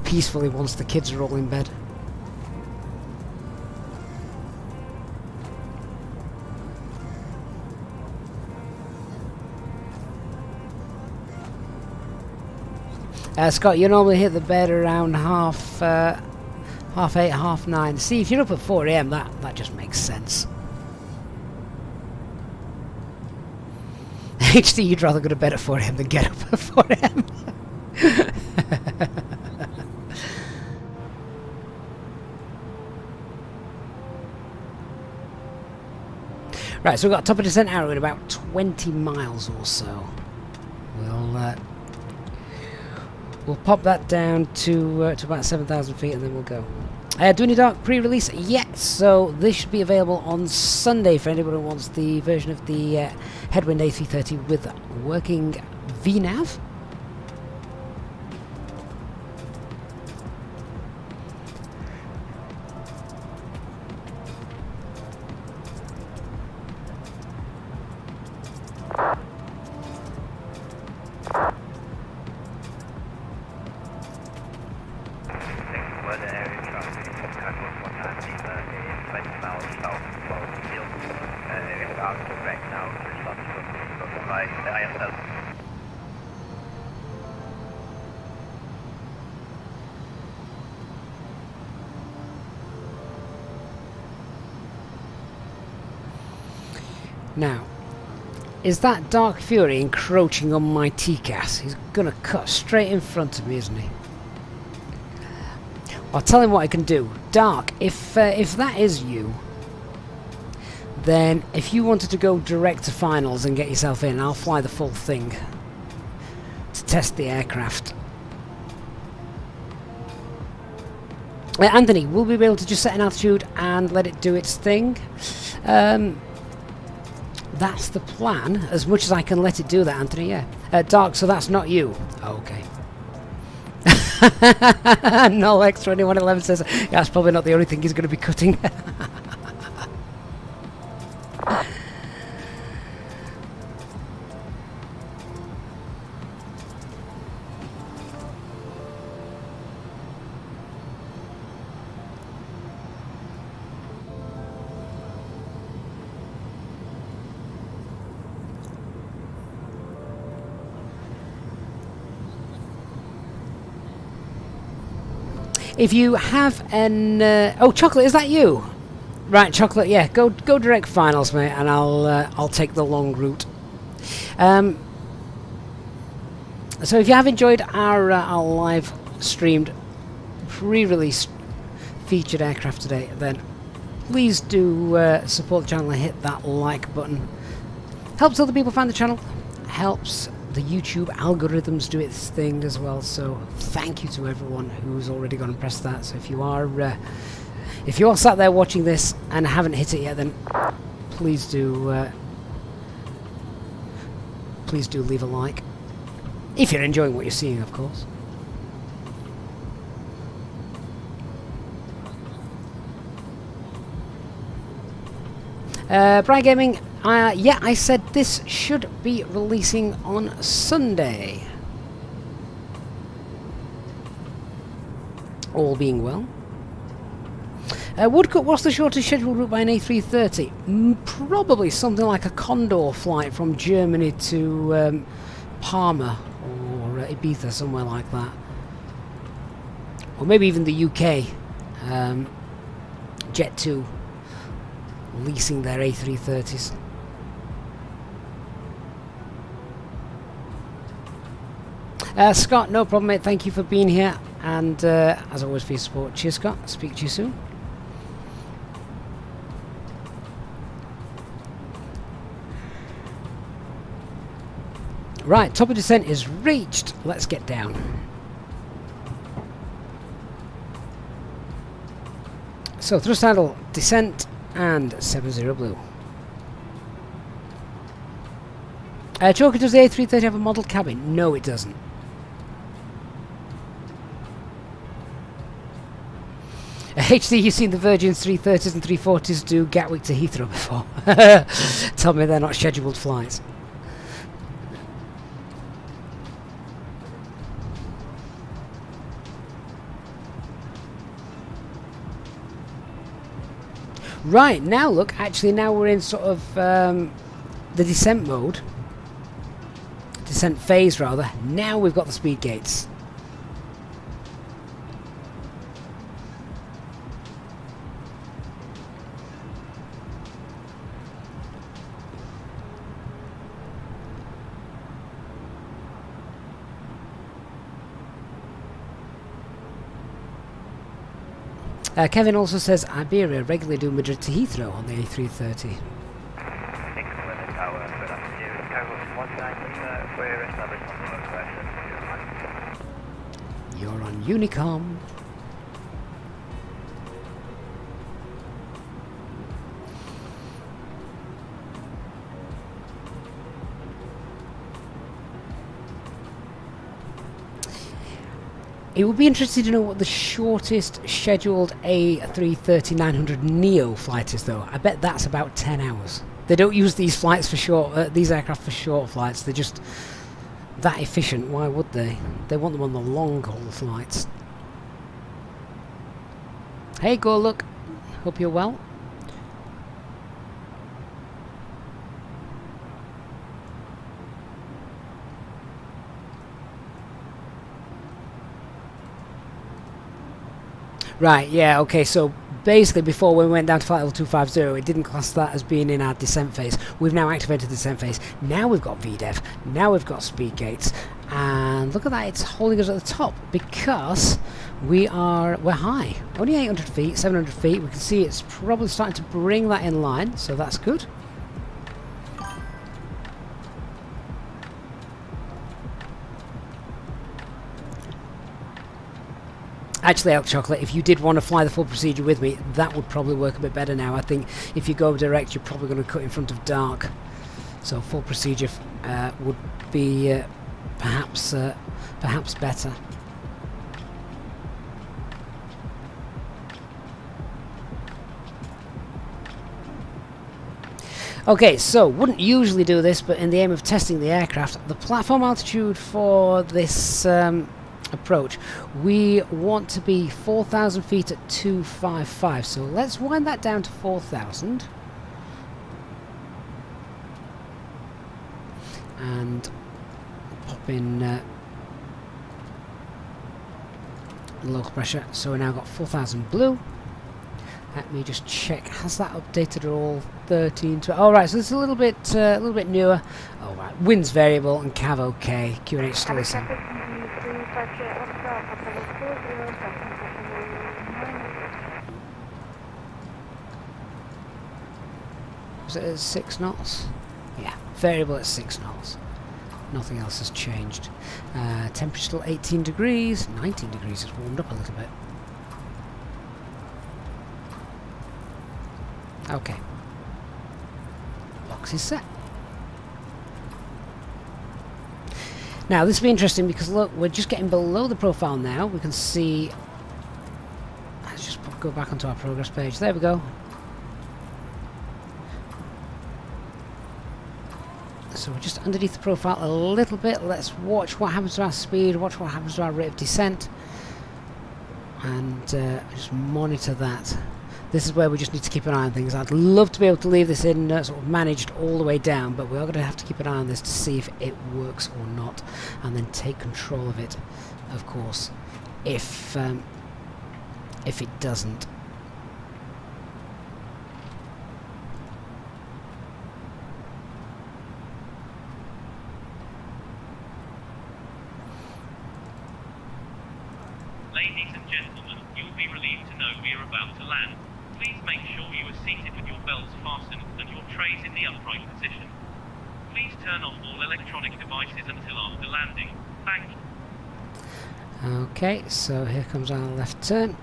peacefully once the kids are all in bed. Scott, you normally hit the bed around half 8, half 9. See, if you're up at 4 AM, that just makes sense. HD, you'd rather go to bed at 4 AM than get up at 4 AM. Right, so we've got top of descent arrow in about 20 miles or so. We'll pop that down to about 7,000 feet and then we'll go. Do any dark pre-release yet? So this should be available on Sunday for anybody who wants the version of the Headwind A330 with working Vnav. Now, is that Dark Fury encroaching on my TCAS? He's gonna cut straight in front of me, isn't he? I'll tell him what I can do. Dark, if that is you, then if you wanted to go direct to finals and get yourself in, I'll fly the full thing to test the aircraft. Anthony, will we be able to just set an altitude and let it do its thing? That's the plan, as much as I can let it do that, Anthony, yeah. Dark, so that's not you. Oh, okay. No, X2111 says, yeah, that's probably not the only thing he's going to be cutting. If you have an oh, Chocolate, is that you? Right, Chocolate, yeah, go direct finals, mate, and I'll take the long route. So if you have enjoyed our live streamed pre-release featured aircraft today, then please do support the channel and hit that like button. Helps other people find the channel, helps the YouTube algorithms do its thing as well, so thank you to everyone who's already gone and pressed that. So if you are sat there watching this and haven't hit it yet, then please do leave a like if you're enjoying what you're seeing, of course. Brian Gaming, yeah, I said this should be releasing on Sunday. All being well. Woodcut, what's the shortest scheduled route by an A330? Probably something like a Condor flight from Germany to Palma or Ibiza, somewhere like that. Or maybe even the UK. Jet2 leasing their A330s. Scott, no problem, mate. Thank you for being here, and as always for your support. Cheers, Scott. Speak to you soon. Right, top of descent is reached. Let's get down. So thrust handle, descent, and 70 blue. Choker, does the A330 have a model cabin? No, it doesn't. HD, you've seen the Virgin's 330s and 340s do Gatwick to Heathrow before. Tell me they're not scheduled flights. Right, now look, actually now we're in sort of the descent mode. Descent phase rather. Now we've got the speed gates. Kevin also says Iberia regularly do Madrid to Heathrow on the A330. You're on Unicom. It would be interesting to know what the shortest scheduled A330-900 Neo flight is, though. I bet that's about 10 hours. They don't use these flights for short, these aircraft for short flights. They're just that efficient. Why would they? They want them on the long haul flights. Hey, go look. Hope you're well. Right, yeah, okay, so basically before when we went down to flight level 250, it didn't class that as being in our descent phase. We've now activated the descent phase. Now we've got VDEV, now we've got speed gates, and look at that, it's holding us at the top because we're high. Only 800 feet, 700 feet, we can see it's probably starting to bring that in line, so that's good. Actually, Elk Chocolate, if you did want to fly the full procedure with me, that would probably work a bit better now. I think if you go direct, you're probably going to cut in front of dark. So full procedure would be perhaps better. Okay, so wouldn't usually do this, but in the aim of testing the aircraft, the platform altitude for this approach, we want to be 4,000 feet at 255, so let's wind that down to 4,000 and pop in local pressure. So we now got 4,000 blue. Let me just check, has that updated at all? 13 to, all right, so it's a little bit newer. All right, wind's variable and cav okay. QNH still the same. Was it at 6 knots? Yeah, variable at 6 knots. Nothing else has changed. Temperature still 18 degrees. 19 degrees has warmed up a little bit. Okay. Box is set. Now this will be interesting because look, we're just getting below the profile now. We can see. Let's just go back onto our progress page. There we go. So we're just underneath the profile a little bit. Let's watch what happens to our speed, watch what happens to our rate of descent, and just monitor that. This is where we just need to keep an eye on things. I'd love to be able to leave this in sort of managed all the way down, but we are going to have to keep an eye on this to see if it works or not, and then take control of it, of course, if it doesn't. Ladies and gentlemen, you'll be relieved to know we are about to land. Please make sure you are seated with your belts fastened and your trays in the upright position. Please turn off all electronic devices until after landing. Thank you. Okay, so here comes our left turn.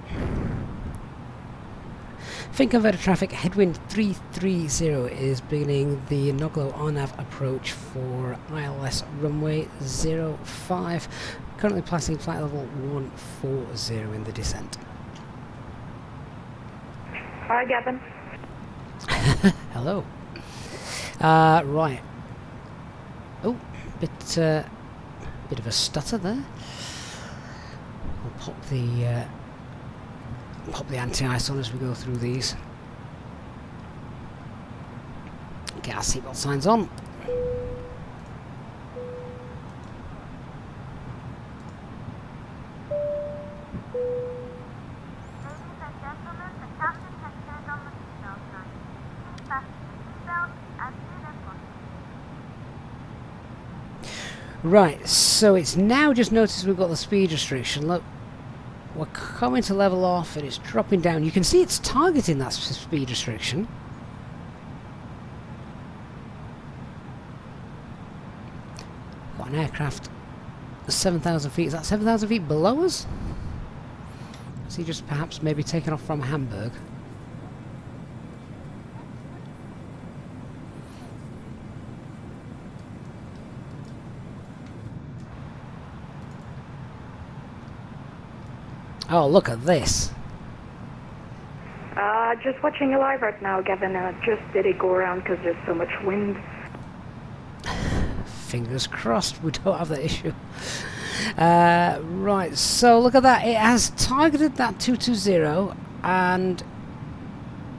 Fin converter traffic, Headwind 330 is beginning the Noglo RNAV approach for ILS runway 05. Currently passing flight level 140 in the descent. Hi, Gavin. Hello. Right. Oh, bit of a stutter there. We'll pop the anti-ice on as we go through these. Get our seatbelt signs on. Right, so it's now just noticed we've got the speed restriction. Look, we're coming to level off and it's dropping down. You can see it's targeting that speed restriction. Got an aircraft 7,000 feet. Is that 7,000 feet below us? Is he just perhaps maybe taken off from Hamburg? Oh, look at this. Just watching you live right now, Gavin. Just did it go around because there's so much wind. Fingers crossed we don't have that issue. Right, so look at that. It has targeted that 220 and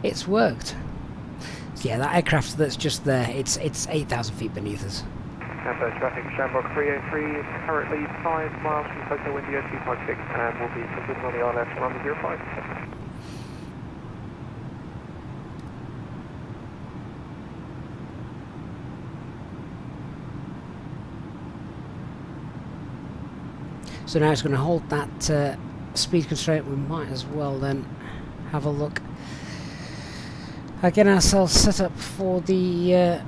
it's worked. So yeah, that aircraft that's just there, it's 8,000 feet beneath us. FSTraffic, Hamburg 303 is currently 5 miles from Tokyo, wind US 256, and will be completed on the ILS runway 05. So now it's going to hold that speed constraint. We might as well then have a look. Getting ourselves set up for the...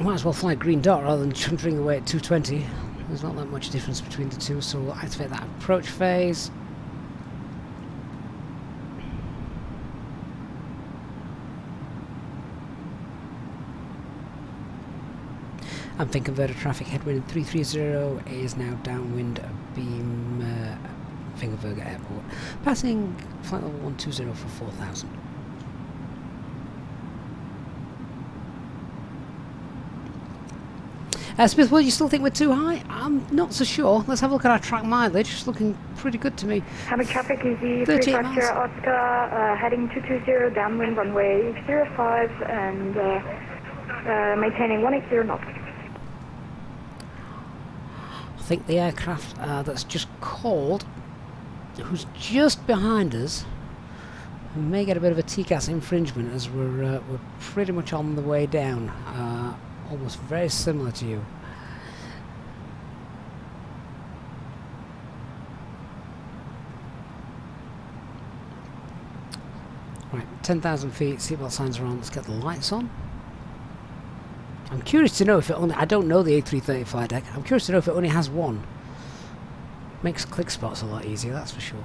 might as well fly green dot rather than chuntering away at 220. There's not that much difference between the two, so we'll activate that approach phase. And fin converter traffic, Headwind A330 is now downwind beam Fingerberger Airport, passing flight level 120 for 4,000. Smith, will you still think we're too high? I'm not so sure. Let's have a look at our track mileage. It's looking pretty good to me. Hamburg traffic is the 350 Oscar, heading 220 downwind runway 05 and maintaining 180 knots. I think the aircraft that's just called, who's just behind us, we may get a bit of a TCAS infringement as we're pretty much on the way down. Almost very similar to you. Right, 10,000 feet, seatbelt signs are on, let's get the lights on. I'm curious to know if it only, I don't know the A330 flight deck, I'm curious to know if it only has one. Makes click spots a lot easier, that's for sure.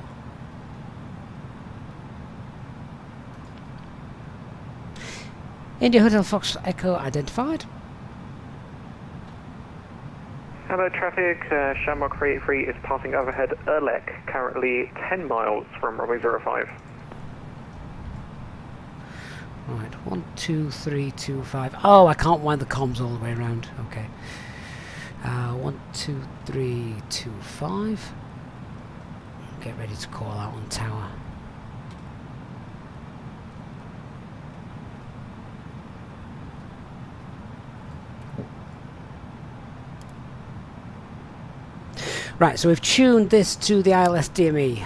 India Hotel Fox Echo identified. Hello traffic, Hamburg 383 is passing overhead Erlek, currently 10 miles from runway 05. Right, 12325. Oh, I can't wind the comms all the way around. Okay. 12325. Get ready to call out on tower. Right, so we've tuned this to the ILS DME.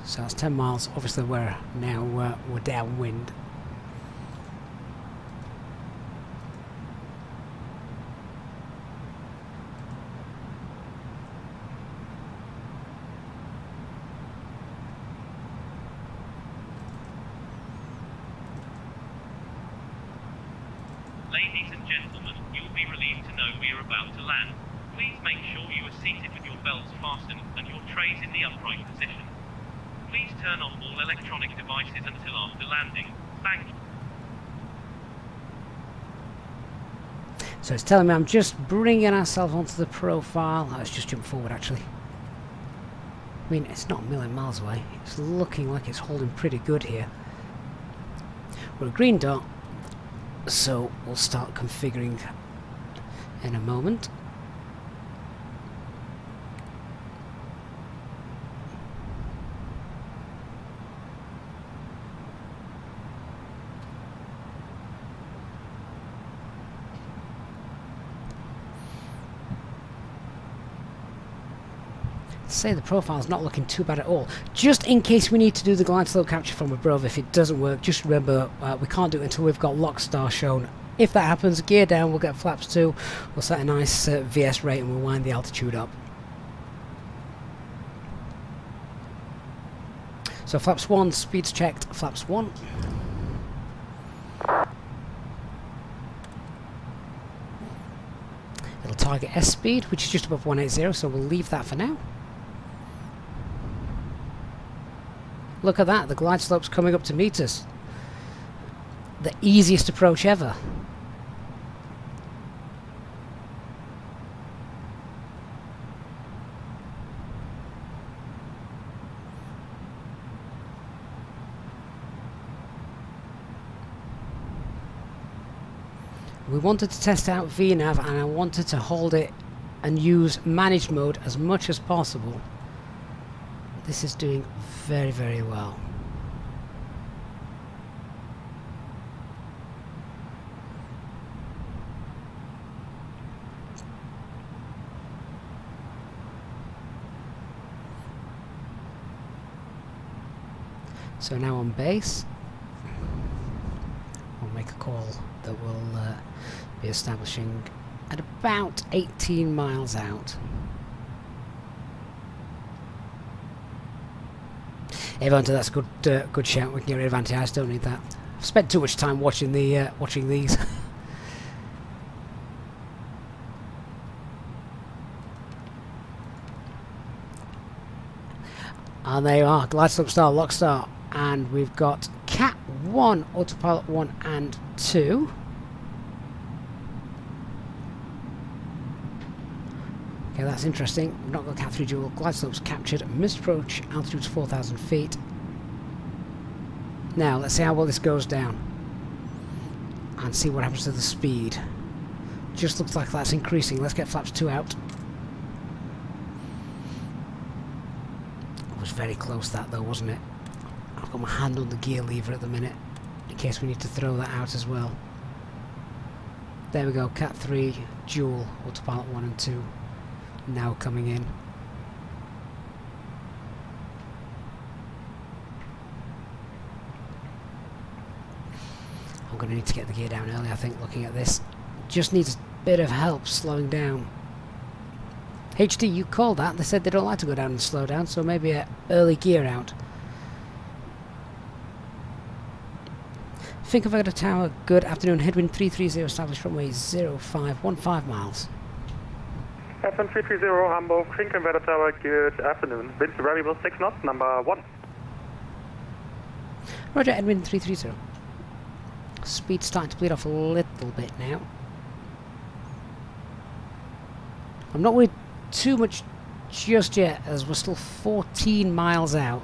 So that's 10 miles. Obviously, we're now we're downwind. Ladies and gentlemen, you'll be relieved to know we are about to land. Please make sure you are seated with your belts fastened and your trays in the upright position. Please turn off all electronic devices until after landing. Thank you. So it's telling me I'm just bringing ourselves onto the profile. Let's just jump forward actually. I mean, it's not a million miles away. It's looking like it's holding pretty good here. We're a green dot, so we'll start configuring in a moment. Say the profile's not looking too bad at all. Just in case we need to do the glide slope capture from above, if it doesn't work, just remember we can't do it until we've got lock star shown. If that happens, gear down, we'll get flaps 2, we'll set a nice VS rate and we'll wind the altitude up. So flaps 1, speeds checked, flaps 1. It'll target S speed, which is just above 180, so we'll leave that for now. Look at that, the glide slope's coming up to meet us. The easiest approach ever. We wanted to test out Vnav and I wanted to hold it and use managed mode as much as possible. This is doing very, very well. So now on base, we'll make a call that will be establishing at about 18 miles out. Hey Vonta, that's a good shout. We can get rid of anti-ice, don't need that. I've spent too much time watching the watching these. And there you are, glide slope star, lock star, and we've got Cat 1, autopilot 1 and 2. Okay, that's interesting. We've not got Cat 3 dual. Glide slopes captured. Missed approach. Altitude's 4,000 feet. Now, let's see how well this goes down. And see what happens to the speed. Just looks like that's increasing. Let's get flaps 2 out. It was very close that though, wasn't it? I've got my hand on the gear lever at the minute, in case we need to throw that out as well. There we go. Cat 3 dual. Autopilot 1 and 2. Now coming in. I'm going to need to get the gear down early, I think, looking at this. Just needs a bit of help slowing down. HD, you called that. They said they don't like to go down and slow down, so maybe an early gear out. Think of a tower. Good afternoon. Headwind 330 established runway 0515 miles. Headwind 330 Hamburg, Finken Weather Tower, good afternoon. Wind variable 6 knots, number 1. Roger, Headwind 330. Speed's starting to bleed off a little bit now. I'm not worried too much just yet, as we're still 14 miles out.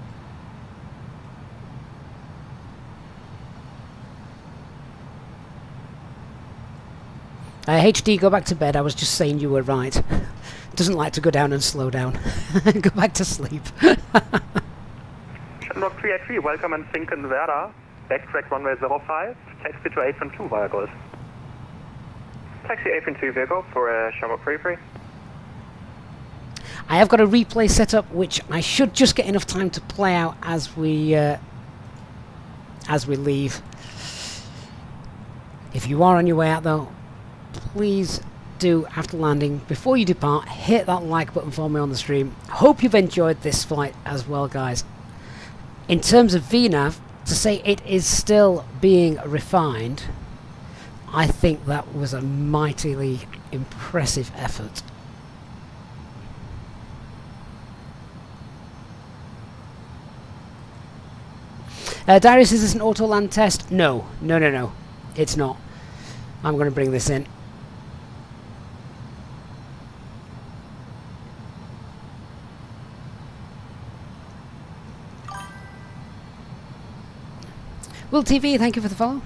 HD, go back to bed. I was just saying you were right. Doesn't like to go down and slow down. Go back to sleep. Hamburg 383, welcome in Finken Werder. Backtrack runway 05, taxi to 812 via Golf. Taxi 812 vehicle for Hamburg 33. I have got a replay set up, which I should just get enough time to play out as we leave. If you are on your way out though, please do, after landing, before you depart, hit that like button for me on the stream. Hope you've enjoyed this flight as well, guys. In terms of Vnav, to say it is still being refined, I think that was a mightily impressive effort. Darius, is this an auto land test? No, it's not. I'm going to bring this in. Will TV, thank you for the follow.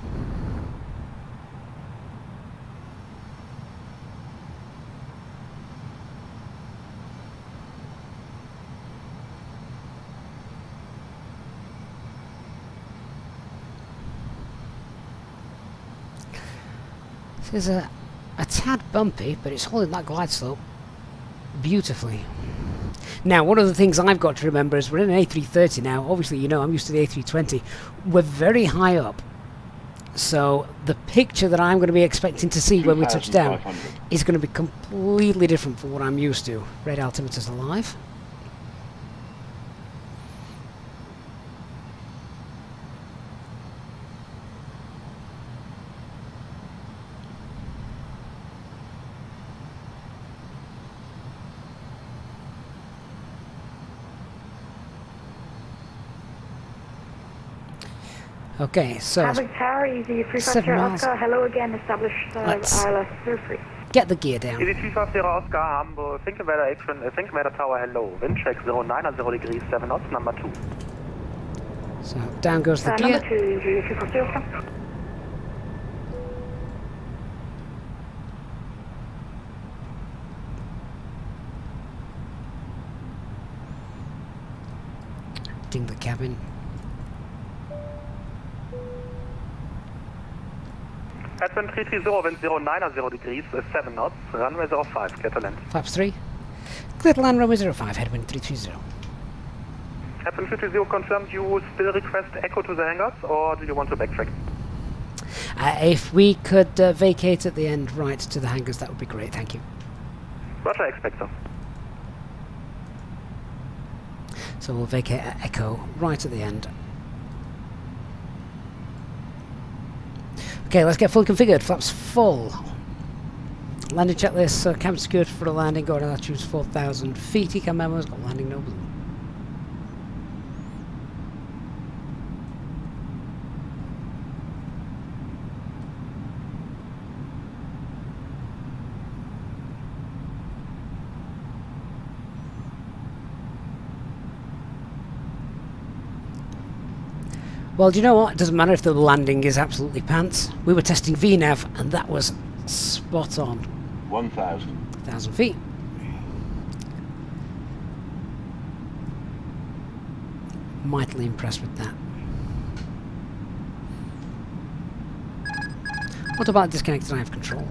This is a tad bumpy, but it's holding that glide slope beautifully. Now, one of the things I've got to remember is we're in an A330 now. Obviously, you know, I'm used to the A320. We're very high up. So the picture that I'm going to be expecting to see when we touch down is going to be completely different from what I'm used to. Red altimeter's alive. Okay, so Hamburg Tower, easy 7 350 miles. Oscar, hello again, established Let's ILS 03. get the gear down. Easy 350 Oscar, Hamburg, Finkenwerder Tower, hello. Wind check 090 degrees, 7 knots, number 2. So down goes the Number gear. 2, easy 350 Oscar. Ding the cabin. Headwind 330, wind 090 degrees, 7 knots, runway 05, clear to land. Flaps 3. Clear to land runway 05, headwind 330. Headwind 330 confirmed, you still request echo to the hangars, or do you want to backtrack? If we could vacate at the end right to the hangars, that would be great, thank you. Roger, expect so. So we'll vacate at Echo right at the end. Okay, let's get fully configured. Flaps full. Landing checklist, cabin secured for a landing, going to altitude 4,000 feet. Ecam memos, got landing no blue. Well, do you know what? It doesn't matter if the landing is absolutely pants. We were testing Vnav and that was spot on. 1,000 feet. Mightily impressed with that. What about disconnected eye of control?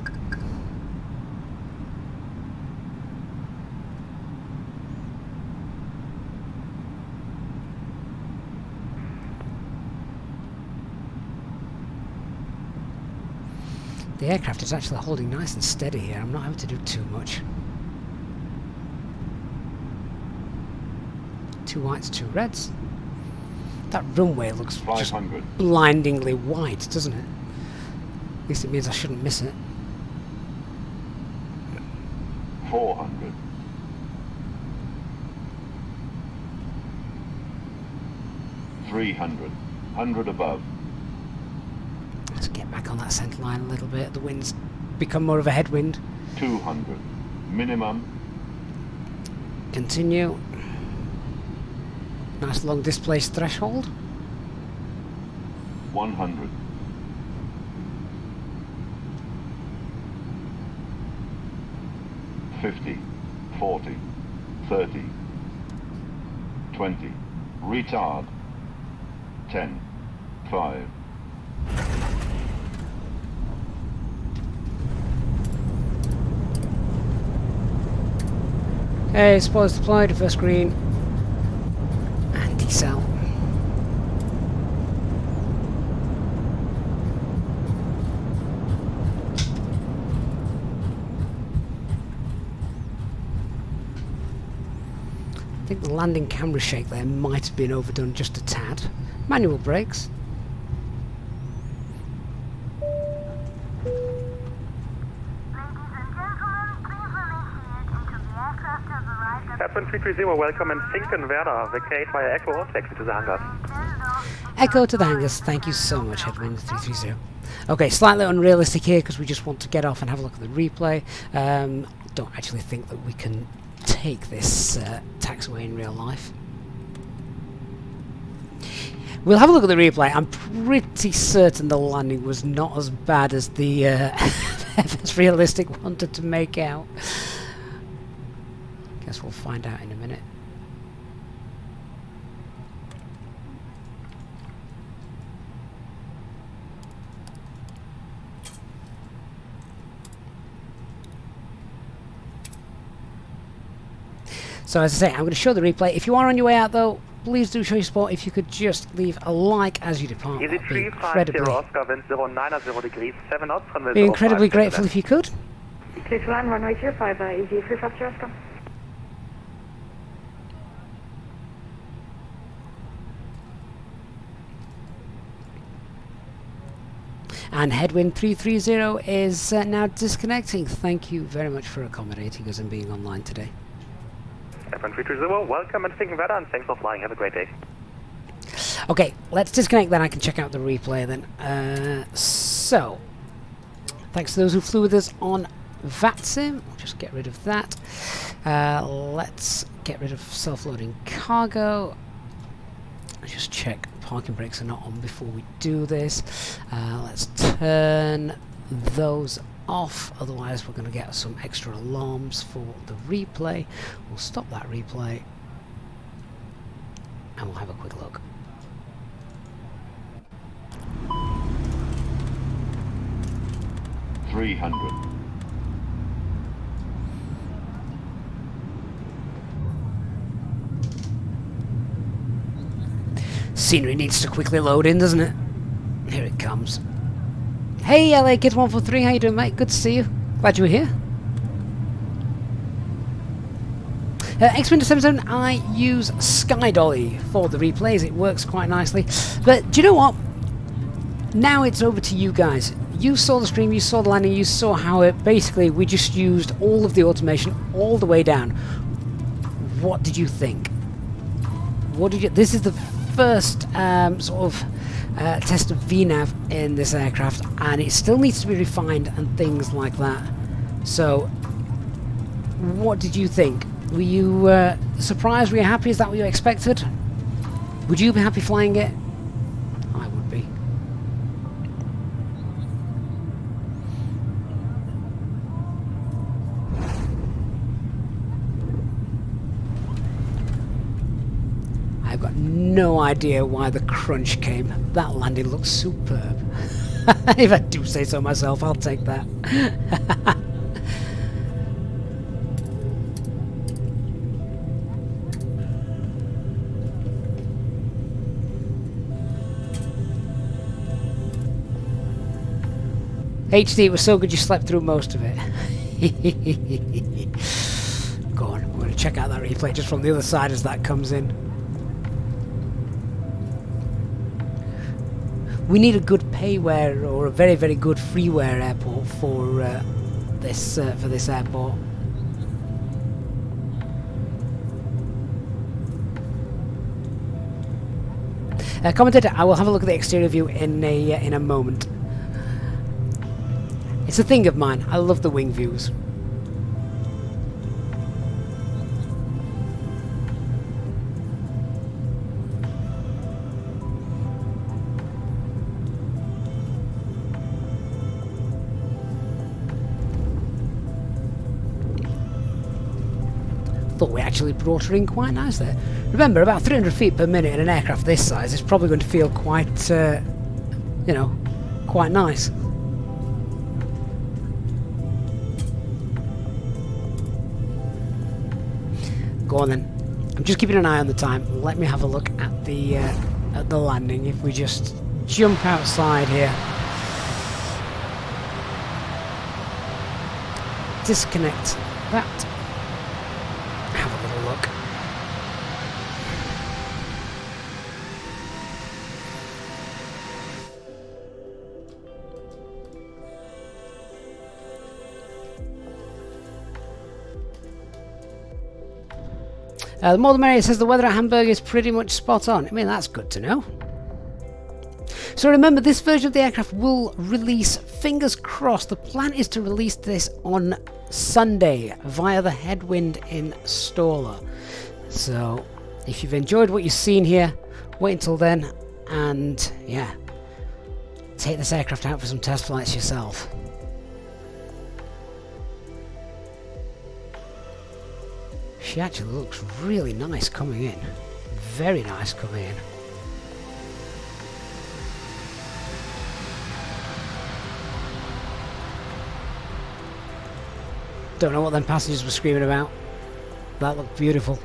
The aircraft is actually holding nice and steady here. I'm not having to do too much. 2 whites, 2 reds. That runway looks just blindingly white, doesn't it? At least it means I shouldn't miss it. 400. 300. 100 above. Let's get back on that centre line a little bit. The wind's become more of a headwind. 200. Minimum. Continue. Nice long displaced threshold. 100. 50. 40. 30. 20. Retard. 10. 5. Okay, spoilers deployed, first green. And decel. I think the landing camera shake there might have been overdone just a tad. Manual brakes. Headwind 330, welcome in Finkenwerder. Vacate via Echo, taxi to the hangars. Echo to the hangars, thank you so much, Headwind 330. Okay, slightly unrealistic here because we just want to get off and have a look at the replay. Don't actually think that we can take this taxiway in real life. We'll have a look at the replay. I'm pretty certain the landing was not as bad as the FS Realistic wanted to make out. Guess we'll find out in a minute. So as I say, I'm going to show the replay. If you are on your way out though, please do show your support. If you could just leave a like as you depart, Easy 350 Oscar, wind 090 degrees, 7 knots, runway 05. Be incredibly grateful if you could. Clear to land, runway 05, easy 350 Oscar. And Headwind 330 is now disconnecting. Thank you very much for accommodating us and being online today. Headwind 330, welcome and Finkenwerder, and thanks for flying. Have a great day. Okay, let's disconnect then. I can check out the replay then. So, thanks to those who flew with us on VATSIM. We'll just get rid of that. Let's get rid of self-loading cargo. Just check parking brakes are not on before we do this. Let's turn those off, otherwise we're going to get some extra alarms for the replay. We'll stop that replay and we'll have a quick look. $300. Scenery needs to quickly load in, doesn't it? Here it comes. Hey LA Kids 143, how you doing, mate? Good to see you. Glad you were here. X-Winter 77, I use Sky Dolly for the replays. It works quite nicely. But do you know what? Now it's over to you guys. You saw the stream, you saw the landing, you saw how it basically we just used all of the automation all the way down. What did you think? What did you? This is the first sort of test of Vnav in this aircraft, and it still needs to be refined and things like that. So, what did you think? Were you surprised? Were you happy? Is that what you expected? Would you be happy flying it? I would be. I've got no idea why the crunch came. That landing looks superb. If I do say so myself, I'll take that. HD, it was so good you slept through most of it. Go on, we're going to check out that replay just from the other side as that comes in. We need a good payware or a very, very good freeware airport for this airport. Commentator, I will have a look at the exterior view in a moment. It's a thing of mine. I love the wing views. Thought we actually brought her in quite nice there. Remember, about 300 feet per minute in an aircraft this size is probably going to feel quite, you know, quite nice. Go on then. I'm just keeping an eye on the time. Let me have a look at the landing. If we just jump outside here, disconnect that. Have a little look. The more the merrier. Says the weather at Hamburg is pretty much spot on. I mean, that's good to know. So remember, this version of the aircraft will release, fingers crossed, the plan is to release this on Sunday via the Headwind installer. So if you've enjoyed what you've seen here, wait until then and yeah, take this aircraft out for some test flights yourself. She actually looks really nice coming in. Very nice coming in. Don't know what them passengers were screaming about. That looked beautiful.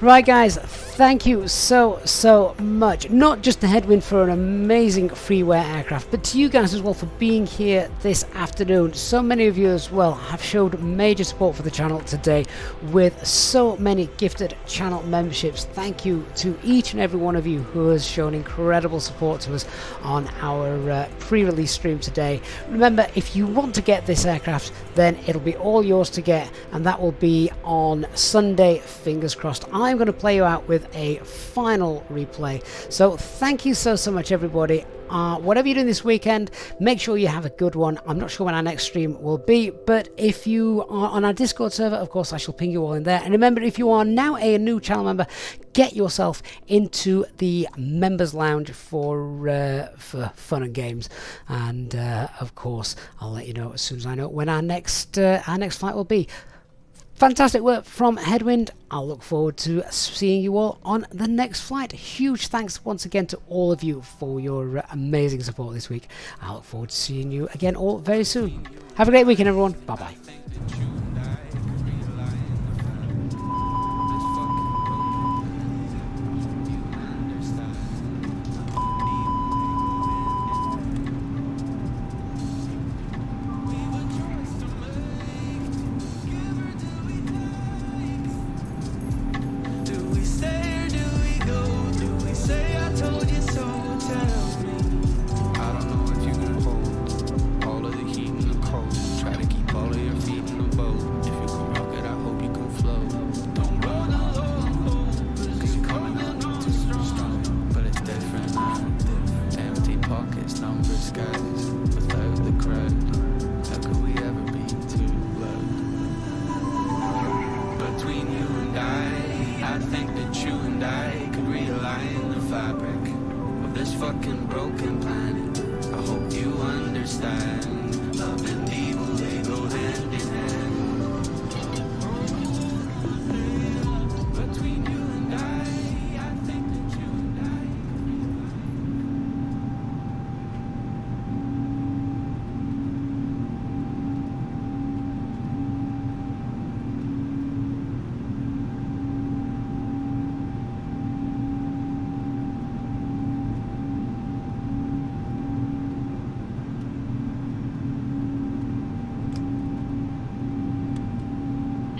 Right guys, thank you so much. Not just to Headwind for an amazing freeware aircraft, but to you guys as well for being here this afternoon. So many of you as well have showed major support for the channel today with so many gifted channel memberships. Thank you to each and every one of you who has shown incredible support to us on our pre-release stream today. Remember, if you want to get this aircraft, then it'll be all yours to get, and that will be on Sunday, fingers crossed. I I'm going to play you out with a final replay. So thank you so much, everybody. Whatever you're doing this weekend, make sure you have a good one. I'm not sure when our next stream will be, but if you are on our Discord server, of course, I shall ping you all in there. And remember, if you are now a new channel member, get yourself into the members lounge for fun and games. And of course, I'll let you know as soon as I know when our next flight will be. Fantastic work from Headwind. I'll look forward to seeing you all on the next flight. Huge thanks once again to all of you for your amazing support this week. I look forward to seeing you again all very soon. Have a great weekend, everyone. Bye-bye.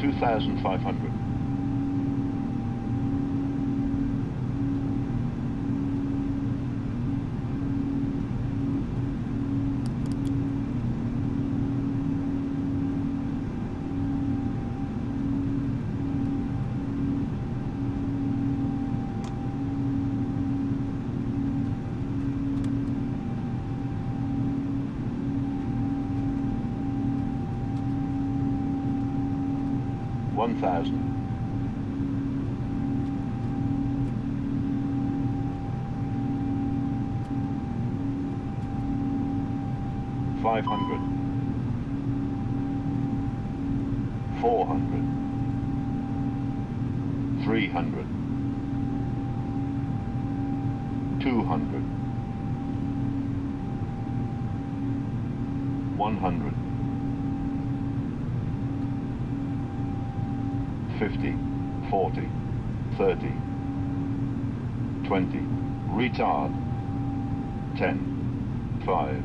2,500. $1,000. $500. $400. $300. $200. $100. 50, 40, 30, 20, retard, 10, 5,